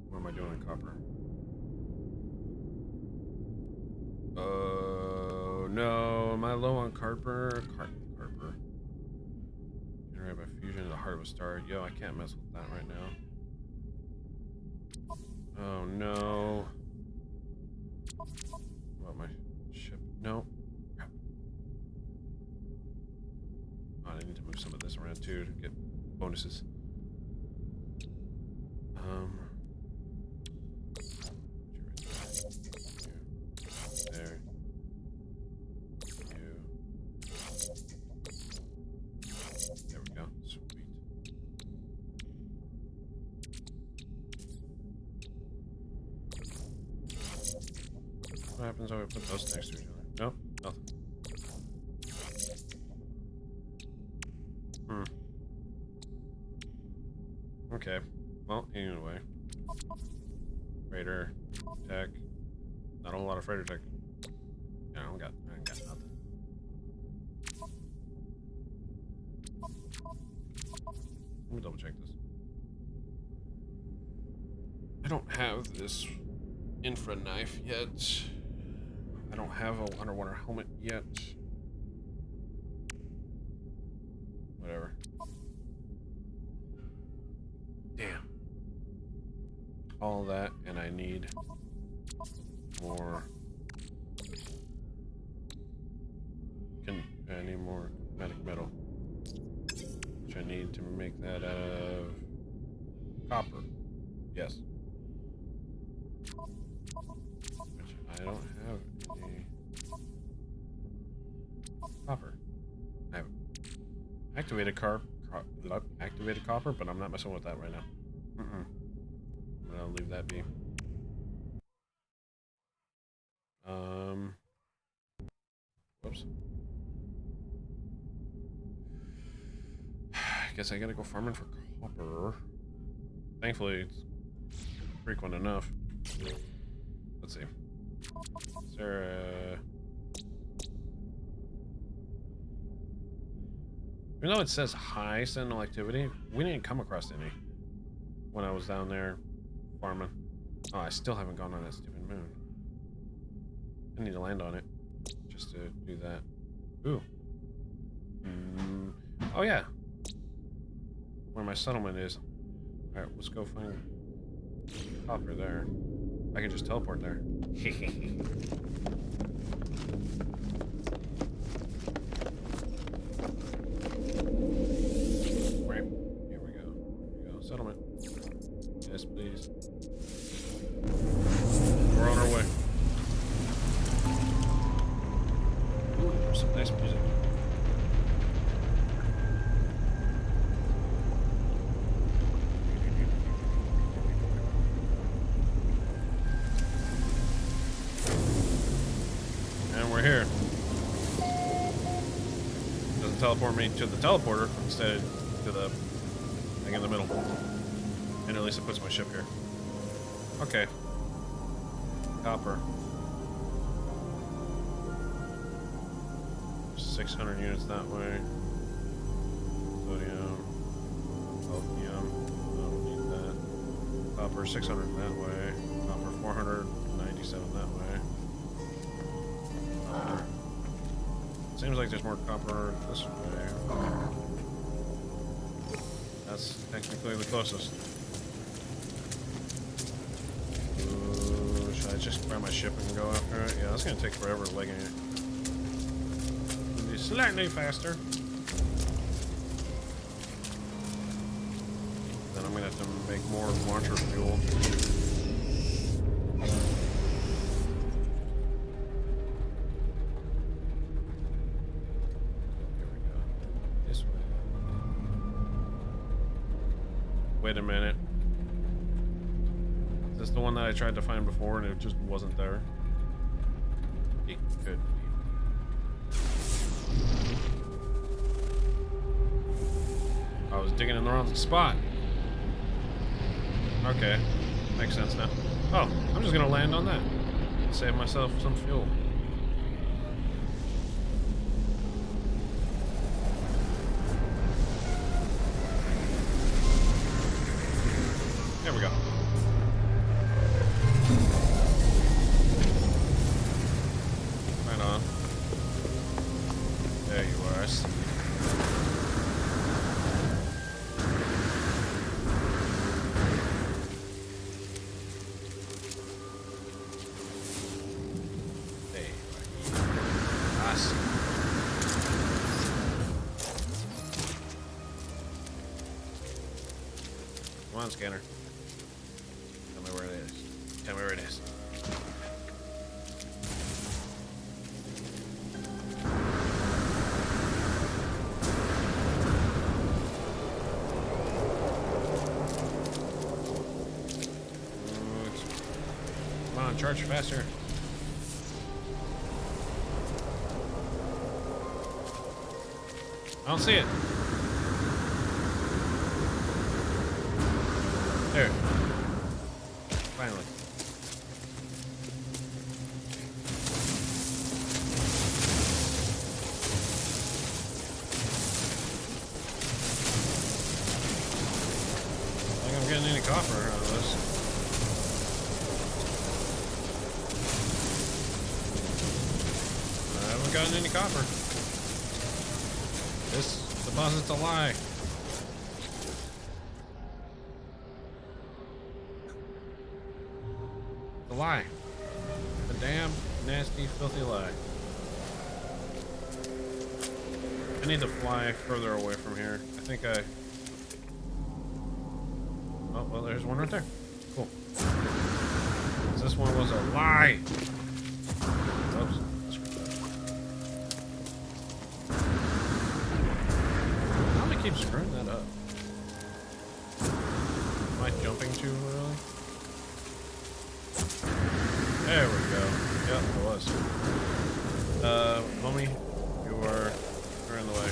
What am I doing in copper? Oh no, am I low on copper? Copper. Generated by fusion in the heart of a star. Yo, I can't mess with that right now. Oh no. What about my ship? No. Crap. Oh, I need to move some of this around too to get bonuses. There. You. There we go. Sweet. What happens if I put those next to each other? Nope, nothing. Okay. Well, anyway. Freighter. Tech. Not a whole lot of freighter tech. Yeah, I ain't got nothing. Let me double check this. I don't have this infra knife yet. I don't have a underwater helmet yet. Whatever. Damn. All that, and I need more. I need more chromatic metal, which I need to make that out of copper. Yes. Which I don't have any copper. I have activated activated copper, but I'm not messing with that right now. I'm gonna leave that be. Whoops. I guess I gotta go farming for copper. Thankfully, it's frequent enough. Let's see. Is there a... Even though it says high sentinel activity, we didn't come across any when I was down there farming. Oh, I still haven't gone on that stupid moon. I need to land on it just to do that. Ooh. Oh yeah. Where my settlement is. Alright, let's go find copper there. I can just teleport there. Right. Here we go. Here we go. Settlement. Yes, please. We're on our way. Ooh, there's some nice music. And we're here. Doesn't teleport me to the teleporter, instead to the thing in the middle. And at least it puts my ship here. Okay. Copper. 600 units that way. Sodium. Lithium. Don't need that. Copper 600 that way. Copper 497 that way. Copper. Seems like there's more copper this way. That's technically the closest. Ooh, should I just grab my ship and go after it? Yeah, that's gonna take forever legging it. It'll be slightly faster. Then I'm gonna have to make more launcher fuel. Wait a minute. Is this the one that I tried to find before and it just wasn't there? It could be. I was digging in the wrong spot. Okay. Makes sense now. Oh, I'm just gonna land on that. Save myself some fuel. There we go. Right on. There you are. I see you. There you are. I see. Come on, scanner. Tell me where it is. Tell me where it is. Come on, charge faster. I don't see it. There. Finally. I don't think I'm getting any copper out of this. I haven't gotten any copper. This deposit's a lie. A lie. A damn nasty, filthy lie. I need to fly further away from here. I think I... Oh, well, there's one right there. Cool. This one was a lie. Oops. How do I keep screwing that up? Am I jumping too early? There we go. Yep, it was. Homie, you're in the way.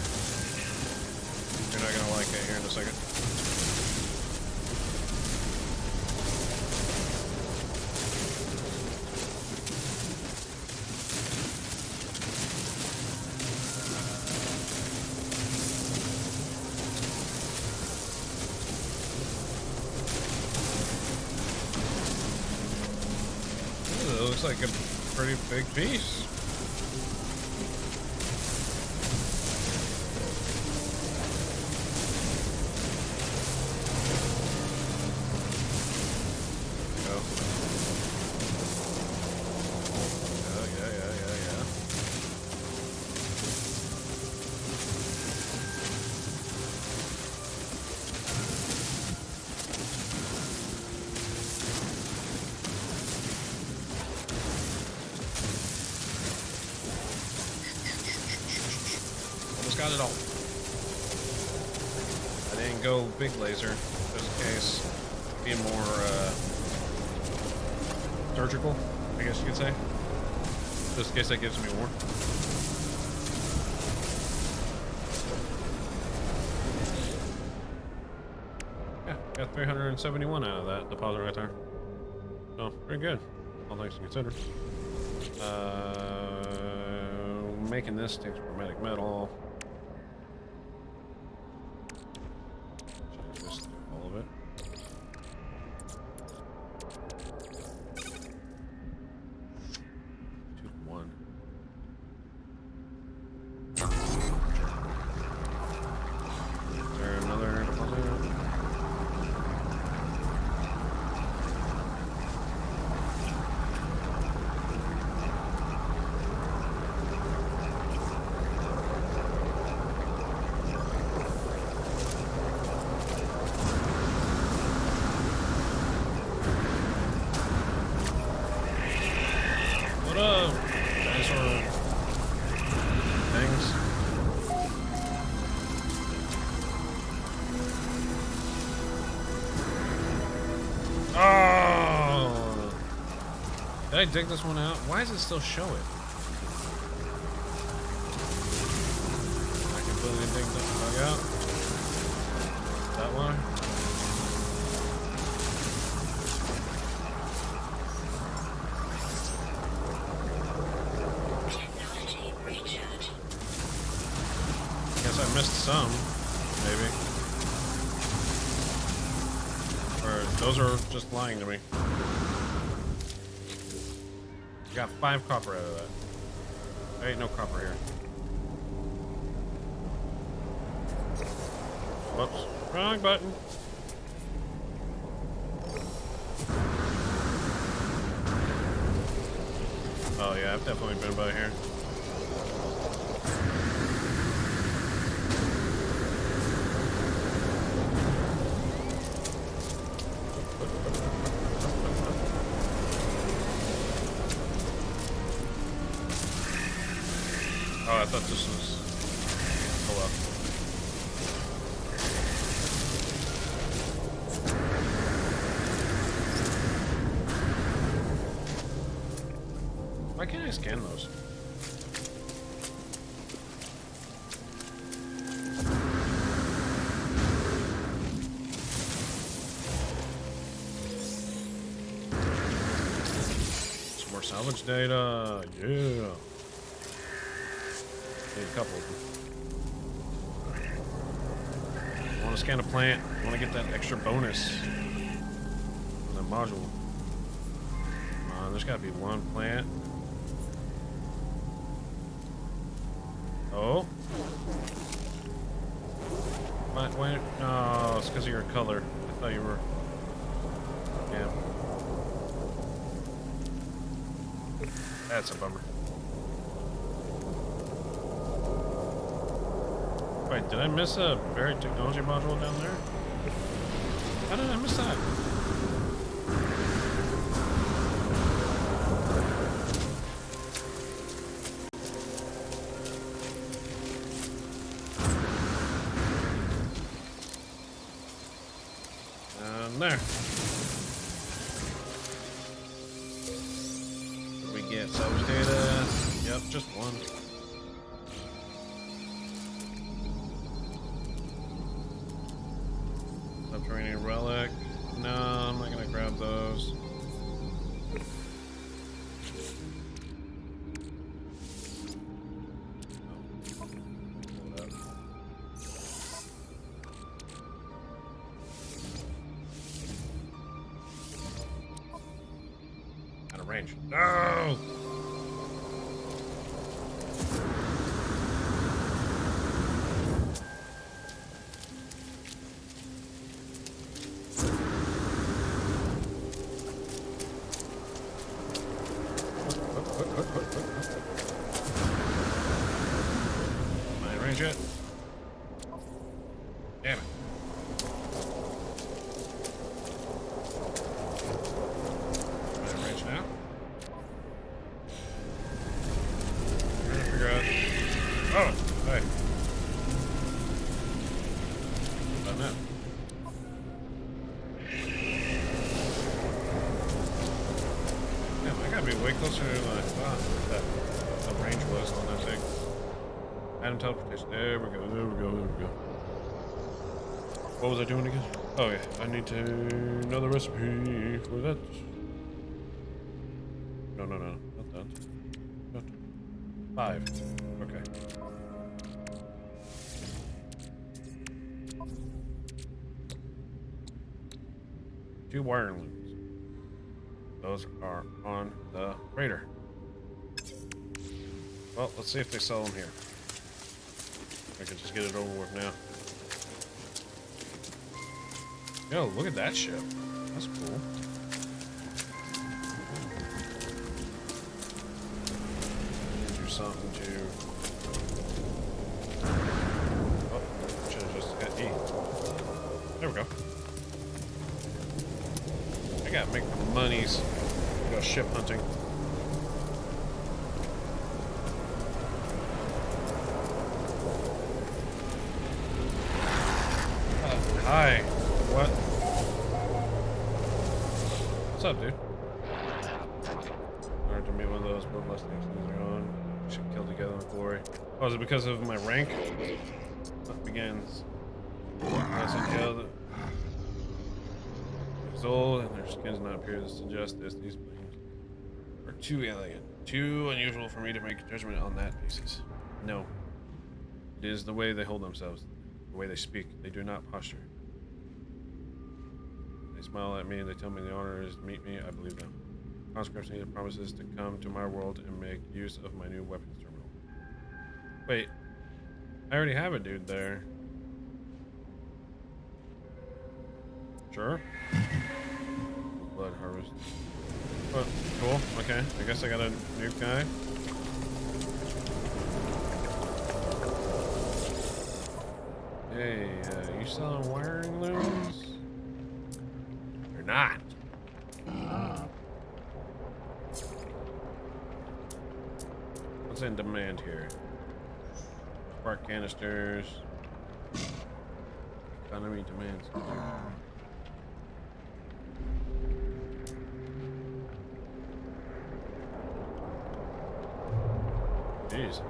You're not gonna like it here in a second. It looks like a pretty big piece. There we go. got it all. I didn't go big laser, just in case. Be more surgical, I guess you could say. Just in case that gives me more. Yeah, got 371 out of that deposit right there. So, pretty good, all things considered. Making this takes chromatic metal. Should I just do all of it? 2-1. Is there another deposit? What up, dinosaur things? Oh! Did I dig this one out? Why does it still show it? I completely dig that bug out. That one. Technology recharge. Guess I missed some, maybe. Or those are just lying to me. Got 5 copper out of that. There ain't no copper here. Whoops. Wrong button. Oh yeah, I've definitely been by here. Oh, I thought this was... Oh well. Why can't I scan those? Some more salvage data. Yeah. Need a couple of them. I want to scan a plant. I want to get that extra bonus on the module. Come on, there's got to be one plant. Oh. Why? No, it's because of your color. I thought you were. Yeah. That's a bummer. Wait, did I miss a buried technology module down there? How did I miss that? There. What do we get? Salvage data. Yep, just one. Subterranean relic. No, I'm not gonna grab those. Out of range. No! Am I in range yet? Damn it. Am I in range now? Trying to figure out. Oh, hey. Item teleportation. There we go. There we go. There we go. What was I doing again? Oh yeah, I need to know the recipe for that. No, not that. Not 5. Okay. Two wiring looms. Those are on the freighter. Well, let's see if they sell them here. I can just get it over with now. Yo, look at that ship. That's cool. Do something to... Oh, should have just hit E. There we go. I gotta make the monies. Go ship hunting. Hi. What? What's up, dude? Learned to be one of those boat mustangs. These are on. We should kill together with glory. Oh, is it because of my rank? What begins? Unless I killed it. It's old, and their skins not appear to suggest this. These beings are too alien, too unusual for me to make a judgment on that basis. No. It is the way they hold themselves, the way they speak. They do not posture. They smile at me and they tell me the honor is to meet me. I believe them. Conscripts need promises to come to my world and make use of my new weapons terminal. Wait, I already have a dude there. Sure. Blood harvest. Oh, cool. Okay, I guess I got a new guy. Hey, you selling wiring looms? You're not. What's in demand here? Spark canisters. Economy demands. Jeez.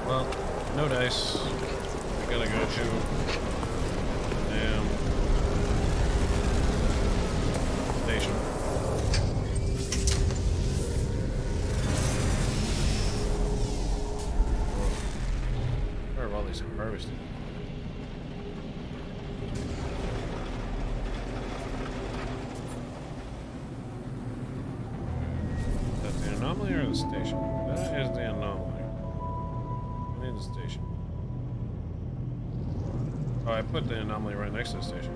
Well, no dice. We gotta go to the damn station. Where are all these harvested? Is that the anomaly or the station? That is the anomaly. I need the station. Oh, I put the anomaly right next to the station.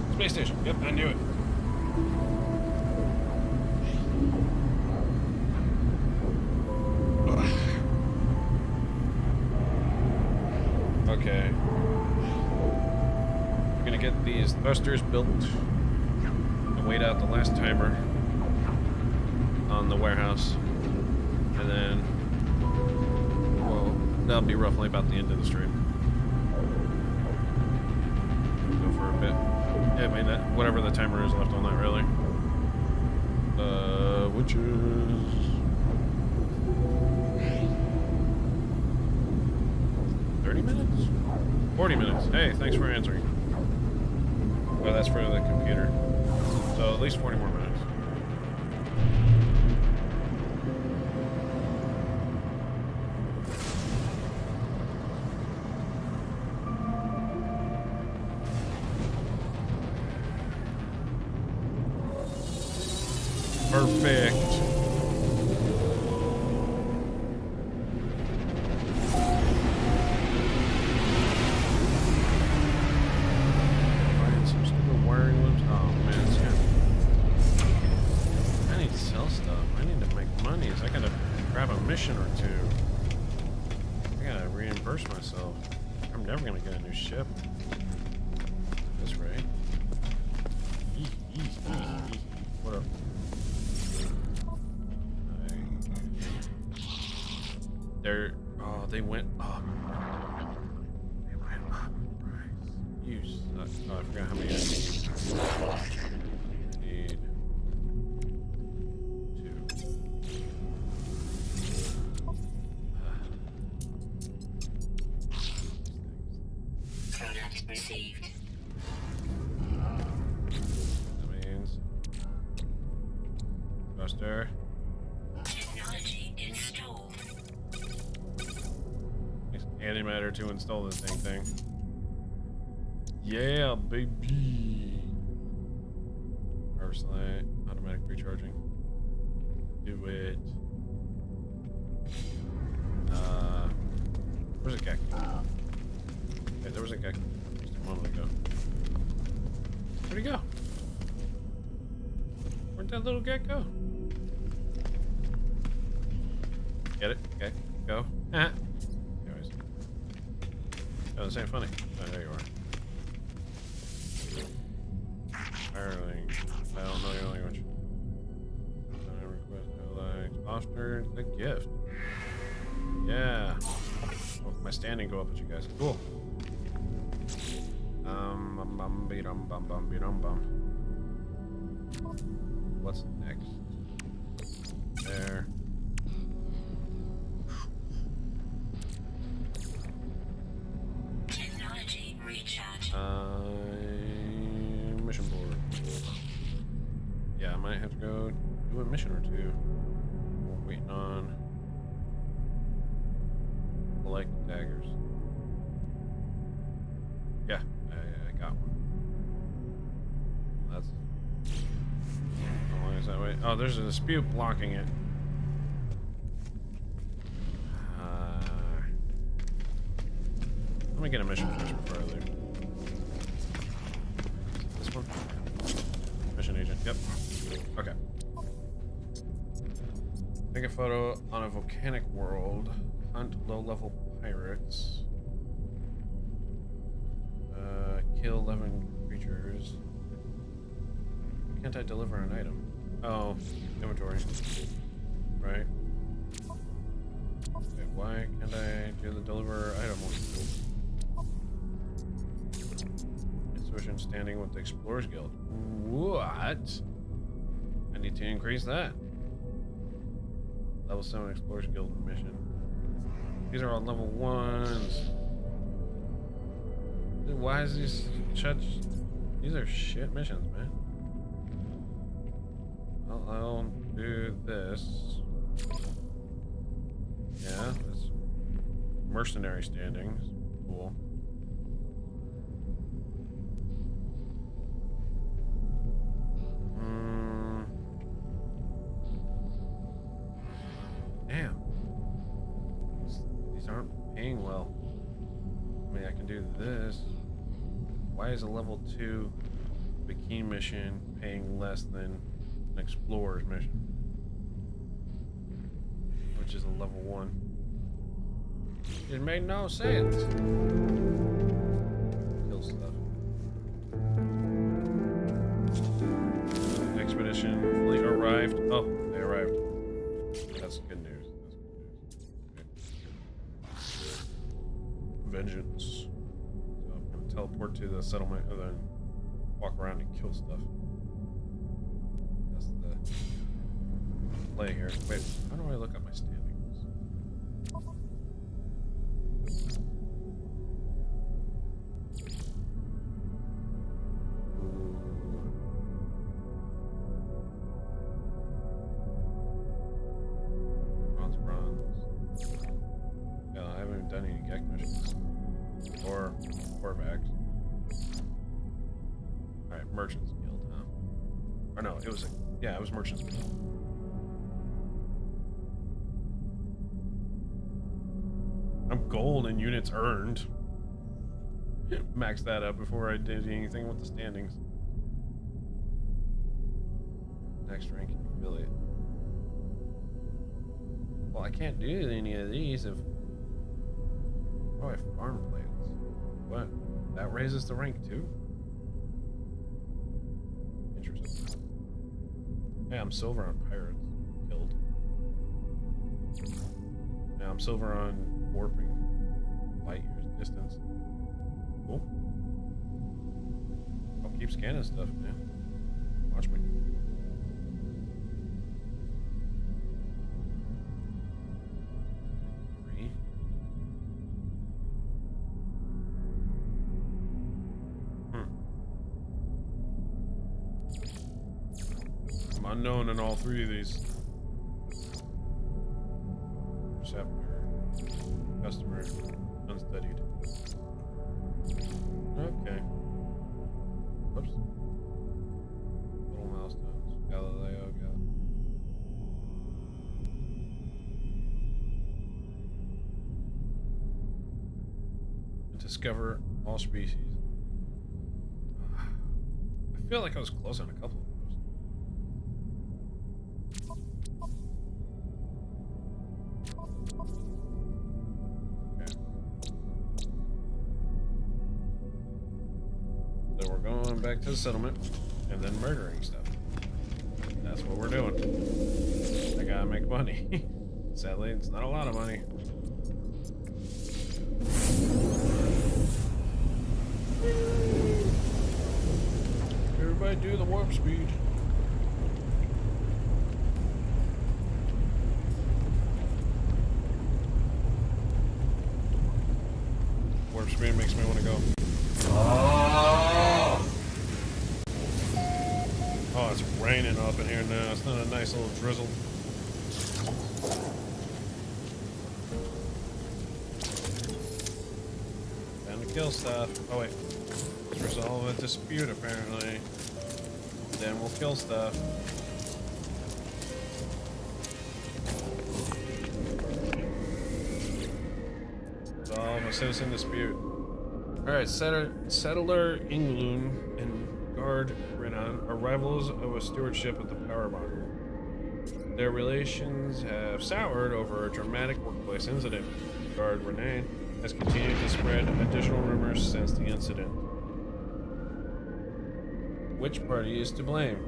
Yeah. Space station. Yep, I knew it. Okay. We're gonna get these thrusters built and wait out the last timer on the warehouse, and then, well, that'll be roughly about the end of the stream. Go for a bit. Yeah, I mean, that, whatever the timer is left on that, really. Which is 30 minutes? 40 minutes. Hey, thanks for answering. Oh, that's for the computer. So at least 40 more minutes. Perfect. Buying some stupid wiring loops. Oh man, it's good. I need to sell stuff. I need to make money. I gotta grab a mission or two. I gotta reimburse myself. I'm never gonna get a new ship. At this rate. What up? They're, oh, they went up. They went up. You suck. Oh, I forgot how many I need. Buster. Technology installed. Takes antimatter to install this dang thing. Yeah, baby. Power slide, automatic recharging. Do it. Where's a gecko? Okay, there was a gecko just a moment ago. Where'd he go? Where'd that little gecko? Get it? Okay, go. Anyways. Oh, this ain't funny. Oh, there you are. Ireland. I don't know your language. I request like Foster the gift. Yeah. Oh, my standing go up with you guys. Cool. What's next? There. Technology recharge. Mission board. Yeah, I might have to go do a mission or two. We're waiting on collect daggers. Yeah, I got one. That's how long is that way? Oh, there's a dispute blocking it. Let me get a mission first before I leave. This one? Mission agent. Yep. Okay. Take a photo on a volcanic world. Hunt low-level pirates. Kill 11 creatures. Why can't I deliver an item? Oh, inventory. Right. Wait, why can't I do the deliver item one? Insufficient standing with the Explorers Guild. What? I need to increase that. Level 7 Explorers Guild mission. These are all level 1s. Dude, why is these such... These are shit missions, man. I'll do this. Yeah, this mercenary standings. Cool. Damn. These aren't paying well. I mean, I can do this. Why is a level 2 bikini mission paying less than an explorer's mission? Which is a level 1. It made no sense. Kill stuff. Expedition fleet arrived. Oh, they arrived. That's good news. Vengeance. So I'm gonna teleport to the settlement and then walk around and kill stuff. That's the play here. Wait, how do I look up my standings? Bronze. Yeah, I haven't even done any Gek missions. Or Corvax. Alright, Merchants Guild, huh? Or no, it was it was Merchants Guild. I'm gold in units earned. Max that up before I did anything with the standings. Next rank affiliate. Well, I can't do any of these if... Oh, I farm plates. What? That raises the rank too? Interesting. Yeah, I'm silver on pirates. Killed. Now I'm silver on warping. Light years distance. Cool. I'll keep scanning stuff, man. Watch me. Unknown in all three of these. Receptor, customer, unstudied. Okay. Whoops. Little milestones. Galileo, discover all species. I feel like I was close on a couple of those. Okay. So we're going back to the settlement and then murdering stuff. That's what we're doing. I gotta make money. Sadly, it's not a lot of money. Everybody do the warp speed. Warp speed makes me want to go. Oh, it's raining up in here now. It's not a nice little drizzle. Time to kill stuff. Oh wait. Let's resolve a dispute apparently. Then we'll kill stuff. Resolve a citizen dispute. Alright, Settler Ingloon and Guard Renan are rivals of a stewardship of the power module. Their relations have soured over a dramatic workplace incident. Guard Renan has continued to spread additional rumors since the incident. Which party is to blame?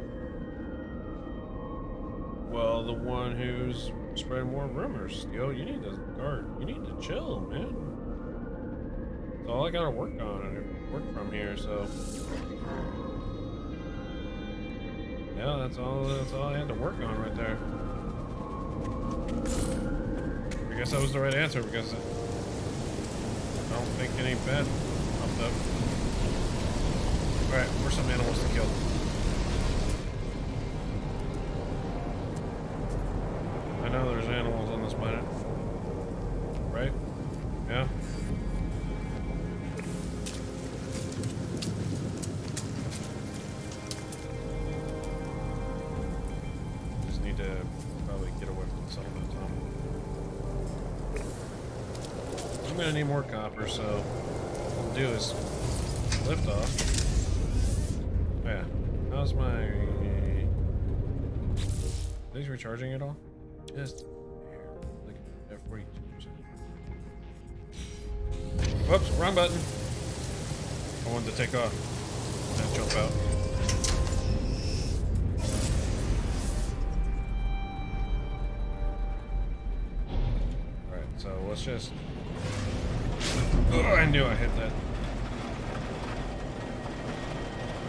Well, the one who's spreading more rumors. Yo, you need to guard. You need to chill, man. That's all I gotta work on and work from here. So, yeah, that's all I had to work on right there. I guess that was the right answer because I don't think any bad popped up. Alright, where's some animals to kill? I know there's animals on this planet. Right? Yeah? Just need to probably get away from the settlement zone. I'm gonna need more copper, so what I'll do is lift off. Yeah. How's my... Are these recharging at all? Just here. Like at 42%. Whoops, wrong button. I wanted to take off. And jump out. Alright, so let's just... Oh, I knew I hit that.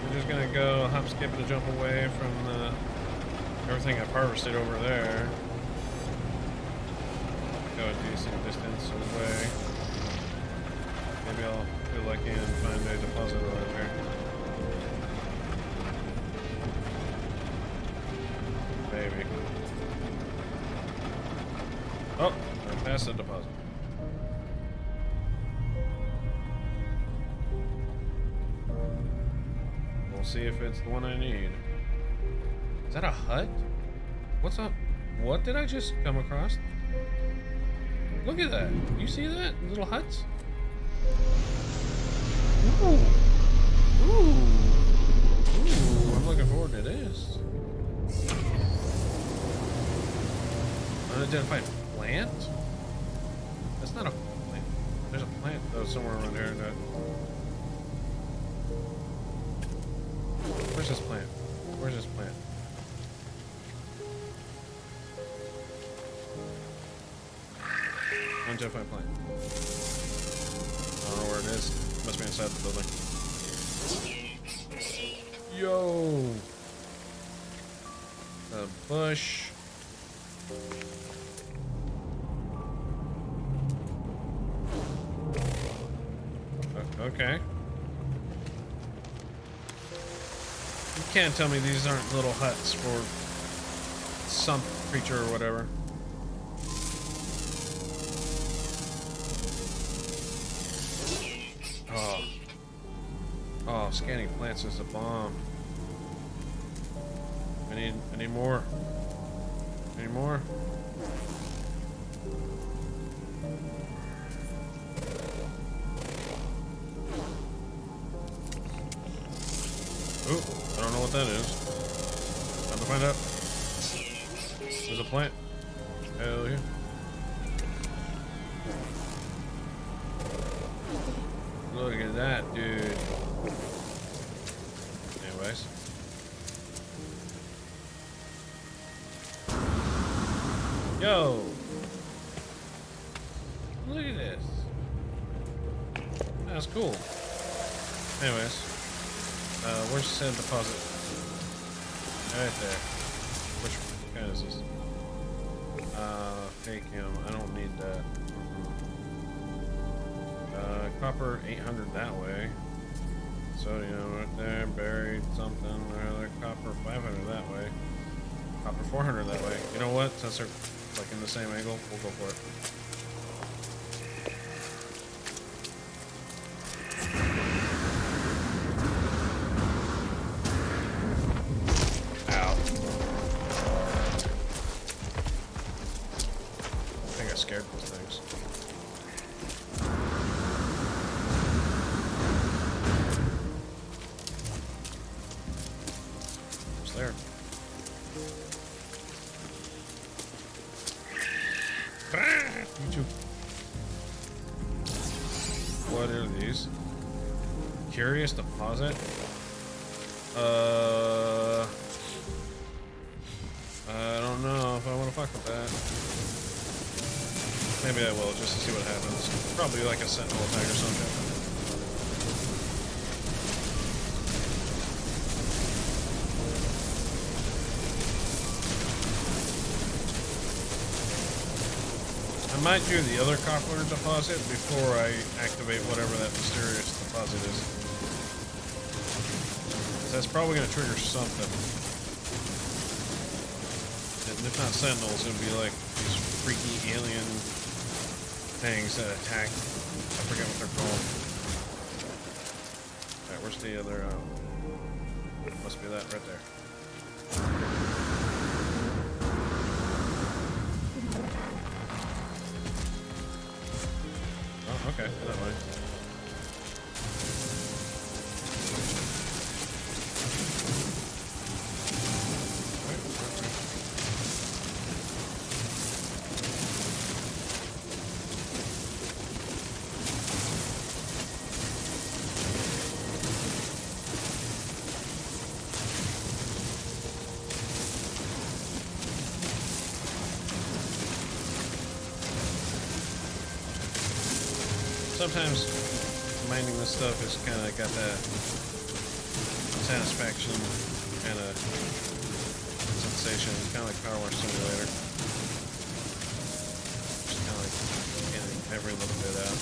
We're just gonna go hop, skip, and jump away from the everything I've harvested over there. Go a decent distance away. Maybe I'll feel like I can find a deposit over there. Maybe. Oh, I passed the deposit. See if it's the one I need. Is that a hut? What's up? What did I just come across? Look at that. You see that? Little huts? Ooh. Ooh. Ooh. I'm looking forward to this. Unidentified plant? That's not a plant. There's a plant though somewhere around here. Where's this plant? Where's this plant? Unidentified plant. I don't know where it is. Must be inside the building. Yo! A bush. Okay. You can't tell me these aren't little huts for some creature or whatever. Oh. Oh, scanning plants is a bomb. I need more. Any more? Ooh, I don't know what that is. Time to find out. There's a plant. Hell yeah. Look at that, dude. Anyways. Yo! Look at this. That's cool. Anyways. Where's the sand deposit? Right there. Which kind is this? Fake him. I don't need that. Copper 800 that way. Sodium right there. Buried something or other. Copper 500 that way. Copper 400 that way. You know what? Since they're like in the same angle, we'll go for it. Ow. I think I scared those things. It's there. You too. What are these? Curious deposit? I don't know if I want to fuck with that. Maybe I will, just to see what happens. Probably like a sentinel attack or something. I might do the other copper deposit before I activate whatever that mysterious deposit is. That's probably going to trigger something. And if not sentinels, it would be like these freaky alien things that attack. I forget what they're called. Alright, where's the other... must be that right there. Okay, that way. Sometimes mining this stuff is kind of got that satisfaction kind of sensation. It's kind of like Power Wash Simulator. Just kind of like getting every little bit out.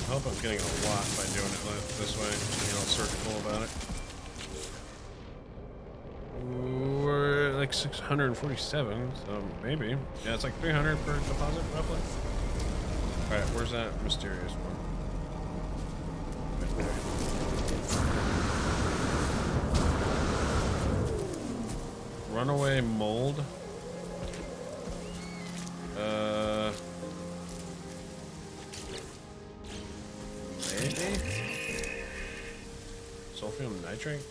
I hope I'm getting a lot by doing it this way, being all surgical about it. We're like 647, so maybe. Yeah, it's like 300 per deposit, roughly. Alright, where's that mysterious one? Right there. Runaway mold. Maybe? Sulfurium nitrate?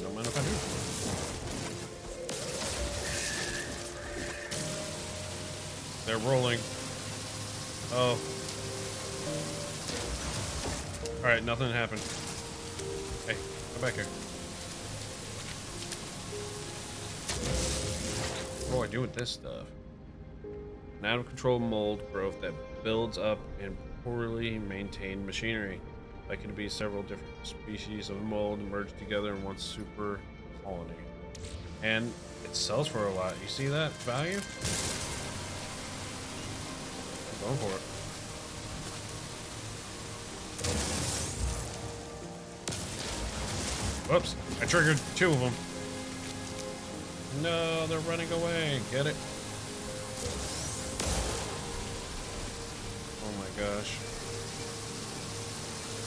Don't mind if I do. They're rolling. Oh. Alright, nothing happened. Hey, come back here. What do I do with this stuff? An out-of-control mold growth that builds up in poorly maintained machinery. That could be several different species of mold merged together in one super colony. And it sells for a lot. You see that value? Going for it. Whoops. I triggered 2 of them. No, they're running away. Get it? Oh my gosh.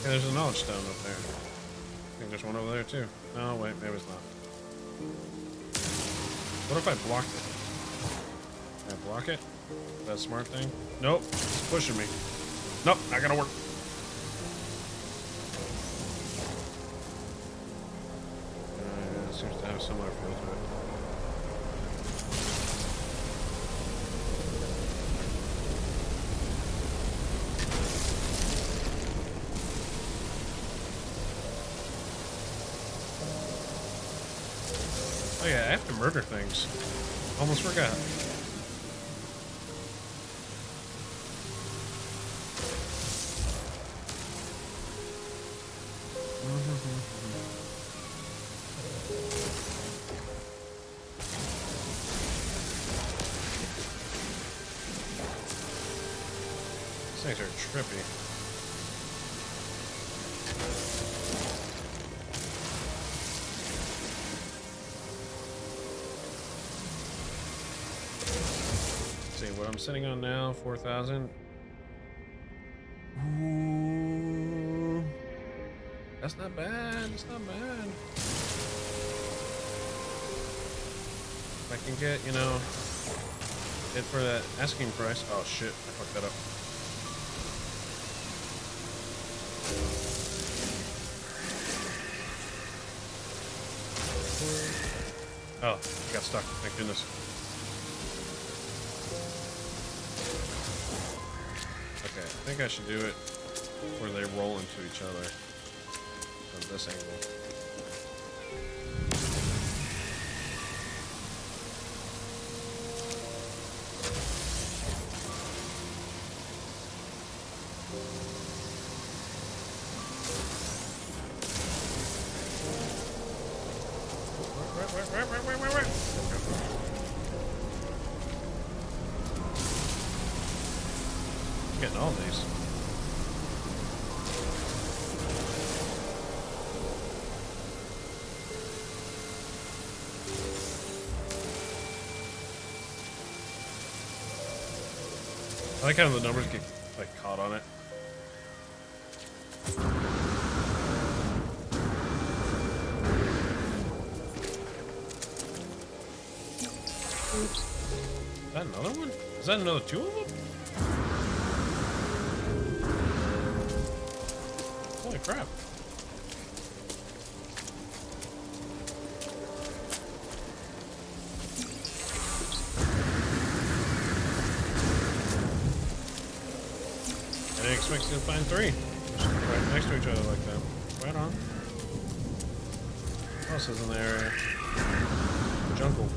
Hey, there's a knowledge stone up there. I think there's one over there too. No, wait, maybe it's not. What if I blocked it? Can I block it? Is that a smart thing? Nope, it's pushing me. Nope, not gonna work. It seems to have a similar feel to it. Oh yeah, I have to murder things. Almost forgot. These things are trippy. See what I'm sitting on now, 4,000. Ooh, that's not bad. It's not bad. If I can get, you know, it for that asking price. Oh shit! I fucked that up. Oh, I got stuck. Thank goodness. Okay, I think I should do it where they roll into each other from this angle. Where? I'm getting all these. I like how the numbers get like caught on it. Oops. Is that another one? Is that another 2 of them? Holy crap. I didn't expect you to find 3. Right next to each other like that. Right on. What else is in the area? Jungle.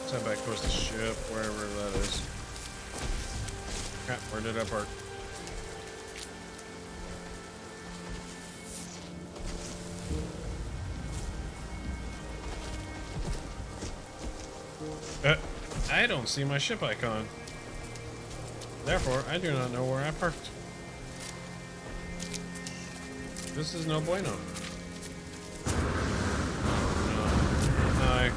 Let's head back towards the ship, wherever that is. Crap, where did I park? I don't see my ship icon. Therefore, I do not know where I parked. This is no bueno. No. Hi.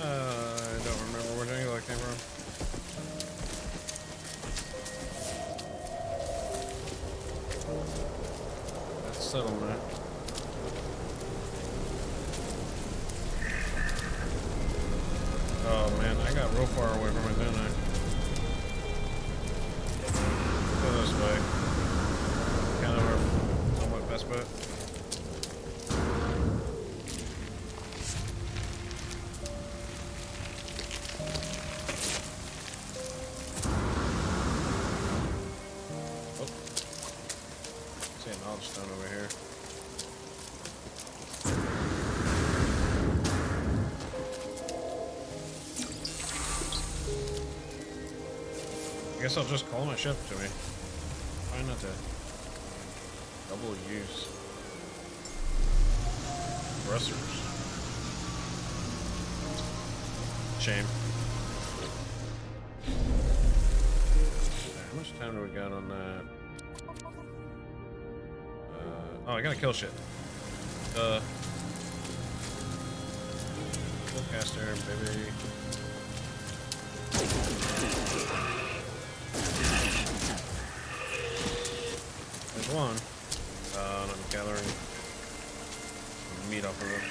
I don't remember what angle I came from. That's settlement. Oh man, I got real far away from it, didn't I? Go this way. Kind of our somewhat best bet. Oh. See a knowledge stone over here. I guess I'll just call my ship to me. Try not to Double use. Thrusters. Shame. How much time do we got on that? Oh, I gotta kill shit. Caster, baby. There's one. And I'm gathering meat off of it.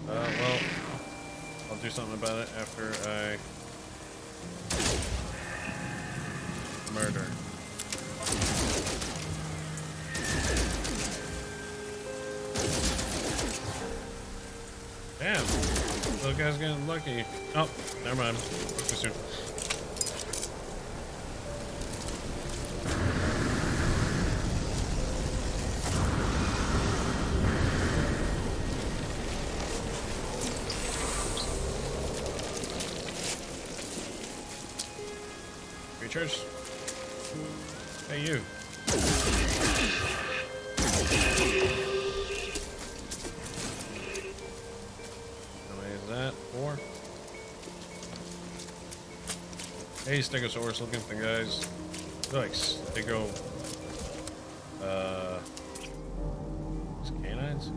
Well, I'll do something about it after I murder. Damn, little guy's getting lucky. Oh, never mind. Too soon. Creatures. Hey, you. How many is that? 4? Hey, Stegosaurus looking thing, guys. They're like Stego. Canines?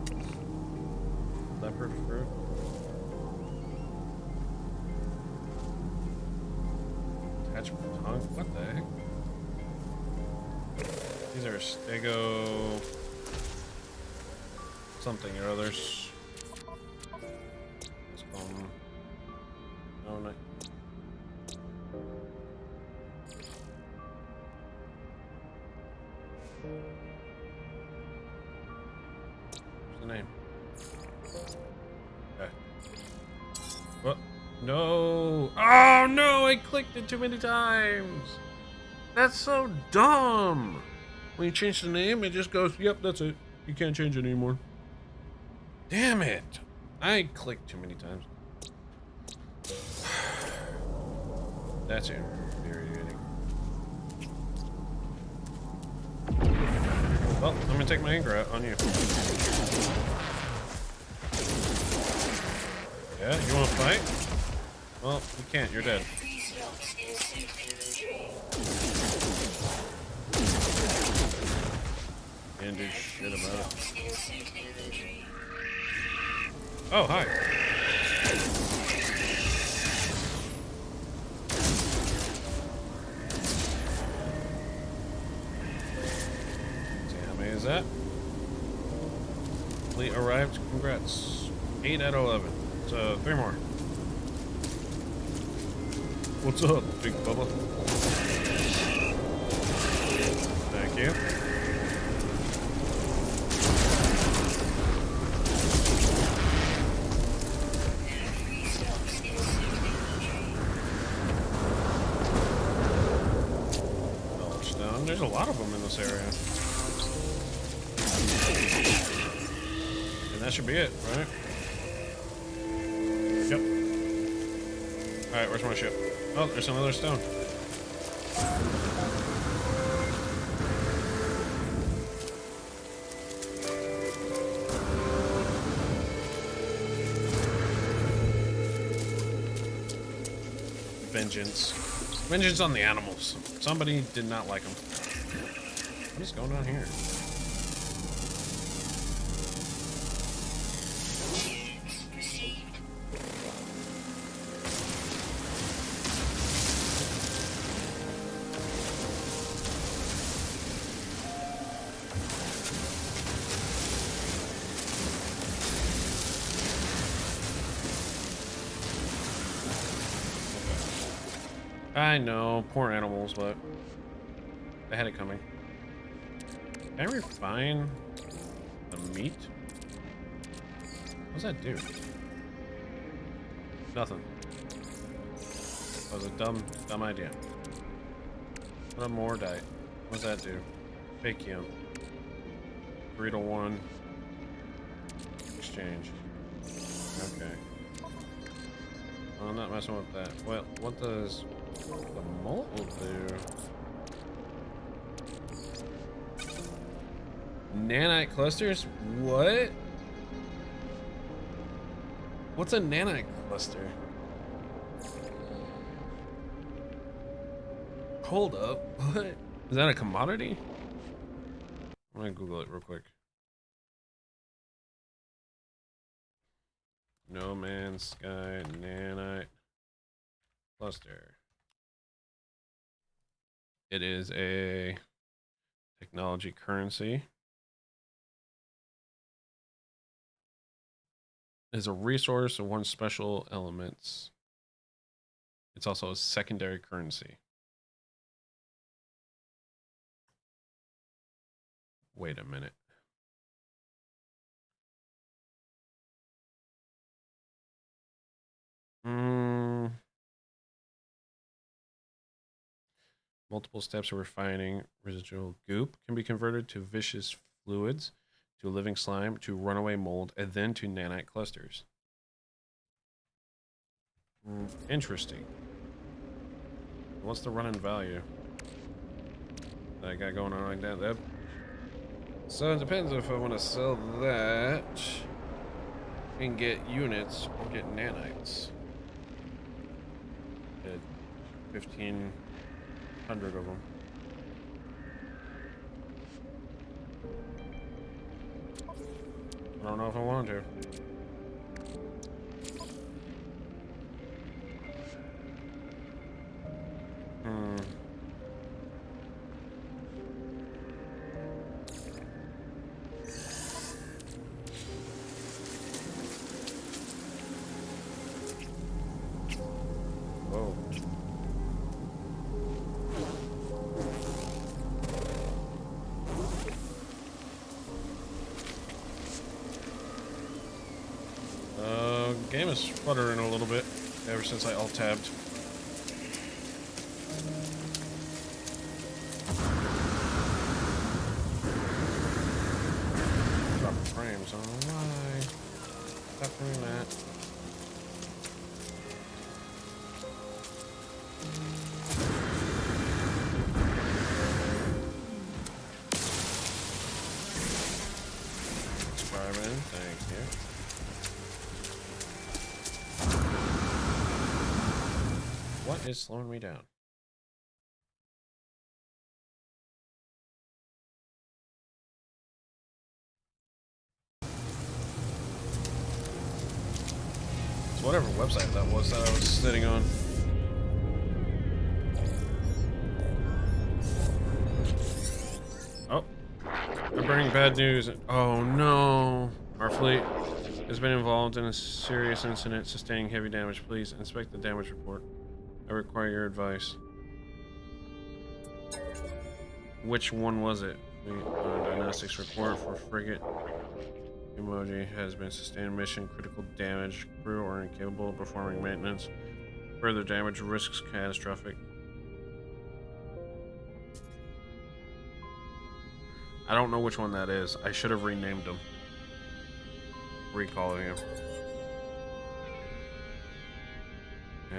Leopard fruit? Attachment tongue? What the heck? These are Stego something or others. Let's call them. Oh, no. What's the name? Okay. What? No! Oh no! I clicked it too many times! That's so dumb! When you change the name, it just goes, yep, that's it. You can't change it anymore. Damn it! I clicked too many times. That's infuriating. Well, I'm gonna take my anger out on you. Yeah, you wanna fight? Well, you can't, you're dead. Can't do shit about it. Oh, hi. See how many is that? Fleet arrived. Congrats. 8 out of 11. So 3 more. What's up, Big Bubba? Thank you. There's a lot of them in this area. And that should be it, right? Yep. Alright, where's my ship? Oh, there's another stone. Vengeance. Vengeance on the animals. Somebody did not like them. What is going on here? I know, poor animals, but I had it coming. Can I refine the meat? What does that do? Nothing. That was a dumb idea. What a more diet. What does that do? Vacuum. 3 to 1. Exchange. Okay. I'm not messing with that. Well, what does the mold do? Nanite clusters? What? What's a nanite cluster? Hold up. What? Is that a commodity? I'm gonna Google it real quick. No Man's Sky nanite cluster. It is a technology currency. It is a resource of one special elements. It's also a secondary currency. Wait a minute. Multiple steps of refining residual goop can be converted to viscous fluids, to living slime, to runaway mold, and then to nanite clusters. Interesting. What's the running value that I got going on like that? So it depends if I want to sell that and get units or get nanites. Get 1,500 of them. I don't know if I want to. Whoa. Game is sputtering a little bit ever since I alt-tabbed. Dropping frames, I don't know why. Stop doing that. Subscribing, thank you. What is slowing me down? It's whatever website that was that I was sitting on. Oh, I'm bringing bad news. Oh no. Our fleet has been involved in a serious incident sustaining heavy damage. Please inspect the damage report. I require your advice. Which one was it? The diagnostics report for frigate emoji has been sustained mission critical damage. Crew are incapable of performing maintenance. Further damage risks catastrophic. I don't know which one that is. I should have renamed them. Recalling him.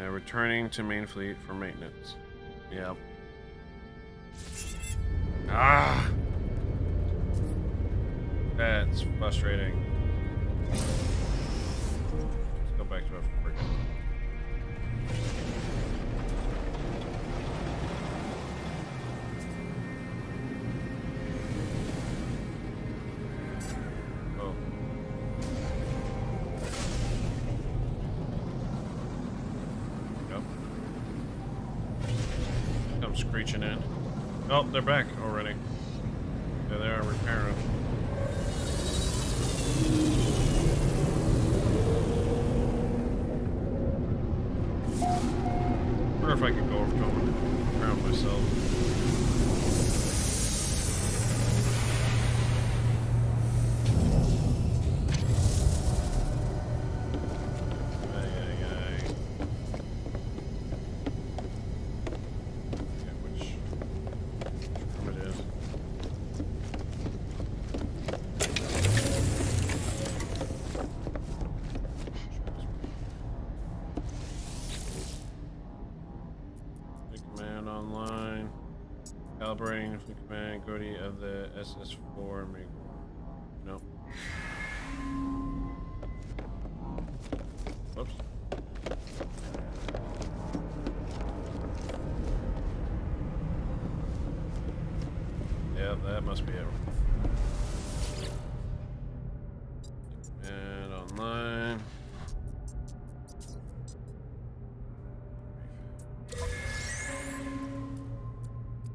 Returning to main fleet for maintenance. Yep. Ah! That's frustrating. Let's go back to a frigate. Oh. Yep. Come screeching in. Oh, they're back already. There they are repairing. I wonder if I could go over to them and ground myself. operating from command Godi of the SS4. Nope. Whoops. Yeah, that must be it. And online.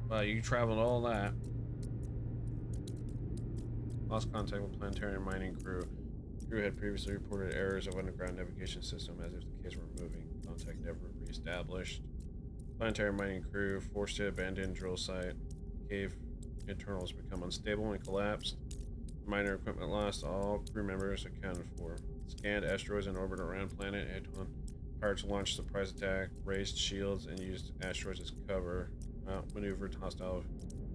Wow, you traveled all that. Lost contact with planetarium mining crew. Crew had previously reported errors of underground navigation system as if the case were moving. Contact never reestablished. Planetarium mining crew forced to abandon drill site. Cave internals become unstable and collapsed. Minor equipment lost. All crew members accounted for. Scanned asteroids in orbit around planet Aton. Pirates launched surprise attack, raised shields, and used asteroids as cover. Outmaneuvered hostile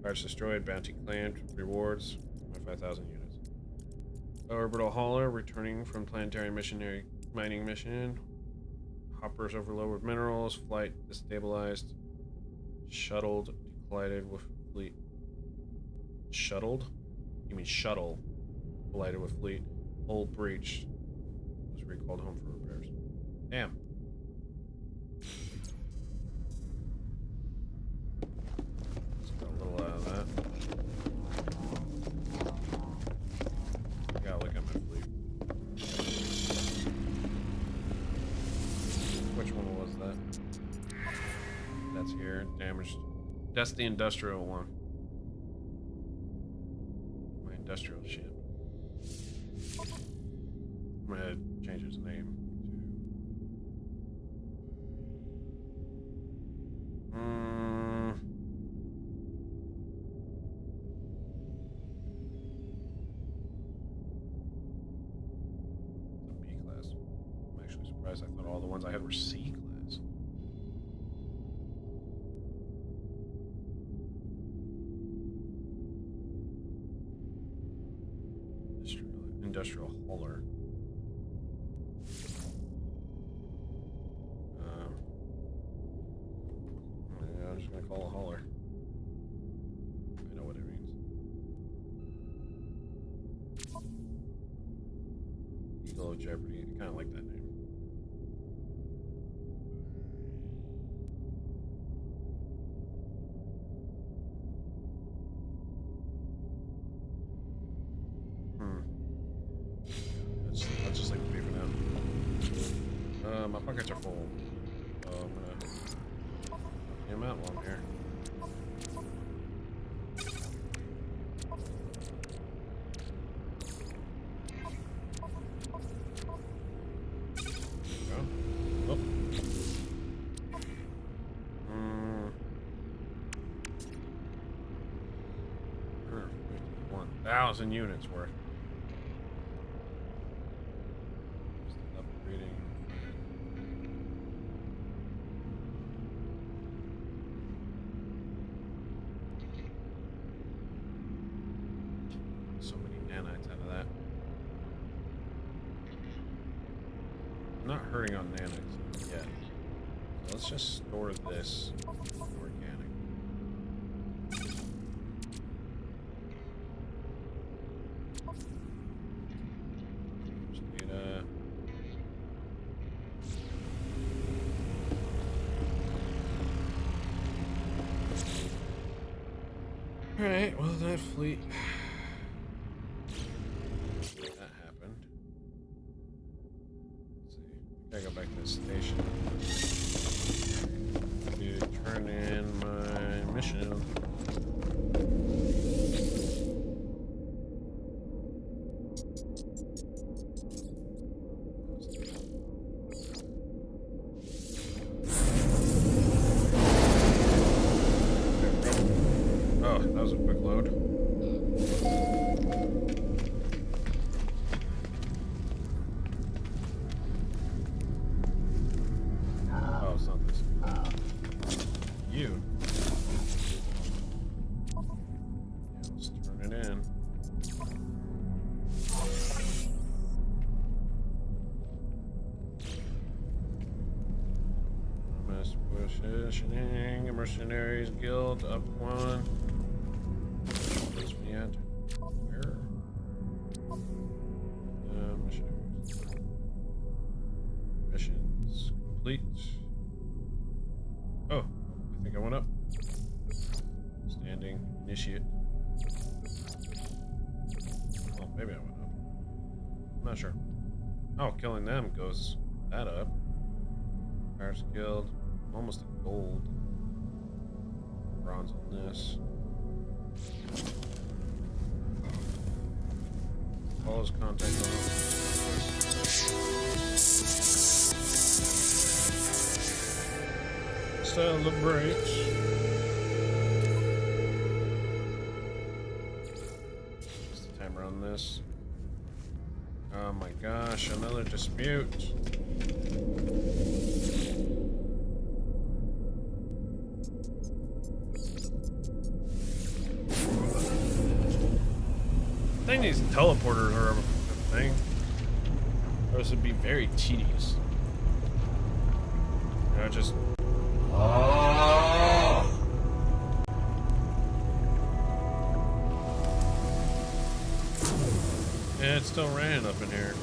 pirates destroyed. Bounty claimed. Rewards 25,000 units. Orbital hauler returning from planetary missionary mining mission. Hoppers overloaded with minerals. Flight destabilized. Shuttled collided with fleet. Shuttled? You mean shuttle collided with fleet. Hull breached. Was recalled home for repairs. Damn. Let's get a little out of that. Gotta look at my fleet. Which one was that? That's here. Damaged. That's the industrial one. My industrial ship. I'm gonna change its name to. It's a B class. I'm actually surprised. I thought all the ones I had were C class. Industrial hauler. Yeah, I'm just gonna call it hauler. I know what it means. Eagle of Jeopardy. I kind of like that name. That's just like beefing out. My pockets are full. So I'm gonna get him out while I'm here. There we go. Oh. 151,000 units worth. So many nanites out of that. I'm not hurting on nanites yet. So let's just store this organic. Just need a. Alright, well, that fleet. Gotta go back to the station to turn in my mission. Oh, that was a quick load. You. Yeah, let's turn it in. Mass positioning, Mercenaries Guild up 1. complete. Oh, I think I went up. Standing, initiate. Oh, maybe I went up. I'm not sure. Oh, killing them goes that up. Fire skilled. Almost a gold. Bronze on this. Follows contact on. Celebrate. What's the timer on this? Oh my gosh, another dispute. I think these teleporters are a thing. Or this would be very tedious. You know, just. Yeah, it's still raining up in here.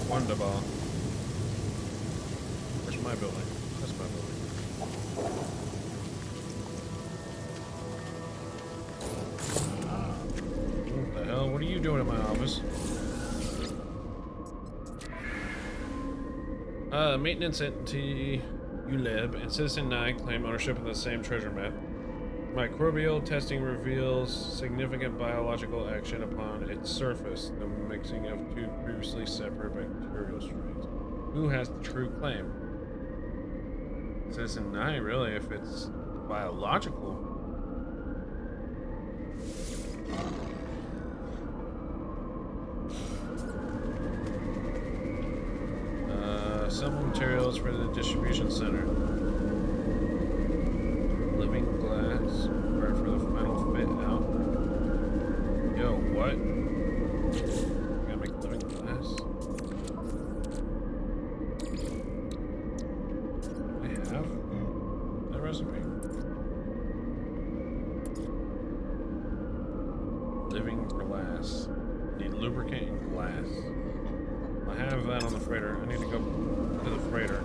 Wonderful. Where's my building? That's my building. What the hell? What are you doing in my office? Maintenance entity ULEB and Citizen 9 claim ownership of the same treasure map. Microbial testing reveals significant biological action upon its surface, the mixing of two previously separate bacterial strains. Who has the true claim? Citizen 9, really, if it's biological. Assemble materials for the distribution center. Living glass, required for the final fit out. Yo, what? I gotta make living glass. I have that recipe. Living glass. Need lubricant and glass. I have that on the freighter. I need to go to the freighter.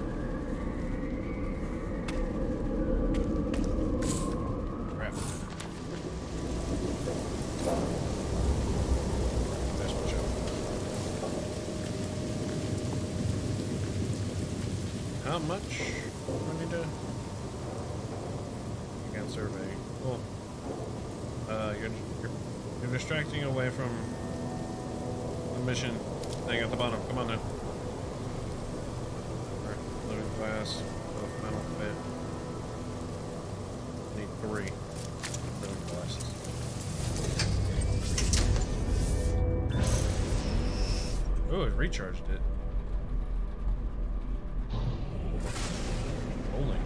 Crap. That's what show. How much do I need to? Again, survey. Cool. You're distracting away from the mission thing at the bottom. Come on now. Alright, living glass. Final fit. Need 3 living glasses. Oh, it recharged it. Holy.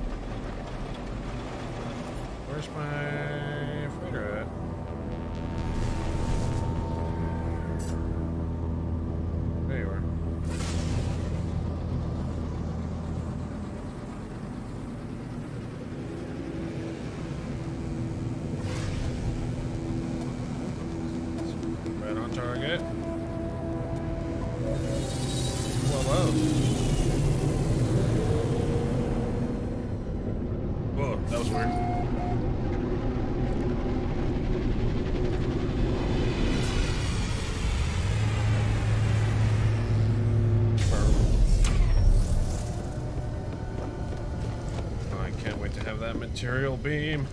Where's my freighter at? There you are. Right on target. Whoa. Whoa, that was weird. Have that material beam.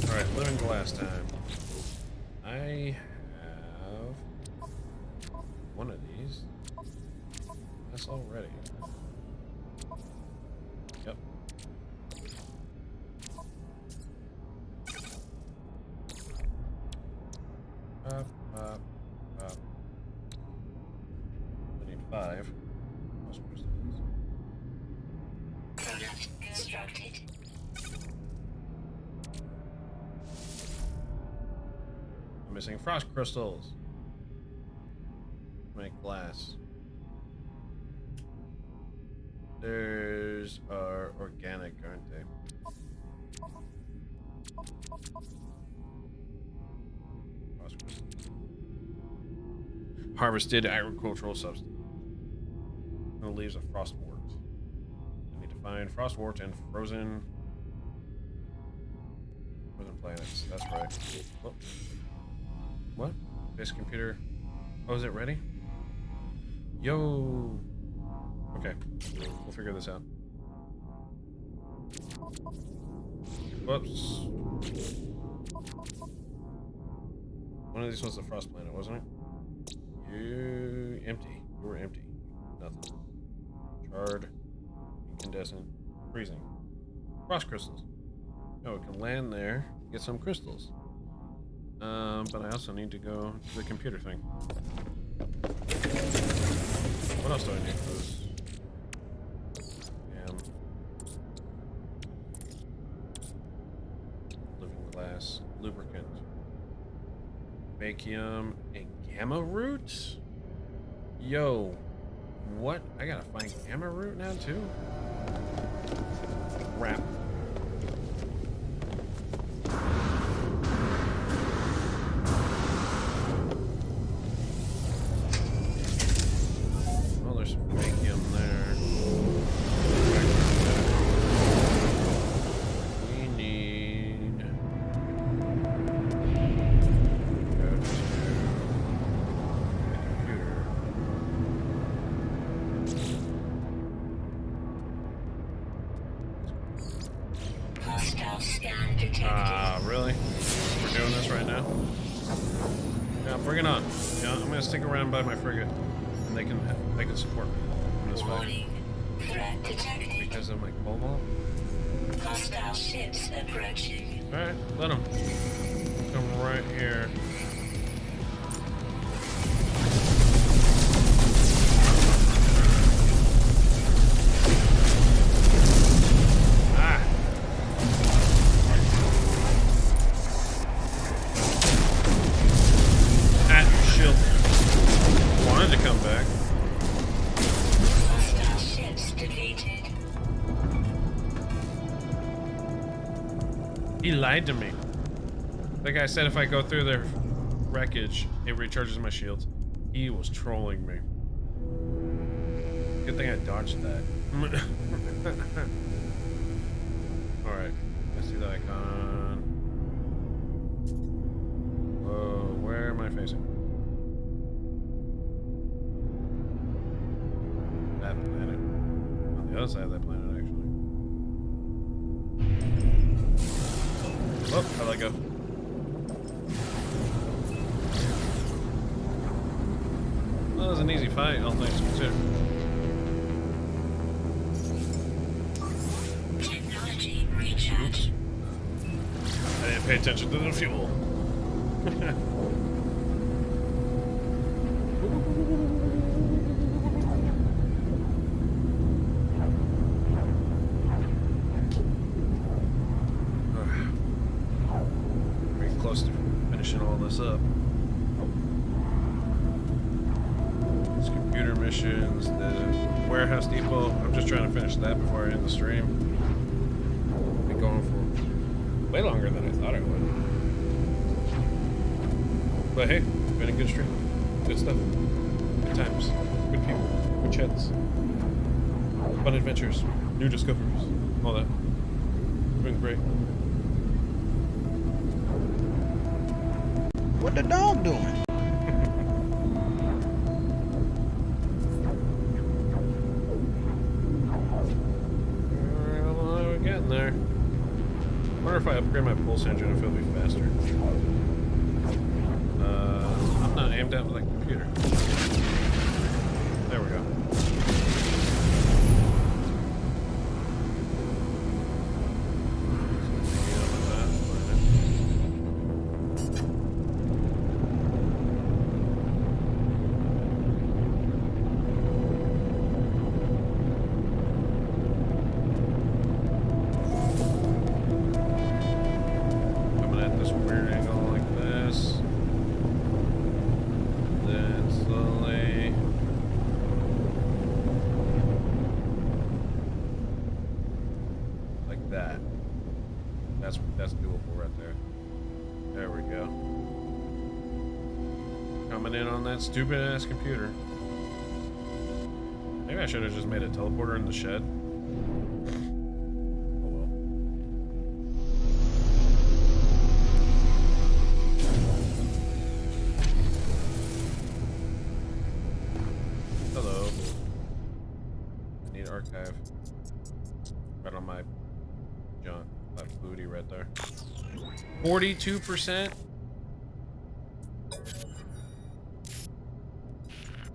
Alright, living glass time. I have one of these. That's already. Yep. I need 5. Product constructed. I'm missing frost crystals. Make glass. Theirs are organic, aren't they? frost crystals. Harvested agricultural substance. The leaves of frostwort. I need to find frostwort and frozen planets. That's right. Oh. What? Basic computer. Oh, is it ready? Yo. Okay, we'll figure this out. Whoops. One of these was the frost planet, wasn't it? You empty. You were empty. Nothing. Charred. Incandescent. Freezing. Frost crystals. Oh, we can land there. Get some crystals. But I also need to go to the computer thing. What else do I need for this? Living glass. Lubricant. Vacuum and gamma root? Yo, what? I gotta find gamma root now too? Crap. Well, there's vacuum there. We need... go to the computer. Hostile scan detected. Ah, really? We're doing this right now? Yeah, bring it on. Yeah, I'm gonna stick around by my frigate, and they can support me in this fight. Warning. Threat detected. Because of my cobalt. Hostile ships approaching. All right, let them come right here. He lied to me. That guy said if I go through their wreckage, it recharges my shields. He was trolling me. Good thing I dodged that. Alright, I see the icon. Whoa, where am I facing? That planet. On the other side of that planet, actually. Oh, how'd that go? Well, that was an easy fight, all things considered. Technology recharge. I didn't pay attention to the fuel. Close to finishing all this up. It's computer missions, the warehouse depot. I'm just trying to finish that before I end the stream. Been going for way longer than I thought I would. But hey, been a good stream. Good stuff. Good times. Good people. Good chats. Fun adventures. New discoveries. All that. It's been great. What the dog doing? We're getting there. Wonder if I upgrade my pulse engine if it'll be faster. I'm not aimed at like a computer. There we go. That's doable right there. There we go. Coming in on that stupid ass computer. Maybe I should have just made a teleporter in the shed. Oh well. Hello. I need archive. Right on my junk. That booty right there. 42%?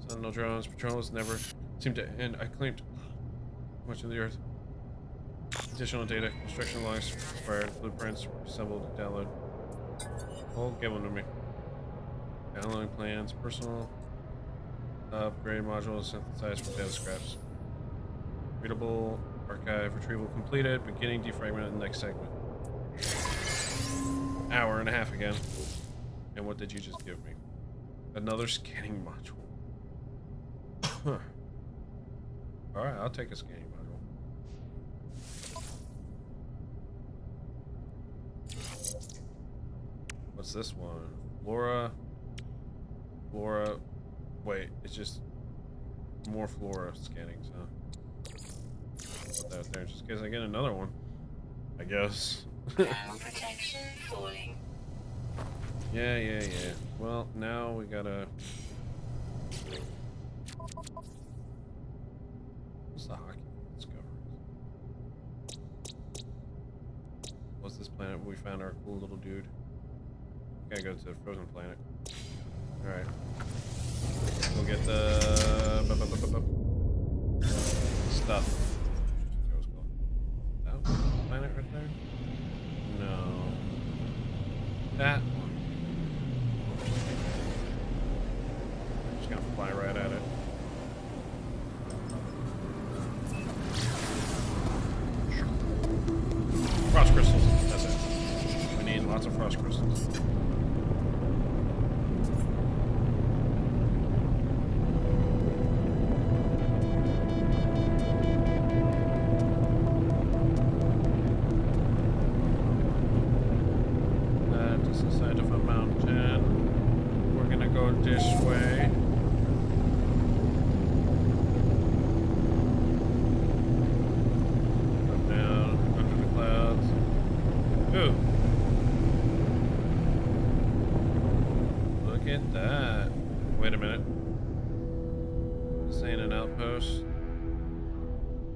Sentinel drones, patrols never seem to end. I claimed much of the earth. Additional data, construction logs, required blueprints, assembled, download. Oh, give them to me. Downloading plans, personal upgrade modules, synthesized from data scraps. Readable, archive, retrieval completed, beginning defragment in the next segment. Hour and a half again. And what did you just give me? Another scanning module. Alright, I'll take a scanning module. What's this one? Flora. Wait, it's just more flora scanning, so put that there just in case I get another one. I guess. Protection falling. Yeah. Well, now we gotta. What's the hockey discoveries? What's this planet where we found our cool little dude? Gotta go to the frozen planet. Alright. We'll get the stuff. That planet right there? No. That one. Just gonna fly right at it. Frost crystals. That's it. We need lots of frost crystals. That's the side of a mountain. We're gonna go this way. Ooh. Look at that. Wait a minute. This ain't an outpost.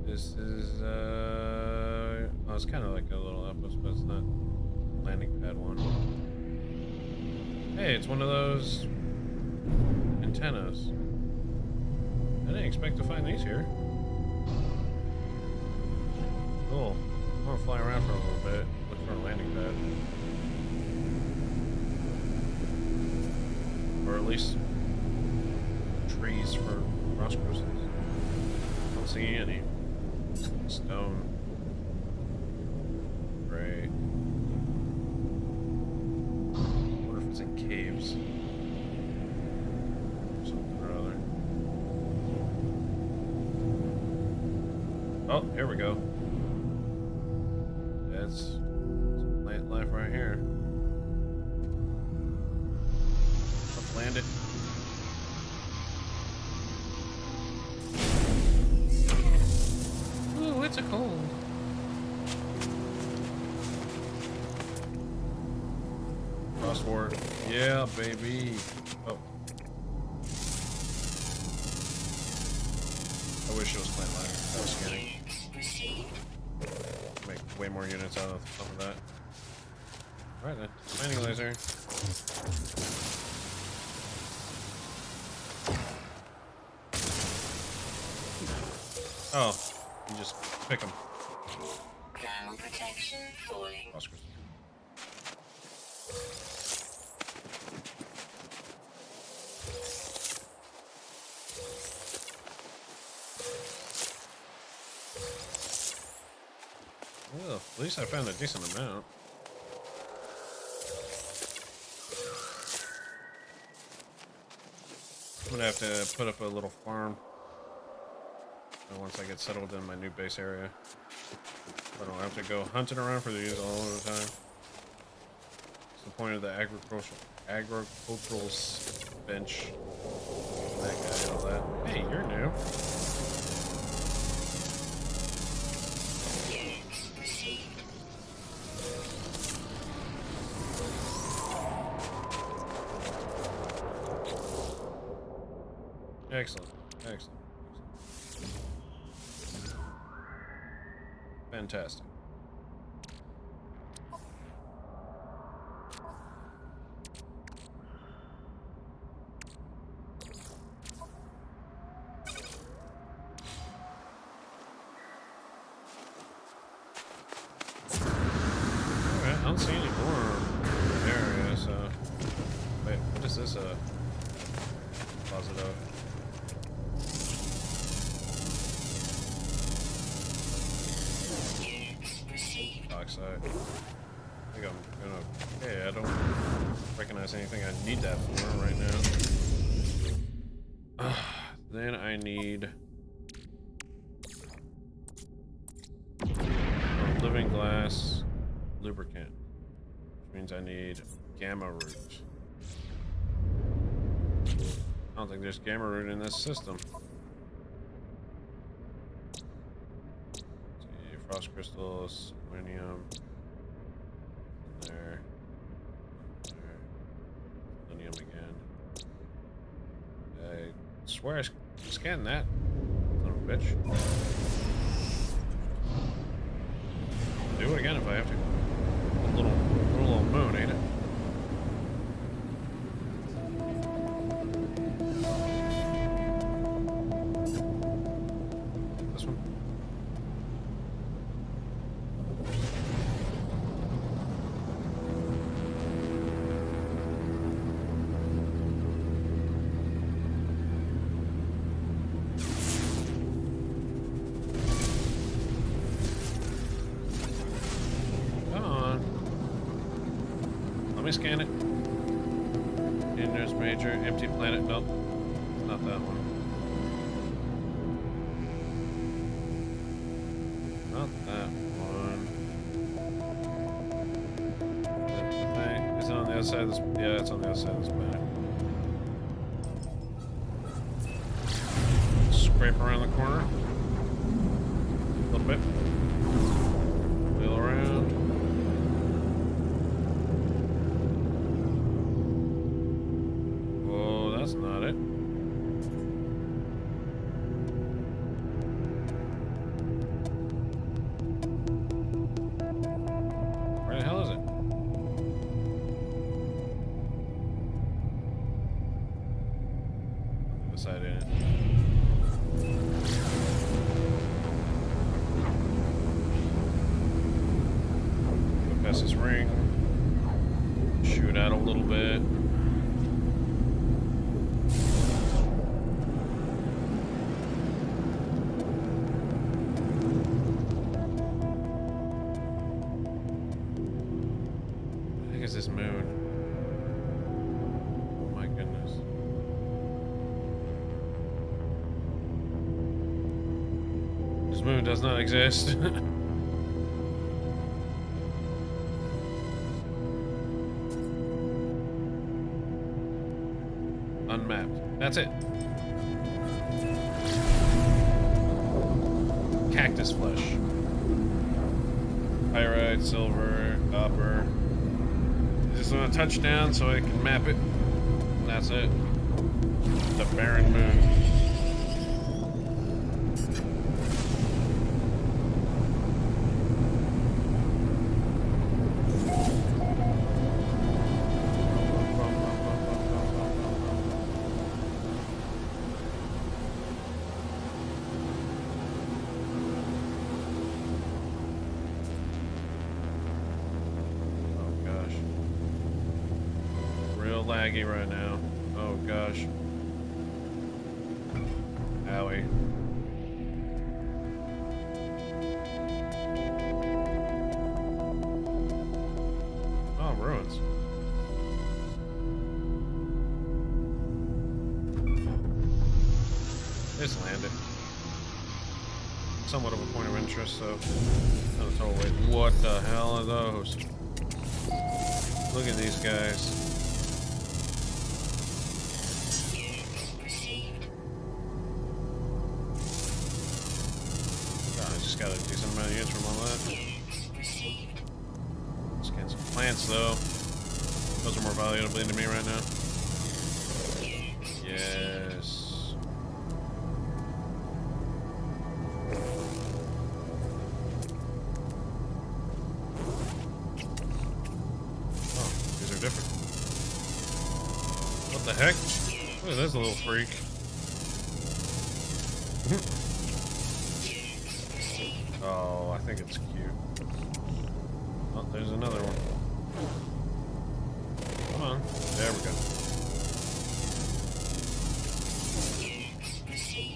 This is, oh, it's kind of like a little outpost, but it's not landing pad one. Hey, it's one of those antennas. I didn't expect to find these here. Cool. I'm gonna fly around for a little bit, look for a landing pad. Or at least trees for frost crystals. Don't see any. Stone. Great. I wonder if it's in caves. Something or other. Oh, here we go. That's some plant life right here. Let's land it. Ooh, it's a cold. Crossword. Yeah, baby. Oh. I wish it was plant life. That was scary. Make way more units out of that. Alright then. Mining laser. Oh, you just pick them. Ground protection falling. Oscars. Well, at least I found a decent amount. I'm gonna have to put up a little farm once I get settled in my new base area. I don't have to go hunting around for these all the time. What's the point of the agricultural bench? That guy and all that. Hey, you're new. Units received. Excellent. Excellent. Fantastic. Alright, I don't see any more area, so. Wait, what is this closet of? Units received. Oxide. I think I'm gonna. Okay, I don't recognize anything I need that for right now. Then I need living glass lubricant, which means I need gamma root. I don't think there's gamma root in this system. Let's see, frost crystals, selenium. There. Selenium again. I swear I scanned that. Son of a bitch. Do it again if I have to. A little moon, ain't it? This one? Come on. Let me scan it. Dangerous major, empty planet. Nope. Not that one. Not that one. Is it on the other side of this? Yeah, it's on the other side of this planet. Scrape around the corner. A little bit. Wheel around. Whoa, that's not it. Where the hell is it? On the other side, ain't it? Go past this ring. Shoot out a little bit. I think it's this moon. Oh my goodness. This moon does not exist. Unmapped. That's it. Cactus flesh. Pyrite, silver, copper. Just want to touch down so I can map it. And that's it. The barren moon. Laggy right now. Oh gosh. Owie. Oh, ruins. It's landed. Somewhat of a point of interest, so not a total wait. What the hell are those? Look at these guys. God, I just got a decent amount of units from all that. Let's get some plants though. Those are more valuable to me right now. Yes. Different. What the heck? Look at this little freak. Oh, I think it's cute. Oh, there's another one. Come on. There we go.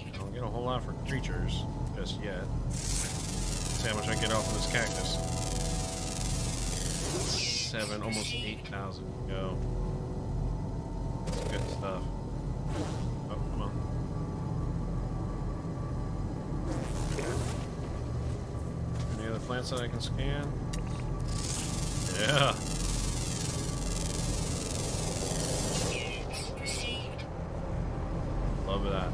I don't get a whole lot for creatures just yet. See how much I get off of this cactus. 7, almost 8,000 go. That's good stuff. Oh, come on. Any other plants that I can scan? Yeah. Love that.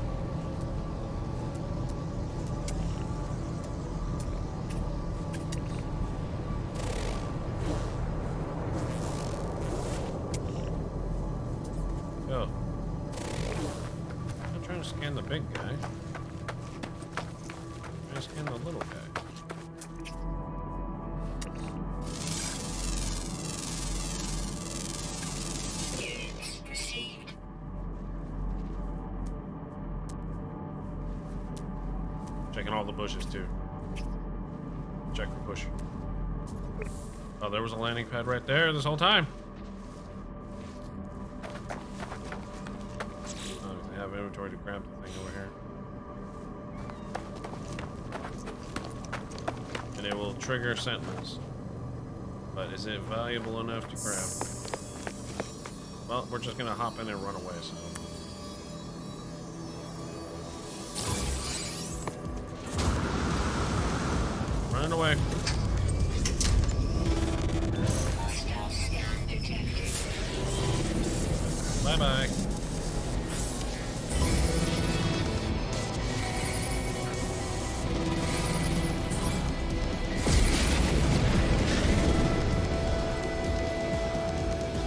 Go. I'm trying to scan the big guy. I'm trying to scan the little guy. Checking all the bushes too. Check for bush. Oh, there was a landing pad right there this whole time. Oh, they have inventory to grab the thing over here. And it will trigger sentinels. But is it valuable enough to grab? Well, we're just gonna hop in and run away, so. Running away. Bye-bye.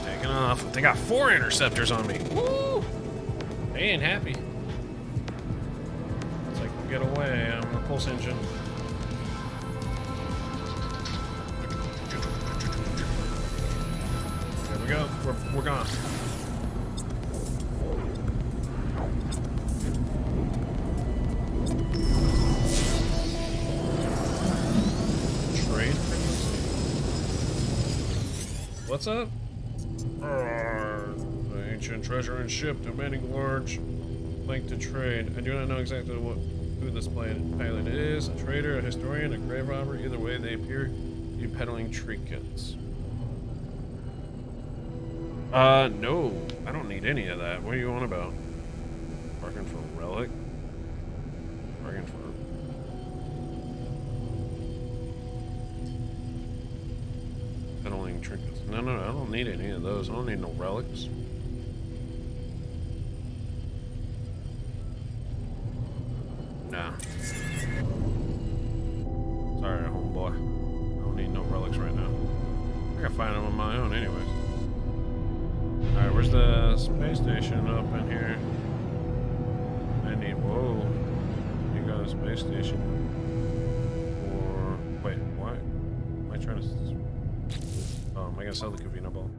Taking off. They got 4 interceptors on me. Woo! They ain't happy. It's like, get away. I'm a pulse engine. There we go. We're gone. Trade frequency. What's up? The ancient treasure and ship demanding large length to trade. I do not know exactly who this pilot is. A trader, a historian, a grave robber. Either way, they appear to be peddling trinkets. No. I don't need any of that. What are you on about? Bargain for a relic? Bargain for... peddling trinkets. No, I don't need any of those. I don't need no relics. Nah. Sorry, homeboy. I don't need no relics right now. I gotta find them on my own anyways. Alright, where's the space station up in here? I need... Whoa. You got a space station. Or... Wait, why? Am I trying to... Oh, am I gonna sell the Cavino ball?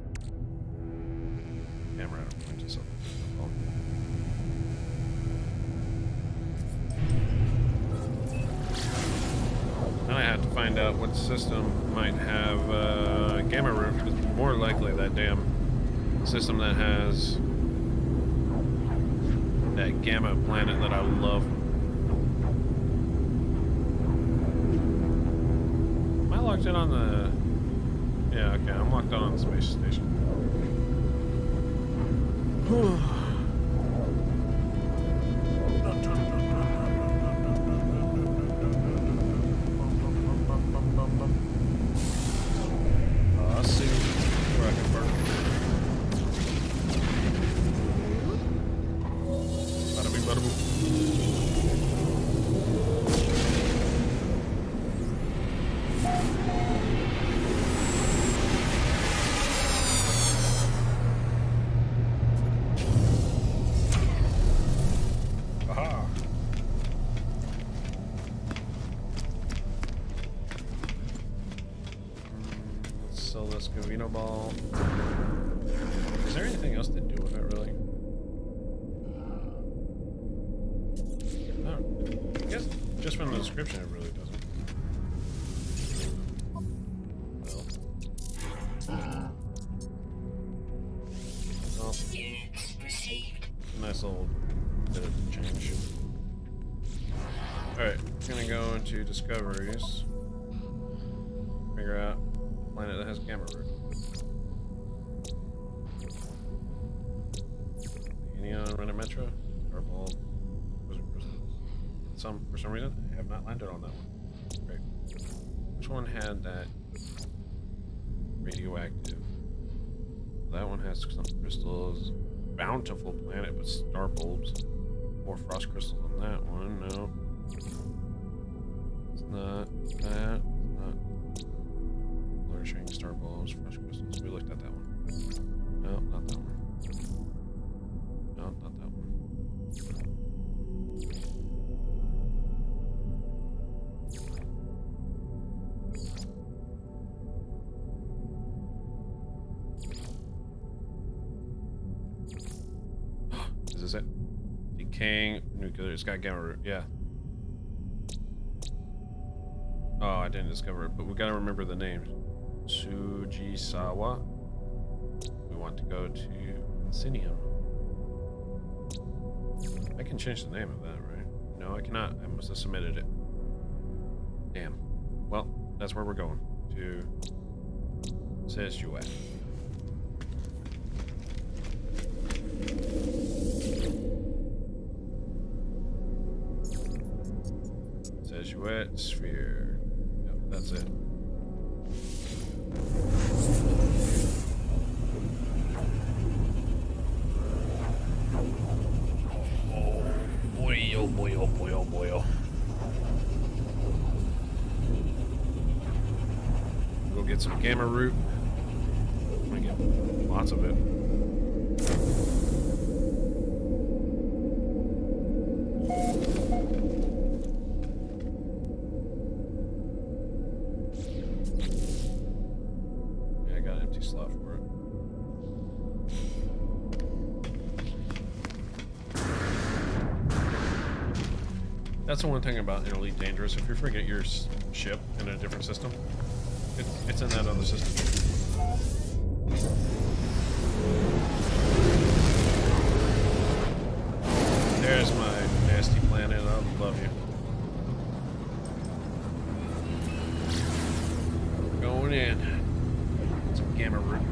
Yeah, I'm right. I'm going to sell the Cavino ball. Now I have to find out what system might have gamma room. It's more likely that damn system that has that gamma planet that I love. Am I locked in on the... Yeah, okay, I'm locked on the space station. Let's see where I can burn sell this Cavino ball. Is there anything else to do with it, really? No. I guess just from the description, it really doesn't. Well, nice little bit of change. Alright, gonna go into discoveries. Figure out a planet that has gamma root. Neon Rennet Metro, Purple, Wizard Crystals. For some reason, I have not landed on that one. Great. Which one had that radioactive? That one has some crystals. Bountiful planet with star bulbs. More frost crystals on that one. No. It's not that. It's not. Flourishing star bulbs, frost crystals. We looked at that one. No, not that one. No, not that one. Is this it? Decaying nuclear. It's got gamma root. Yeah. Oh, I didn't discover it, but we gotta remember the names. Sujisawa. We want to go to Insinium. I can change the name of that, right? No, I cannot. I must have submitted it. Damn. Well, that's where we're going. To sSky. SSky sphere. Yep, that's it. Oh boy, oh boy, oh boy, oh. Go get some gamma root. I'm gonna get lots of it. Yeah, I got an empty slot for it. That's the one thing about Elite Dangerous. If you forget your ship in a different system, it's in that other system. There's my nasty planet. I love you. Going in. Some gamma root.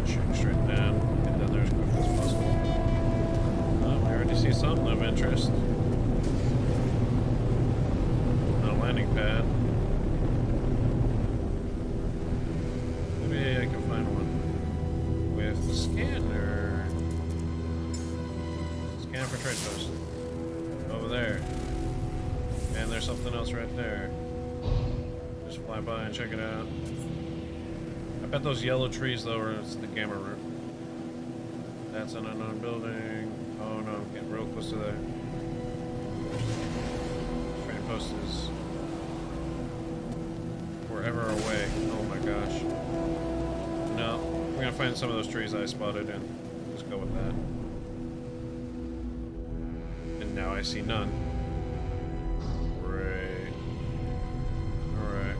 Shoot straight down. Get down there as quick as possible. Oh, we already see something of interest. A landing pad. Maybe I can find one with the scanner. Scan for trade post. Over there. And there's something else right there. Just fly by and check it out. I bet those yellow trees though are it's the gamma root. That's an unknown building. Oh no, I'm getting real close to there. Trade post is forever away. Oh my gosh. No, we're gonna find some of those trees I spotted and just go with that. And now I see none. Great. Alright.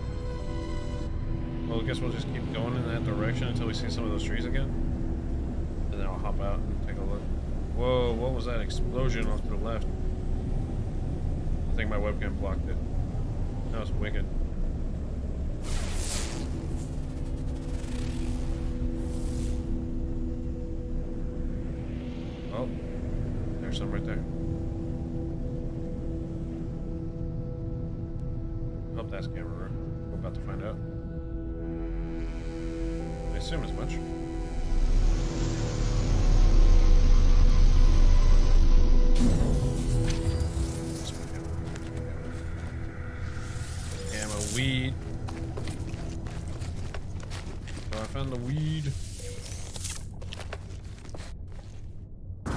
Well, I guess we'll just keep going in that direction until we see some of those trees again. And then I'll hop out and take a look. Whoa, what was that explosion off to the left? I think my webcam blocked it. That was wicked. Oh, there's some right there. I hope that's camera room. We're about to find out. I assume as much. Gamma weed. Oh, I found the weed. There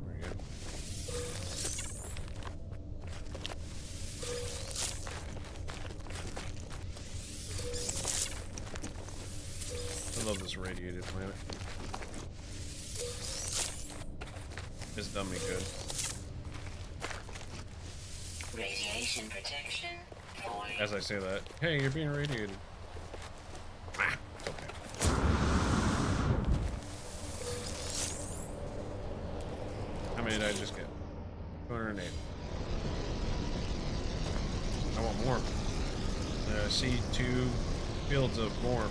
we go. radiated planet. It's done me good. Radiation protection falling. As I say that, hey, you're being radiated. Ah, it's okay. How many did I just get? 208. I want more. I see 2 fields of more.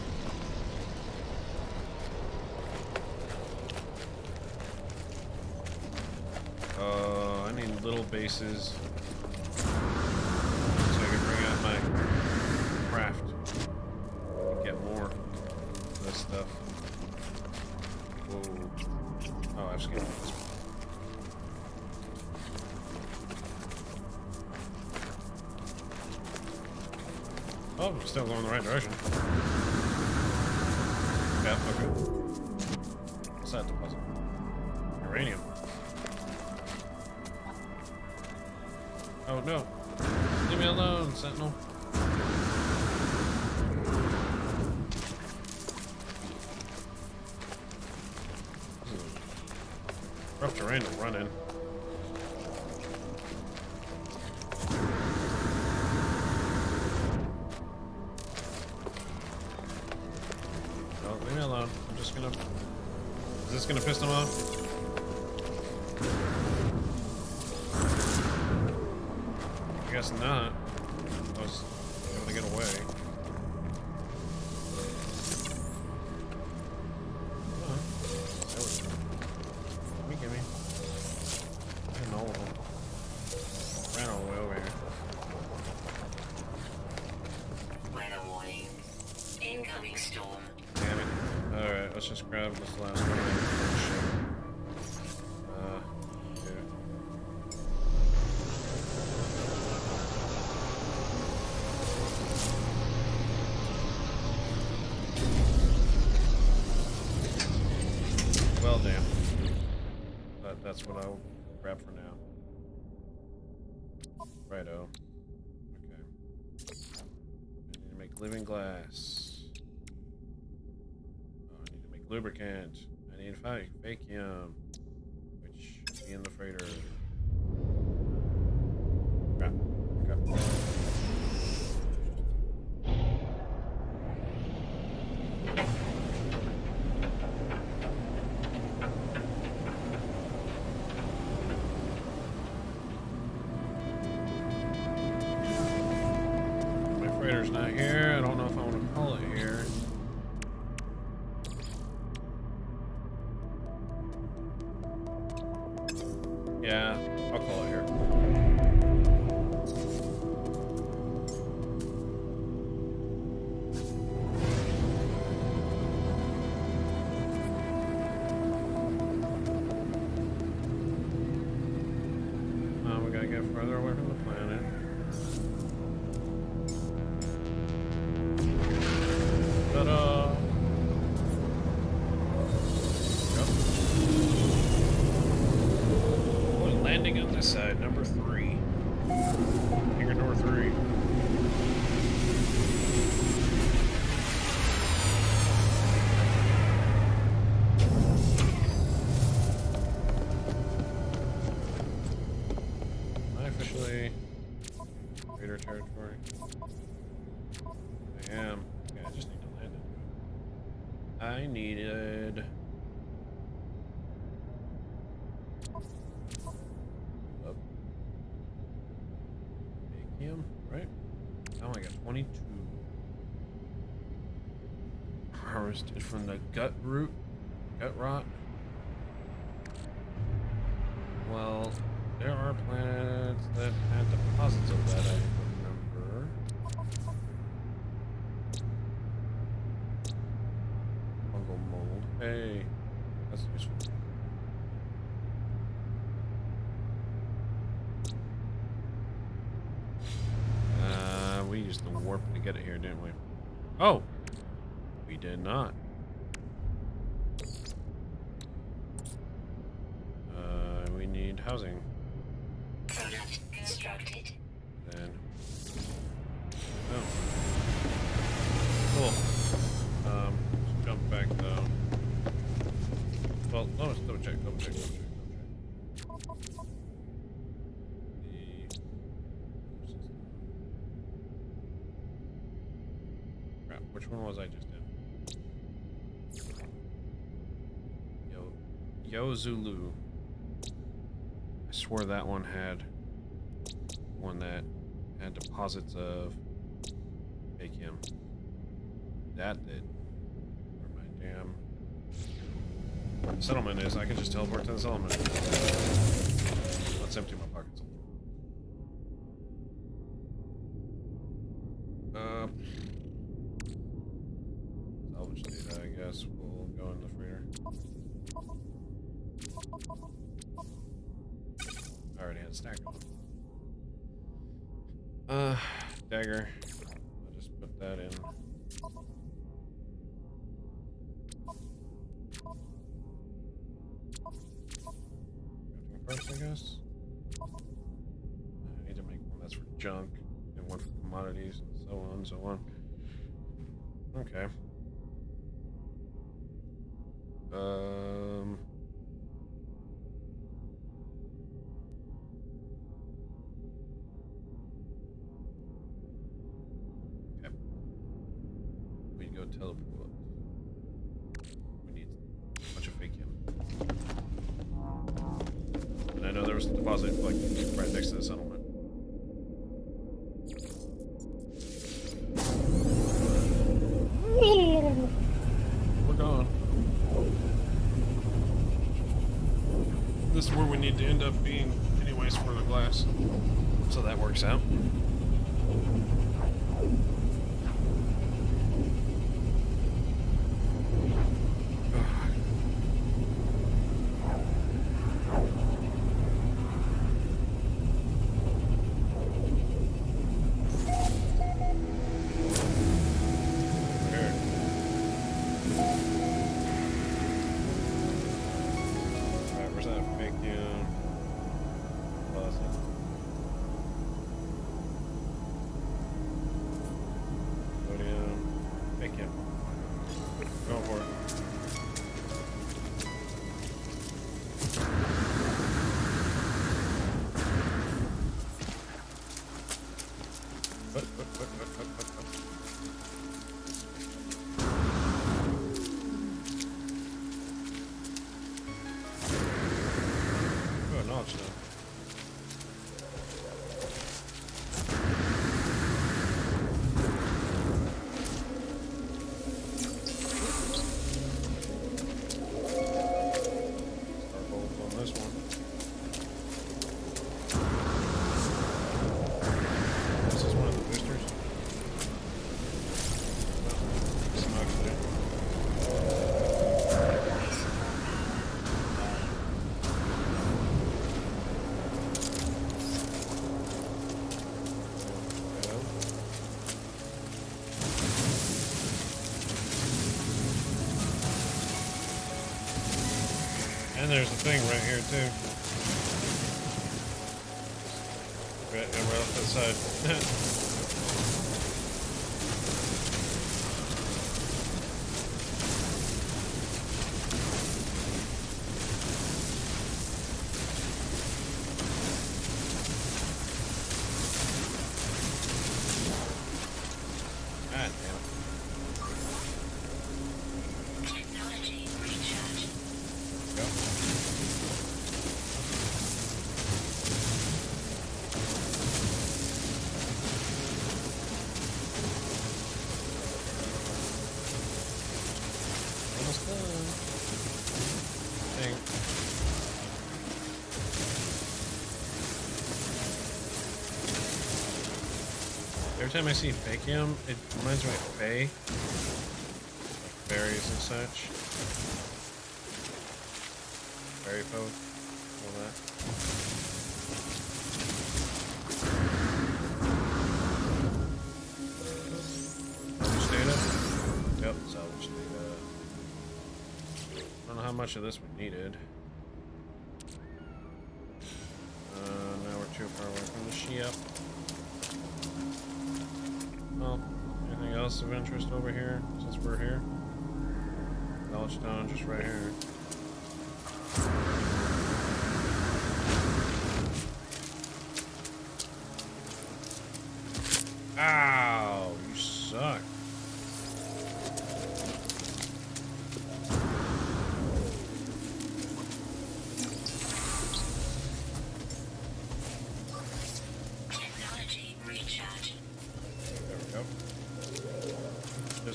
I need little bases so I can bring out my craft and get more of this stuff. Whoa. Oh, I've skipped this one. Oh, I'm still going the right direction. Yeah, okay. What's that deposit? Uranium. Oh no. Leave me alone, Sentinel. This is rough terrain to run in. No, leave me alone. I'm just gonna... Is this gonna piss them off? I guess not. I was able to get away. Gimme. I know all of them. Ran all the way over here. Weather warning. Incoming storm. Damn it. Alright, let's just grab this last one. Yeah. Well, damn. That's what I'll grab for now. Righto. Okay. I need to make living glass. Oh, I need to make lubricant. I need vacuum, which should be in the freighter. Crap. Okay. Freighter's not here. I don't know if I want to call it here. Yeah, I'll call it here. We gotta get further away from the planet. Ta-da! Yep. Oh, landing on this side, number 3. Hangar door 3. Am I officially Raider territory? I am. Okay, I just need to land it. I needed... Oh. Vacuum, right? Now I got 22. Harvested from the gut rot. Well, there are planets that had deposits of that, I remember. Fungal mold. Hey, that's useful. We used the warp to get it here, didn't we? Oh, we did not. We need housing. Product constructed. Then. Oh. Cool. Let's jump back though. Which one was I just in? Yo Zulu. I swore that one had one that had deposits of vacuum. That did. Where my damn settlement is, I can just teleport to the settlement. Let's empty my pockets. Salvage data, I guess. We'll go in the freighter. I already had a stack of them. Dagger. I'll just put that in. Crafting parts, I guess. I need to make one that's for junk and one for commodities and so on and so on. Okay. Okay. We go teleport. We need a bunch of fake him. And I know there was a deposit like right next to the settlement. We're gone. This is where we need to end up being anyways for the glass. So that works out. And there's a thing right here too. Right off that side. Every time I see vacuum, it reminds me of Fae. Like berries and such. Berry folk. All that. Salvage data? Yep, salvage data. I don't know how much of this we needed. Now we're too far away from the ship. Well, anything else of interest over here since we're here? Knowledge Stone just right here. Ow, you suck.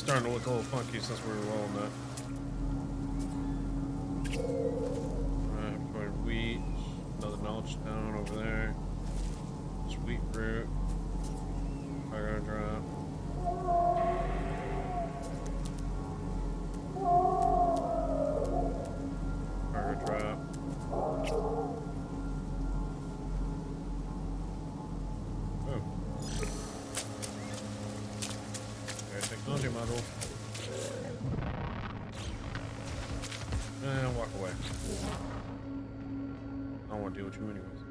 starting to look a little funky since we were rolling that. Alright, going wheat. Another knowledge stone over there. Sweet fruit. Fire drop. Fire drop. Oh. Technology module. Walk away. I don't want to deal with you anyways.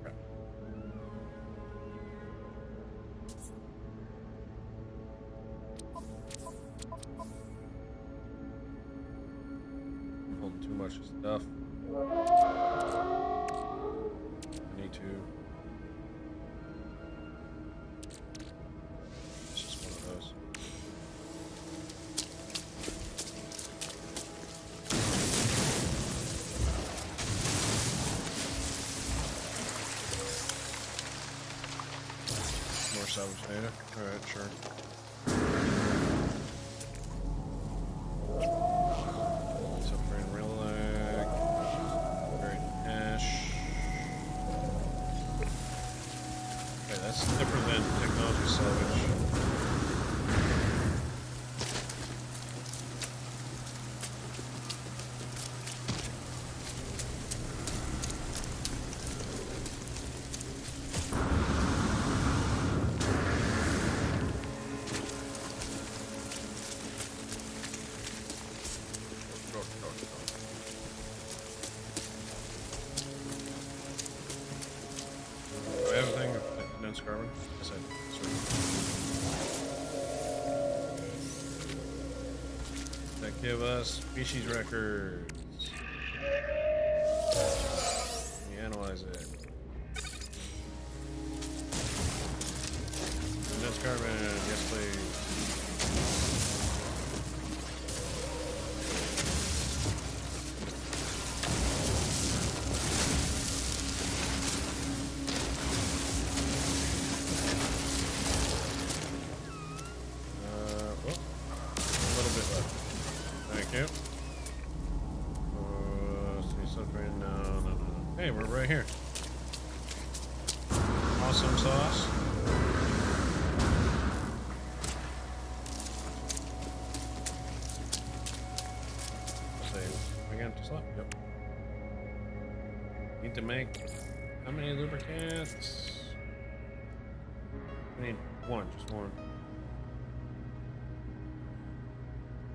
Crap. I'm holding too much stuff. I need to. It's just one of those. More salvage data. Alright, sure. Suffering relic. Buried ash. Okay, that's different than technology salvage. Do I have anything with condensed carbon? Yes, I do. Sweet. That give us species records. Let me analyze it. Condensed carbon, yes please. A little bit left. Thank you. See something? No. Hey, we're right here. Awesome sauce. Save. Again, just left. Yep. Need to make how many lubricants? I need one, just one.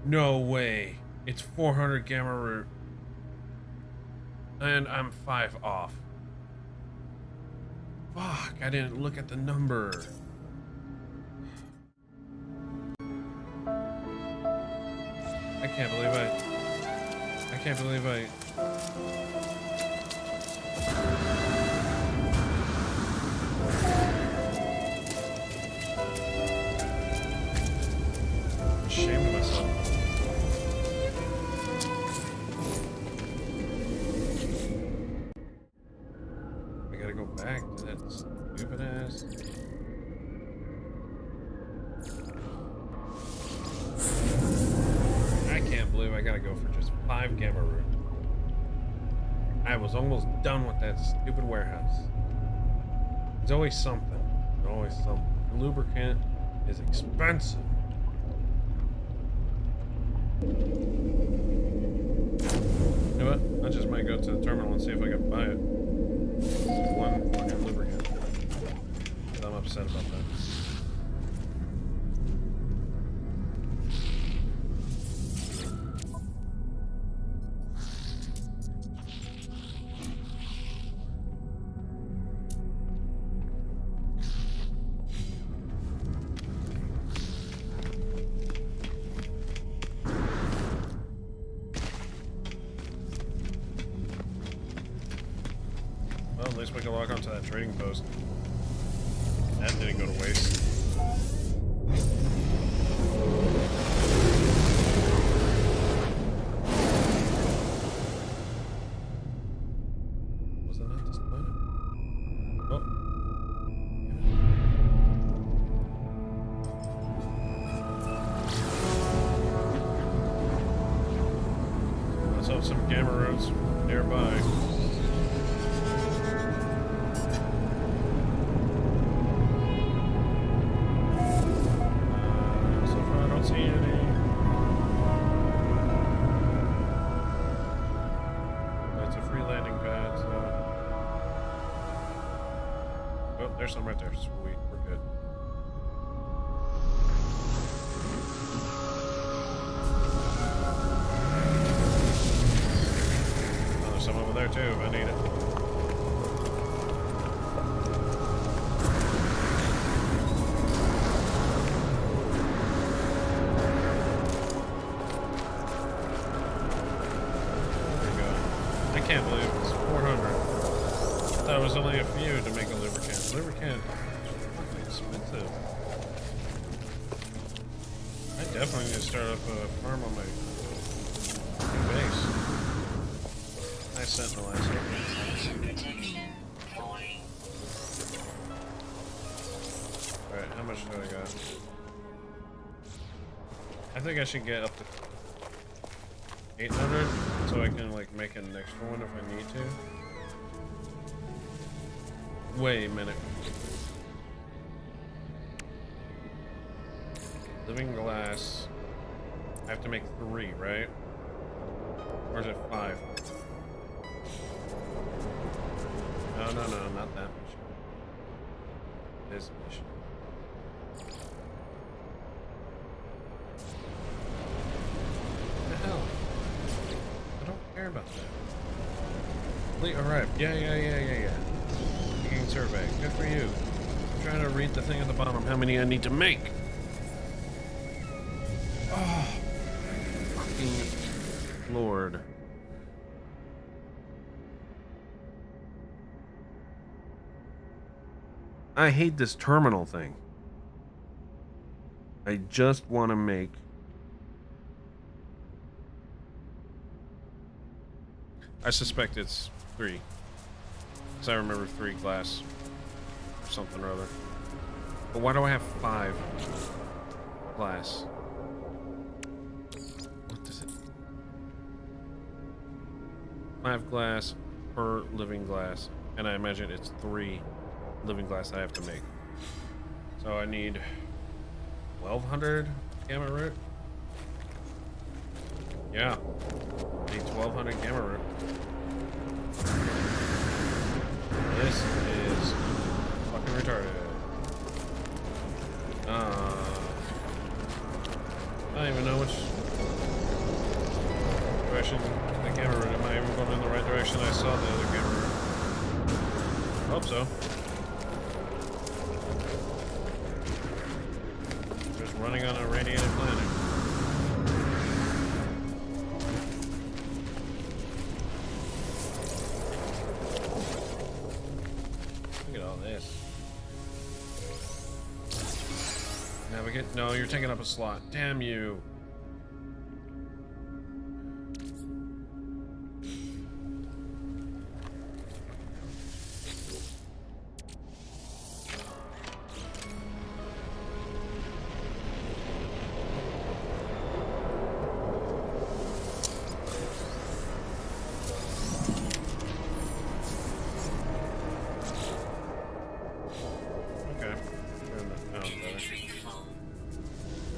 No way. It's 400 gamma root. And I'm 5 off. Fuck, I didn't look at the number. I can't believe I ashamed of myself. I gotta go back to that stupid ass. I can't believe I gotta go for just 5 gamma root. I was almost done with that stupid warehouse. There's always something. There's always something. Lubricant is expensive. You know what? I just might go to the terminal and see if I can buy it. One fucking lubricant. I'm upset about that. Well, at least we can log onto that trading post. That didn't go to waste. Was it not this planet? Oh. myself some gamma roads nearby. So far, I don't see any. That's a free landing pad, so. Oh, there's some right there. Sweet, we're good. Oh, there's some over there too if I need it. There we go. I can't believe it's 400. I thought it was only a few to make a lubricant. Lubricant is fucking expensive. I definitely need to start up a farm on my base. Nice sentinel asset. Radiation protection falling. Alright, how much do I got? I think I should get up to 800 so I can like make an extra one if I need to. Wait a minute. Living glass. I have to make 3, right? Or is it 5? No, not that mission. This mission. What the hell? I don't care about that. Fleet arrived. Yeah. Taking survey. Good for you. I'm trying to read the thing at the bottom. How many I need to make? Oh, fucking Lord. I hate this terminal thing. I just want to make... I suspect it's 3. Because I remember 3 glass. Or something or other. But why do I have 5 glass? What does it... 5 glass per living glass. And I imagine it's 3 living glass I have to make. So I need 1200 gamma root. Yeah. I need 1200 gamma root. This is fucking retarded. I don't even know which direction the gamma root. Am I even going in the right direction? I saw the other gamma root. Hope so. Just running on a radiated planet. Look at all this. Navigate. No, you're taking up a slot. Damn you.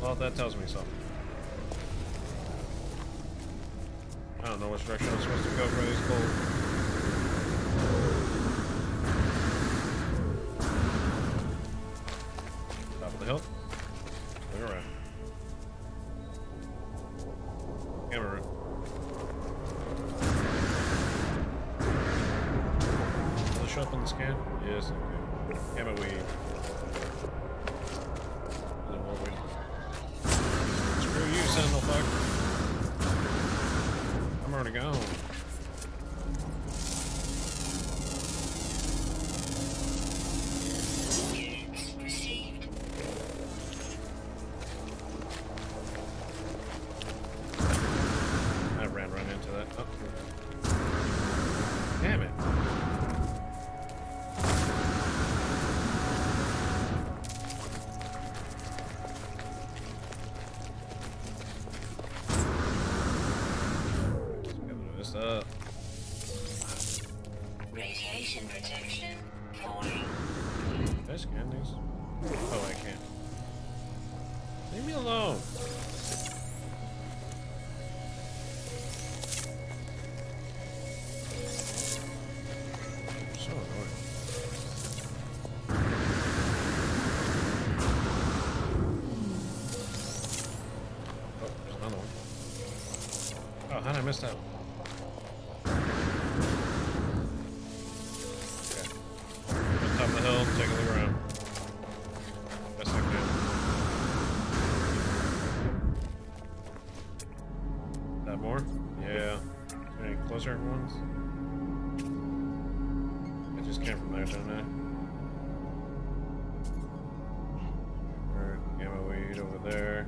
Well, that tells me something. I don't know which direction I'm supposed to go for these cold. Top of the hill. Look around. Camera. Will it show up on the scan? Yes, okay. Gamma weed. Screw you, sentinel fuck. I'm already gone. Units received. I ran right into that. Oh. Damn it. messed up. Radiation protection falling. Can I scan these? Oh, I can't. Leave me alone. So annoying. Oh, there's another one. Oh, how did I miss that one? Okay. On top of the hill, take a look around. Best I can. Is that more? Yeah. Is there any closer ones? I just came from there, don't I? Alright, gamma weed over there.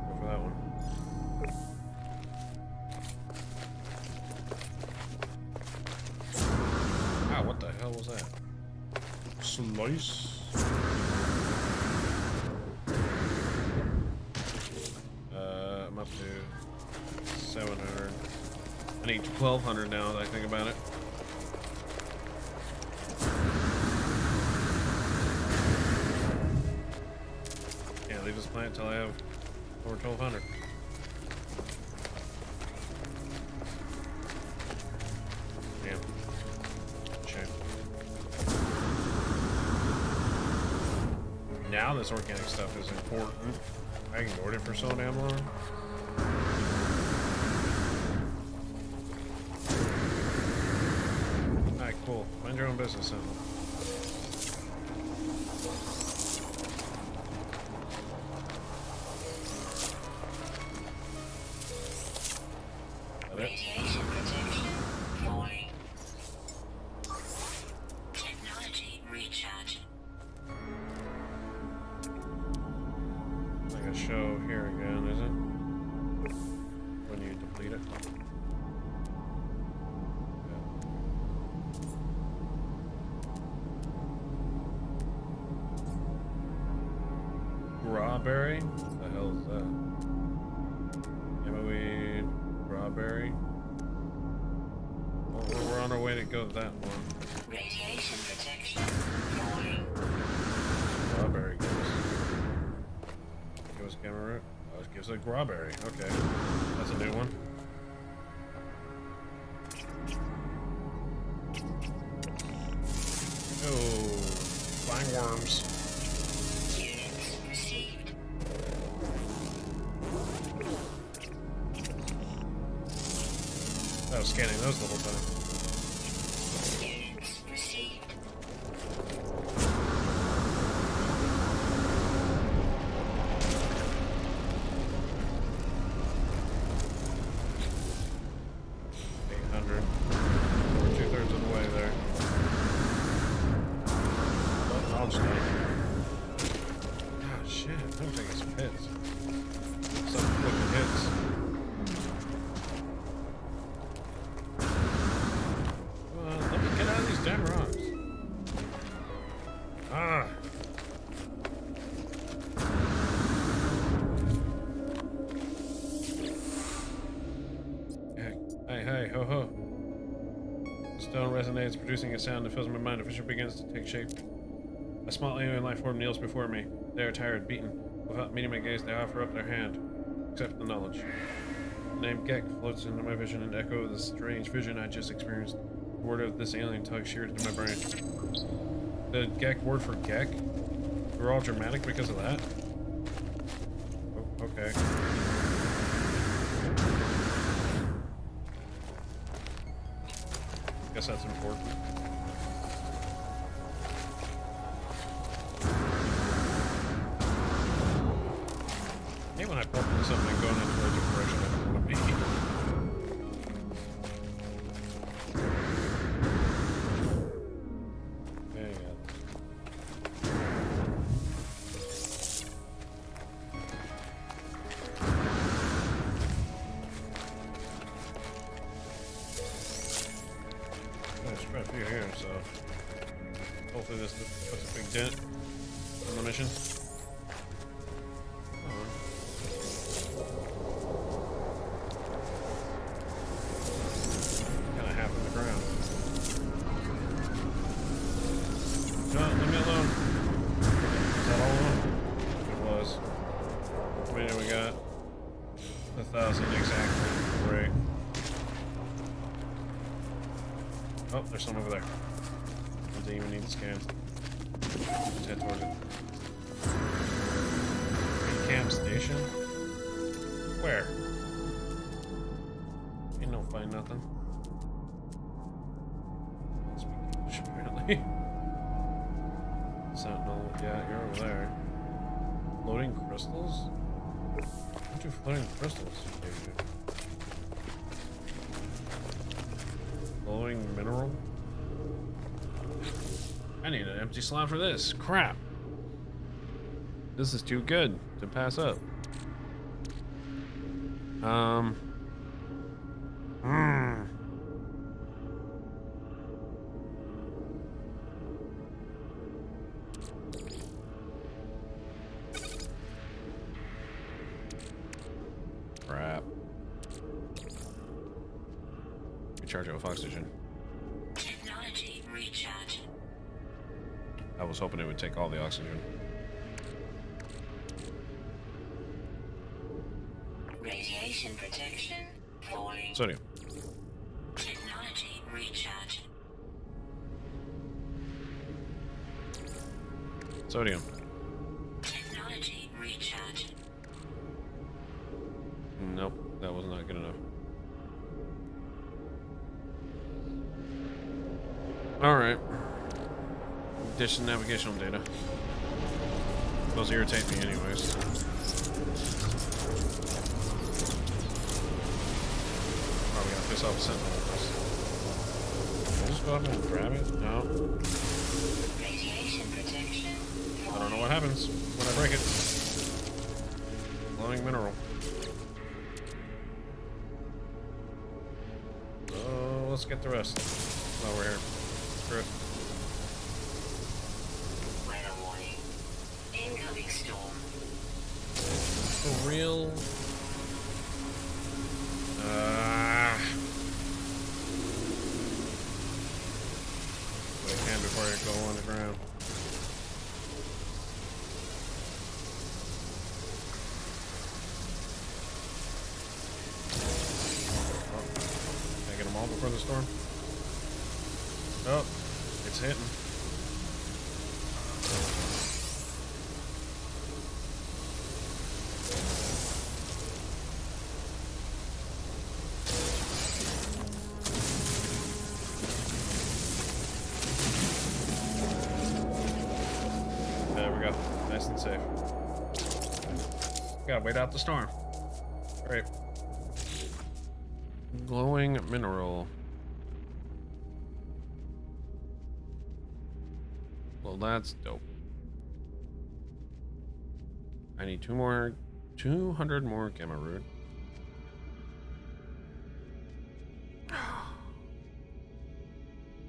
Go for that one. Ah, what the hell was that? Slice. I'm up to 700. I need 1,200 now that I think about it. Can't leave this planet until I have over 1,200. Damn. Shame. Now this organic stuff is important. I ignored it for so damn long. Alright, cool. Mind your own business, Sentinel. That it? Radiation protection falling. Technology recharging. Like a show here again, is it? When you deplete it. Strawberry? What the hell is that? Gamma weed, strawberry. Well, we're on our way to go to that one. Radiation protection falling. Strawberry gives us gamma root. Oh, it gives us a strawberry. Okay, that's a new one. Oh, flying worms. Units received. I was scanning those the whole time. Units received. We're 2/3 of the way there. Launch time. Ah, shit. I'm taking some hits. Some fucking hits. Let me get out of these damn rocks. Ah. Hey, ho, ho. The stone resonates, producing a sound that fills my mind. A vision begins to take shape. A small alien life form kneels before me. They are tired, beaten. Without meeting my gaze, they offer up their hand. Accept the knowledge. The name Gek floats into my vision, an echo of the strange vision I just experienced. The word of this alien tug sheared into my brain. The Gek word for Gek? We're all dramatic because of that? Oh, okay. Guess that's important. Hey, when I bump into something going into a different direction I don't want to be. There you go. There's quite a few here, so hopefully this puts a big dent in the mission. Oh. 1,000 exactly. Right. Oh, there's some over there. Doesn't even need to scan. Just head towards it. Camp station? Where? Ain't no find nothing. Don't speak English apparently. Sentinel, yeah, you're over there. Floating crystals? What do floating crystals do? Glowing mineral? I need an empty slot for this. Crap. This is too good to pass up. Crap. Recharge it with oxygen. Technology recharge. I was hoping it would take all the oxygen. Radiation protection falling. Sodium. Technology recharge. Sodium. Technology recharge. Nope, that was not good enough. Alright. Ditch the navigational data. Those irritate me anyways. Oh, we gotta piss off a sentinel with this. Can I just go up and grab it? No. Radiation protection I don't know what happens when I break it. Glowing mineral. Oh, let's get the rest while we're here. Screw it. weather warning. Incoming storm. For real? What I can before I go on the ground. Oh, can I get them all before the storm? Oh, it's hitting. There we go. Nice and safe. Gotta wait out the storm. Great. Glowing mineral. Well, that's dope. I need 200 more gamma root.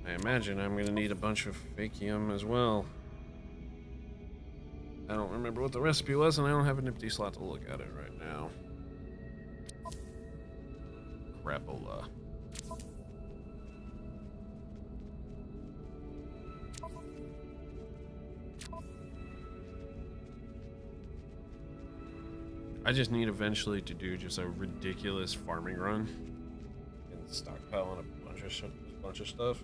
I imagine I'm gonna need a bunch of fakium as well. I don't remember what the recipe was, and I don't have an empty slot to look at it right now. Crapola. I just need eventually to do just a ridiculous farming run and stockpile on a bunch of stuff.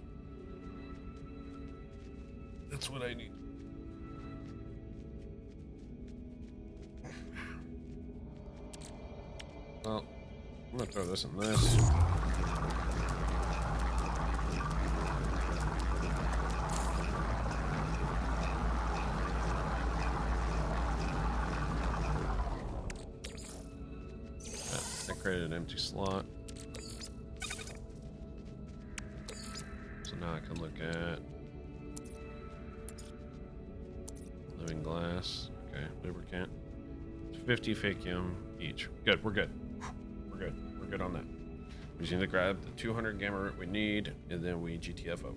That's what I need. Well, I'm gonna throw this in this. That created an empty slot. So now I can look at living glass. Okay, lubricant. 50 fakium each. Good, we're good. We're good. We're good on that. We just need to grab the 200 gamma root we need, and then we GTFO.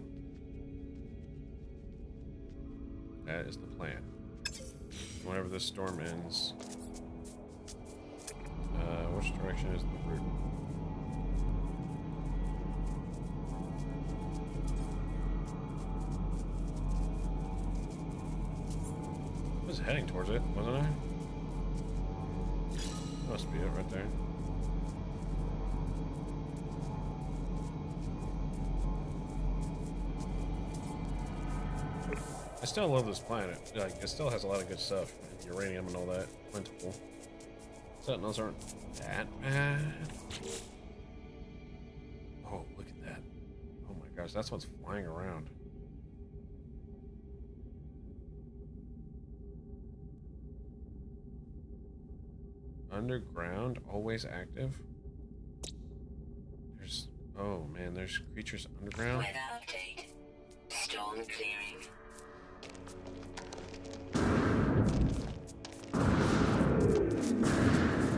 That is the plan. Whenever this storm ends, which direction is the route? I was heading towards it, wasn't I? Must be it right there. I still love this planet. Like, it still has a lot of good stuff. Uranium and all that. Plentiful. Sentinels aren't that bad. Oh, look at that. Oh my gosh, that's what's flying around. Underground, always active. There's, oh man, there's creatures underground. Weather update. Storm clearing.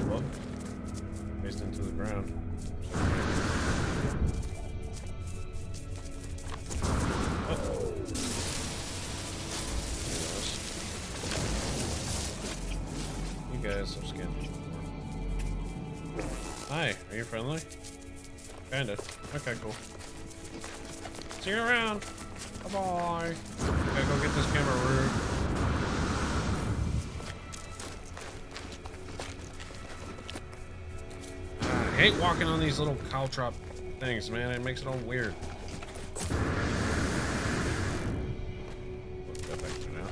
Whoa. Raised into the ground. Oh. You guys are scared. Hi, are you friendly? Kinda. Okay, cool. See you around. Bye-bye. Gotta go get this camera room. I hate walking on these little caltrop things, man. It makes it all weird. Let's go back to now.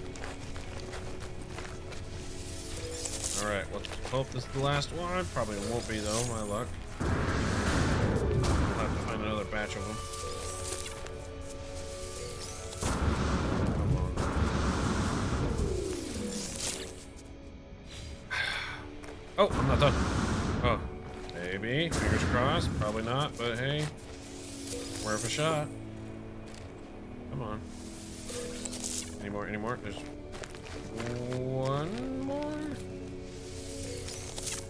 Alright, let's hope this is the last one. Probably won't be though, my luck. I'll have to find another batch of them. Come on. Oh, I'm not done. Oh, maybe. Fingers crossed. Probably not, but hey, worth a shot. Come on. Any more? Any more? There's one more.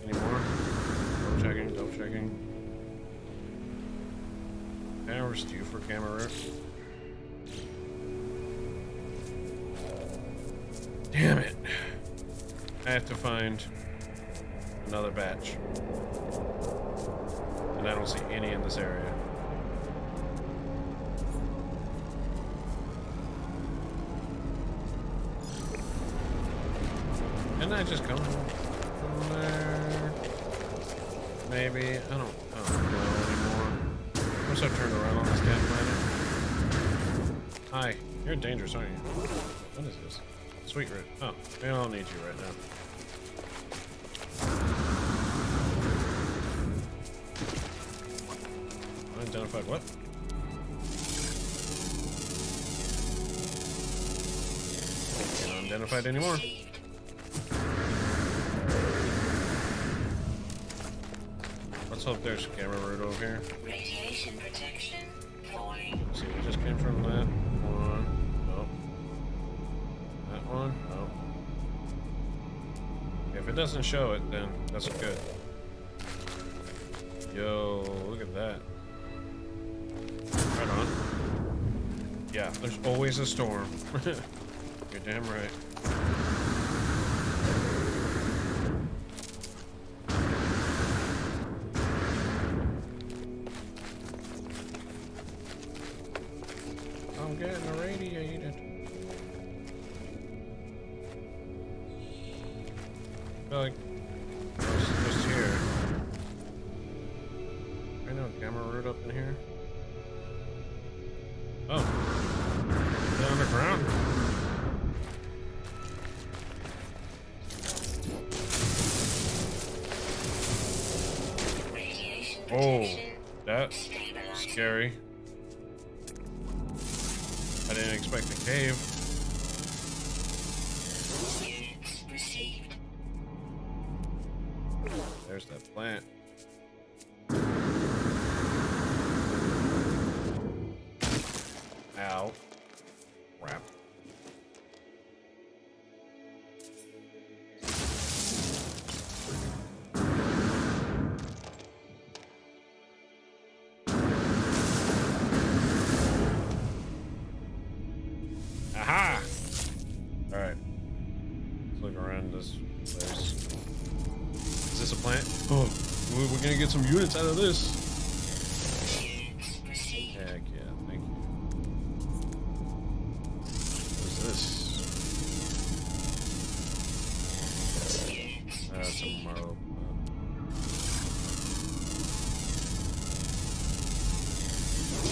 Any more? Double checking, double checking. Powers due for camera root. Damn it. I have to find another batch. And I don't see any in this area. Didn't I just come from there? Maybe. I don't know anymore. Once I've turned around on this damn planet. Hi. You're dangerous, aren't you? What is this? Sweet root. Oh, I don't need you right now. Unidentified what? Can't unidentified anymore. Let's hope there's a camera root over here. Radiation protection falling. See, we just came from that one. Nope. That one? Nope. If it doesn't show it, then that's good. Yo, look at that. Right on. Yeah, there's always a storm. You're damn right. I'm getting irradiated. I feel like it's just here. I know camera root up in here. Oh, is it underground? Radiation Oh, protection that's stabilizing. scary. I didn't expect a cave. Units received. There's that plant. Ow. Crap. Aha! Alright. Let's look around this place. Is this a plant? Oh, we're gonna get some units out of this. Units received. Heck yeah, thank you. What is this? Units That's a received. marrow.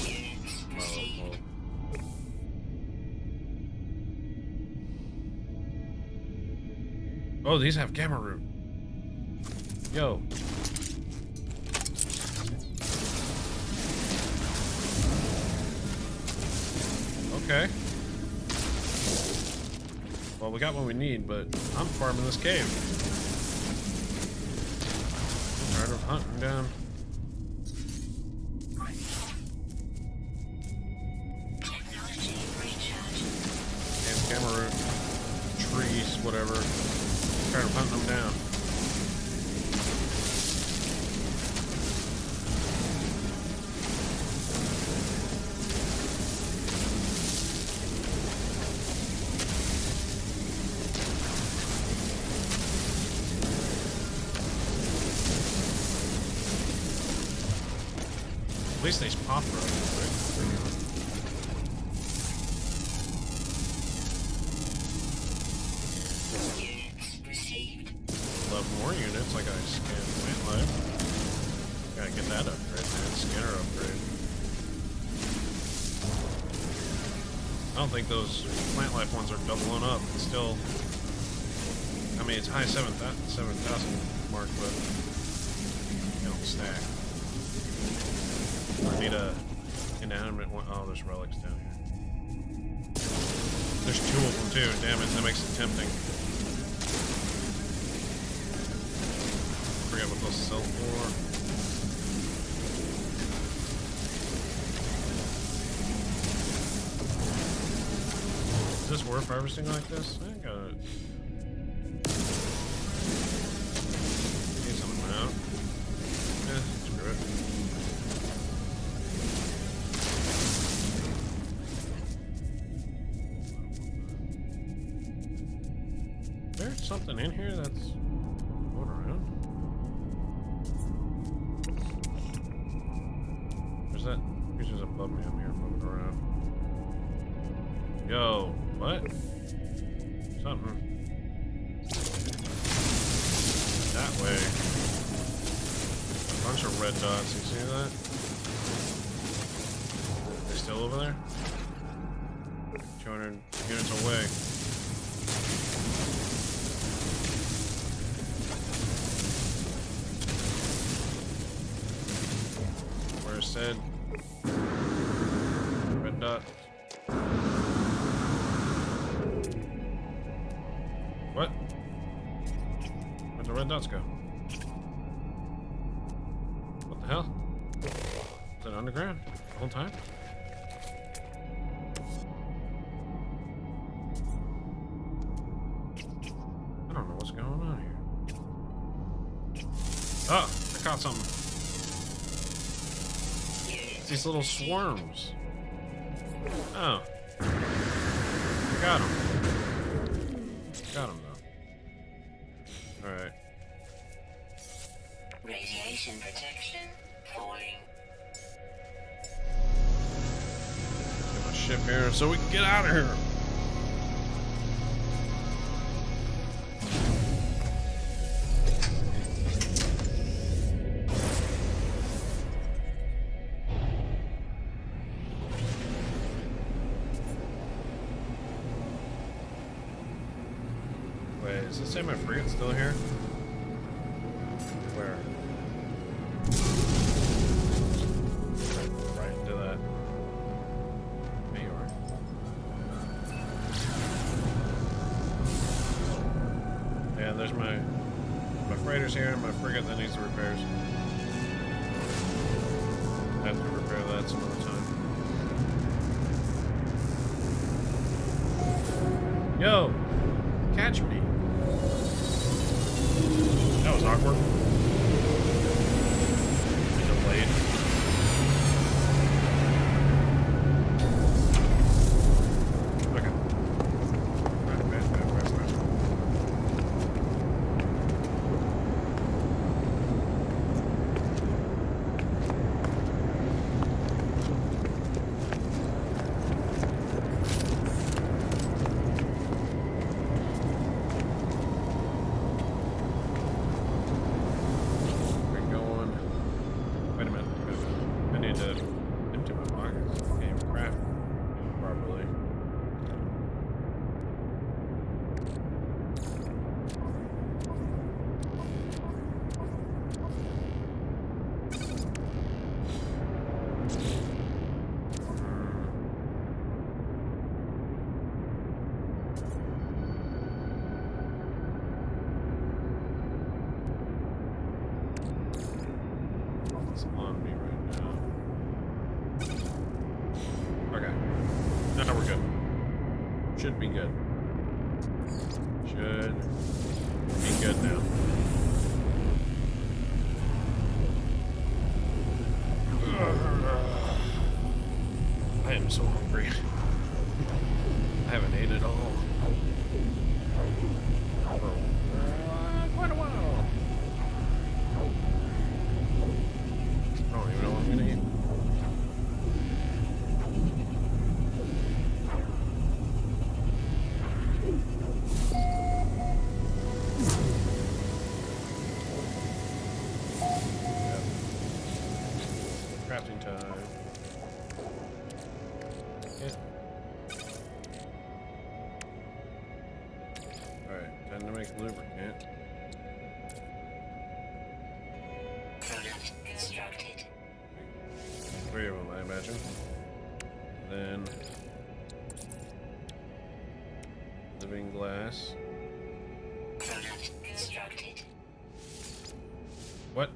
Units Marrow received. plant. Oh, these have gamma root. Yo. Okay. Well, we got what we need, but I'm farming this cave. I'm tired of hunting down. Technology recharge. And gamma root. Trees, whatever. Tired of hunting them down. At least they pop right. Units received. Love more units, like I scanned plant life. Gotta get that upgrade, man. Scanner upgrade. I don't think those plant life ones are doubling up. It's still, I mean, it's high 7,000 mark, but they don't stack. I need a inanimate one. Oh, there's relics down here. There's 2 of them too. Damn it, that makes it tempting. Forget what those sell for. Is this worth harvesting like this? I ain't got it. Decent amount. Yeah, screw it. There's something in here that's going around. There's that creature's above me up here moving around. Yo, what? Something. That way. A bunch of red dots, you see that? They still over there? 200 units away. Where it said red dot. What? Where'd the red dots go? What the hell? Is it underground the whole time? I don't know what's going on here. Oh, I caught something. It's these little swarms. Oh. I got them. Got him though. Alright. Radiation protection falling. Get my ship here so we can get out of here. Wait, does it say my frigate's still here? Where? Right into that. There you are. Yeah, there's my freighter's here and my frigate that needs the repairs. I have to repair that some other time. Yo! Catch me! That was awkward. Delayed. Okay. Fast. It's on me right now. Okay. Now we're good. Should be good. Should be good now. I am so hungry. I haven't ate at all. For quite a while. I don't even know what I'm gonna eat. Yep. Crafting time. Yeah. Alright, time to make lubricant. Product constructed. 3 of them, I imagine. Then living glass. Product constructed. What?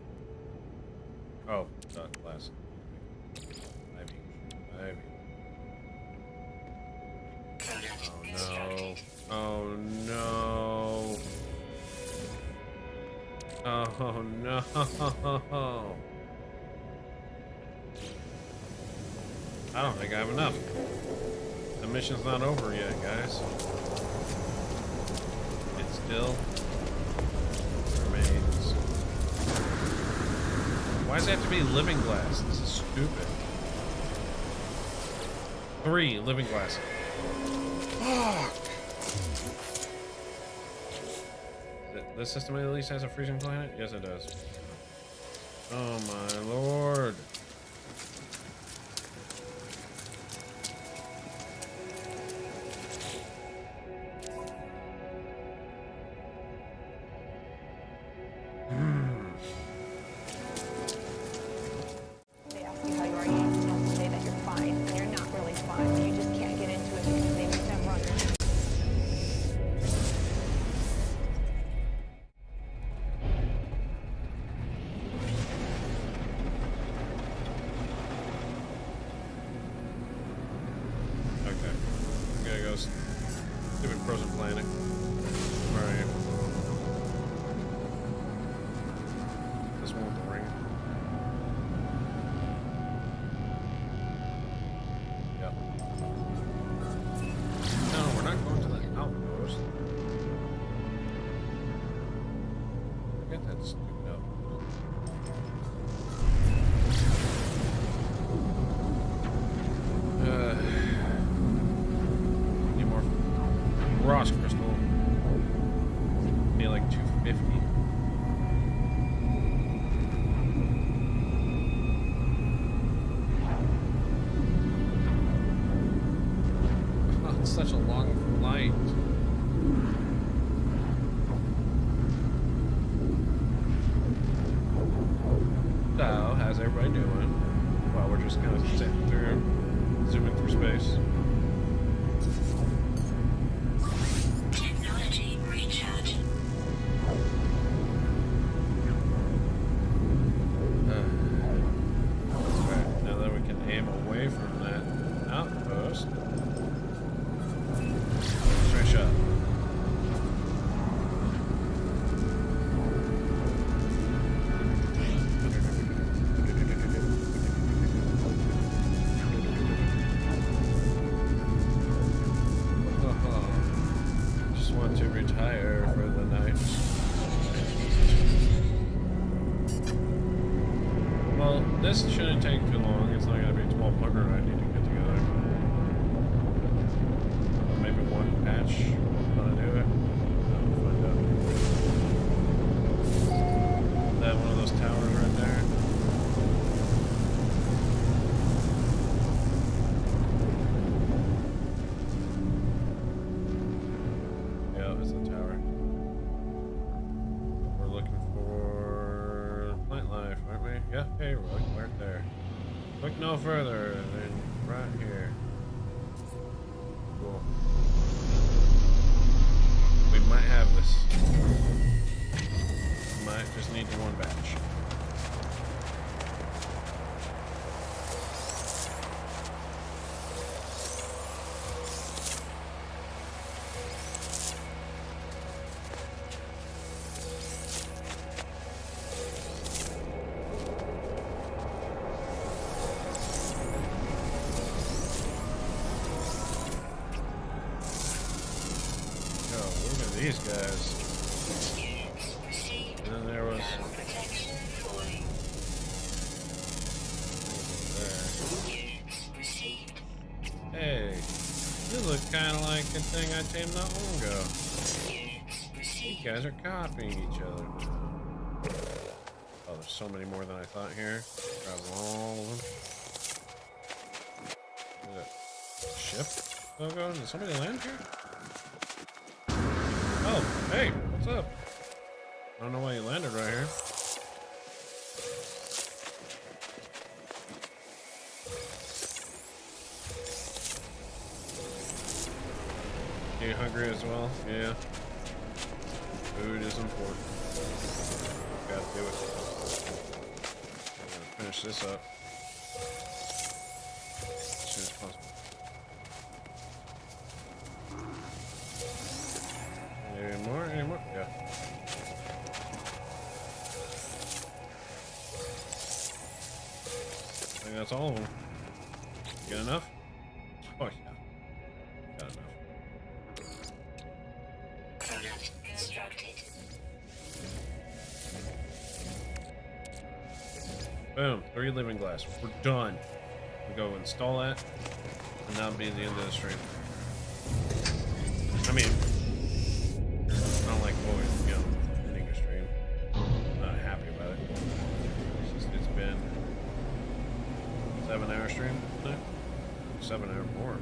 Oh, glass. Ivy. Product Oh no. constructed. Oh no. Oh no. I don't think I have enough. The mission's not over yet, guys. It still remains. Why does it have to be living glass? This is stupid. 3 living glass. Fuck! This system at least has a freezing planet? Yes, it does. Oh my lord. They ask you how you are, you have to say that you're fine, and you're not really fine. You just can't get into it because they make them run. Okay. I'm gonna go stupid frozen planet. Where are you? This one with the ring. Yep. No, we're not going to the outpost. Forget that stupid outpost. Need more Ross crystal. Need like 250. Oh, it's such a long flight. So, how's everybody doing? Well, we're just kind of sitting through, zooming through space. Technology recharge. Alright, now that we can aim away from that outpost. Straight shot. Just want to retire for the night. Well, this shouldn't take too long. It's not going to be 1,200 I need to get together. Maybe one patch. Gonna do it. We'll find out. Is that one of those towers right there? Yeah, it's the tower. We're looking for plant life, aren't we? Yeah, hey, we're looking right there. Look no further than right here. Cool. We might have this. Might just need one batch. these guys. Units received. And then there was Thermal protection falling. there. Units received. Hey, you look kind of like the thing I tamed not long ago. Units You received. guys are copying each other. Oh, there's so many more than I thought here. Grab all of them. Is that ship logo? Did somebody land here? Oh, hey, what's up? I don't know why you landed right here. Are you hungry as well? Yeah. Food is important. Gotta do it. I'm gonna finish this up as soon as possible. Any more? Any more? Yeah. I think that's all of them. You got enough? Oh yeah. Got enough. Product constructed. Boom. 3 living glass. We're done. We go install that, and that'll be the end of the stream. I mean, I don't like always, ending a stream. I'm not happy about it. It's been 7-hour stream. No, 7 hour more.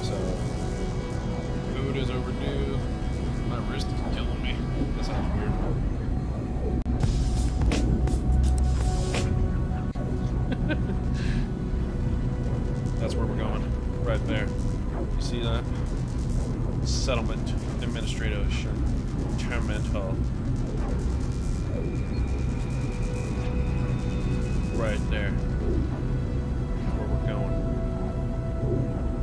So, food is overdue. My wrist is killing me. That sounds weird. That's where we're going. Right there. You see that? Settlement administration. Terminal. Right there. Where we're going.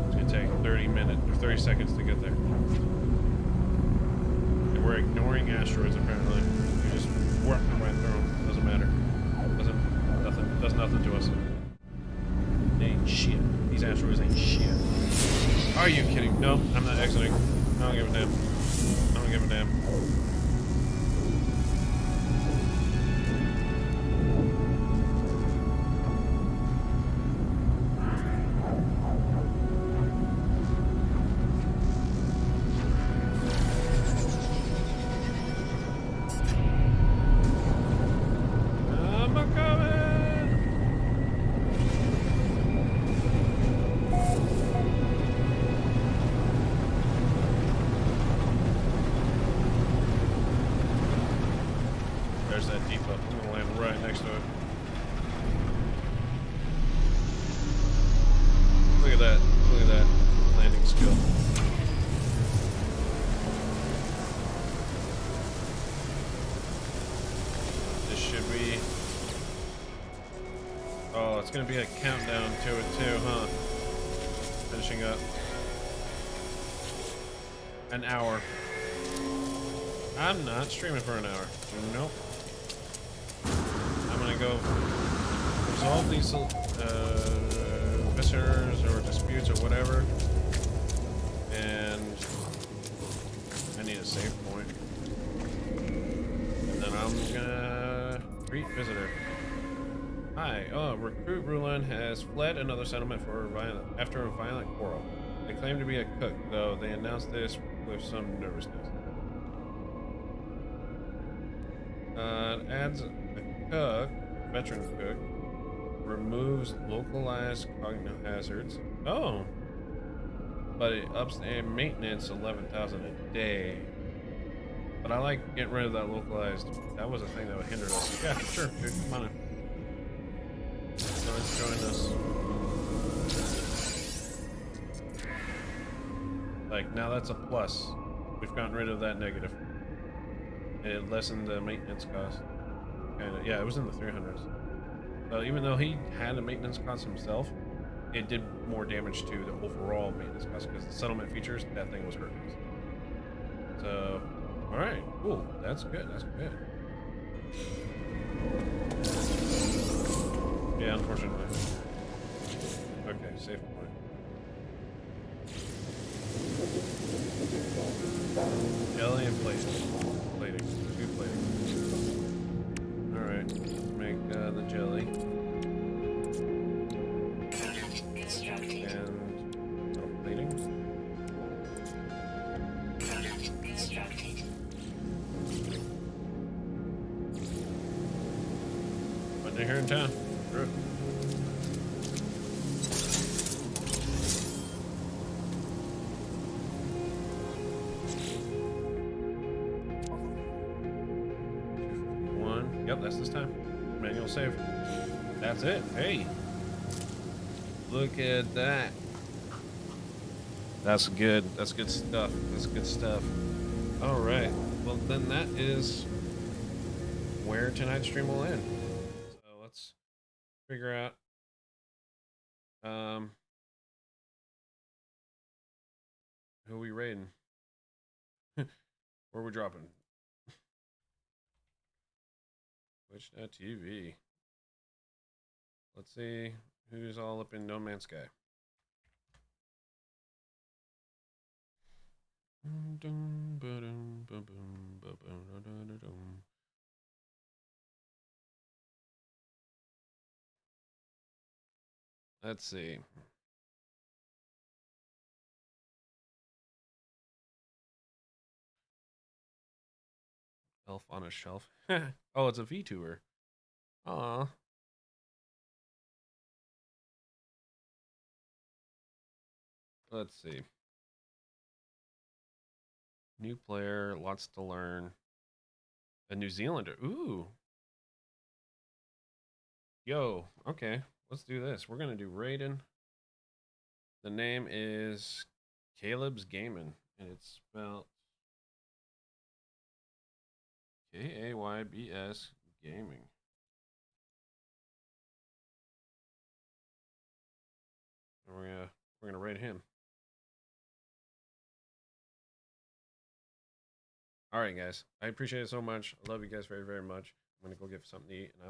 It's gonna take 30 minutes or 30 seconds to get there. And we're ignoring asteroids apparently. We just work right through them. Doesn't matter. Does nothing to us. They ain't shit. These asteroids ain't shit. Are you kidding? No, I'm not exiting. I don't give a damn. I don't give a damn. I'm a coming. There's that depot. I'm gonna land right next to it. Look at that. Look at that landing skill. This should be. Oh, it's gonna be a countdown to it too, huh? Finishing up. An hour. I'm not streaming for an hour. Nope. I'm gonna go resolve these visitors or disputes or whatever, and I need a save point. And then I'm gonna greet visitor. Hi. Oh, recruit Rulon has fled another settlement after a violent quarrel. They claim to be a cook, though they announced this with some nervousness. Adds a cook, veteran cook, removes localized cognitive hazards. Oh, but it ups the maintenance 11,000 a day. But I like getting rid of that localized. That was a thing that would hinder us. Yeah, sure, dude, come on in. Let's join us. Like now, that's a plus. We've gotten rid of that negative. And it lessened the maintenance cost. Kinda, yeah, it was in the 300s. So even though he had a maintenance cost himself, it did more damage to the overall maintenance cost because the settlement features, that thing was hurting us. So, alright, cool. That's good, that's good. Yeah, unfortunately. Okay, save point. Nothing here in town. True. One. Yep, that's this time. Manual save. That's it. Hey. Look at that. That's good. That's good stuff. That's good stuff. All right. Well, then that is where tonight's stream will end. So let's figure out. Who are we raiding? Where are we dropping? Twitch.tv. Let's see who's all up in No Man's Sky. Let's see. Elf on a shelf. Oh, it's a VTuber. Aw. Let's see. New player, lots to learn. A New Zealander. Ooh. Yo, okay. Let's do this. We're gonna do Raiden. The name is Caleb's Gaming, and it's spelled Kaybs Gaming. And we're gonna raid him. All right, guys. I appreciate it so much. I love you guys very, very much. I'm gonna go get something to eat, and I will see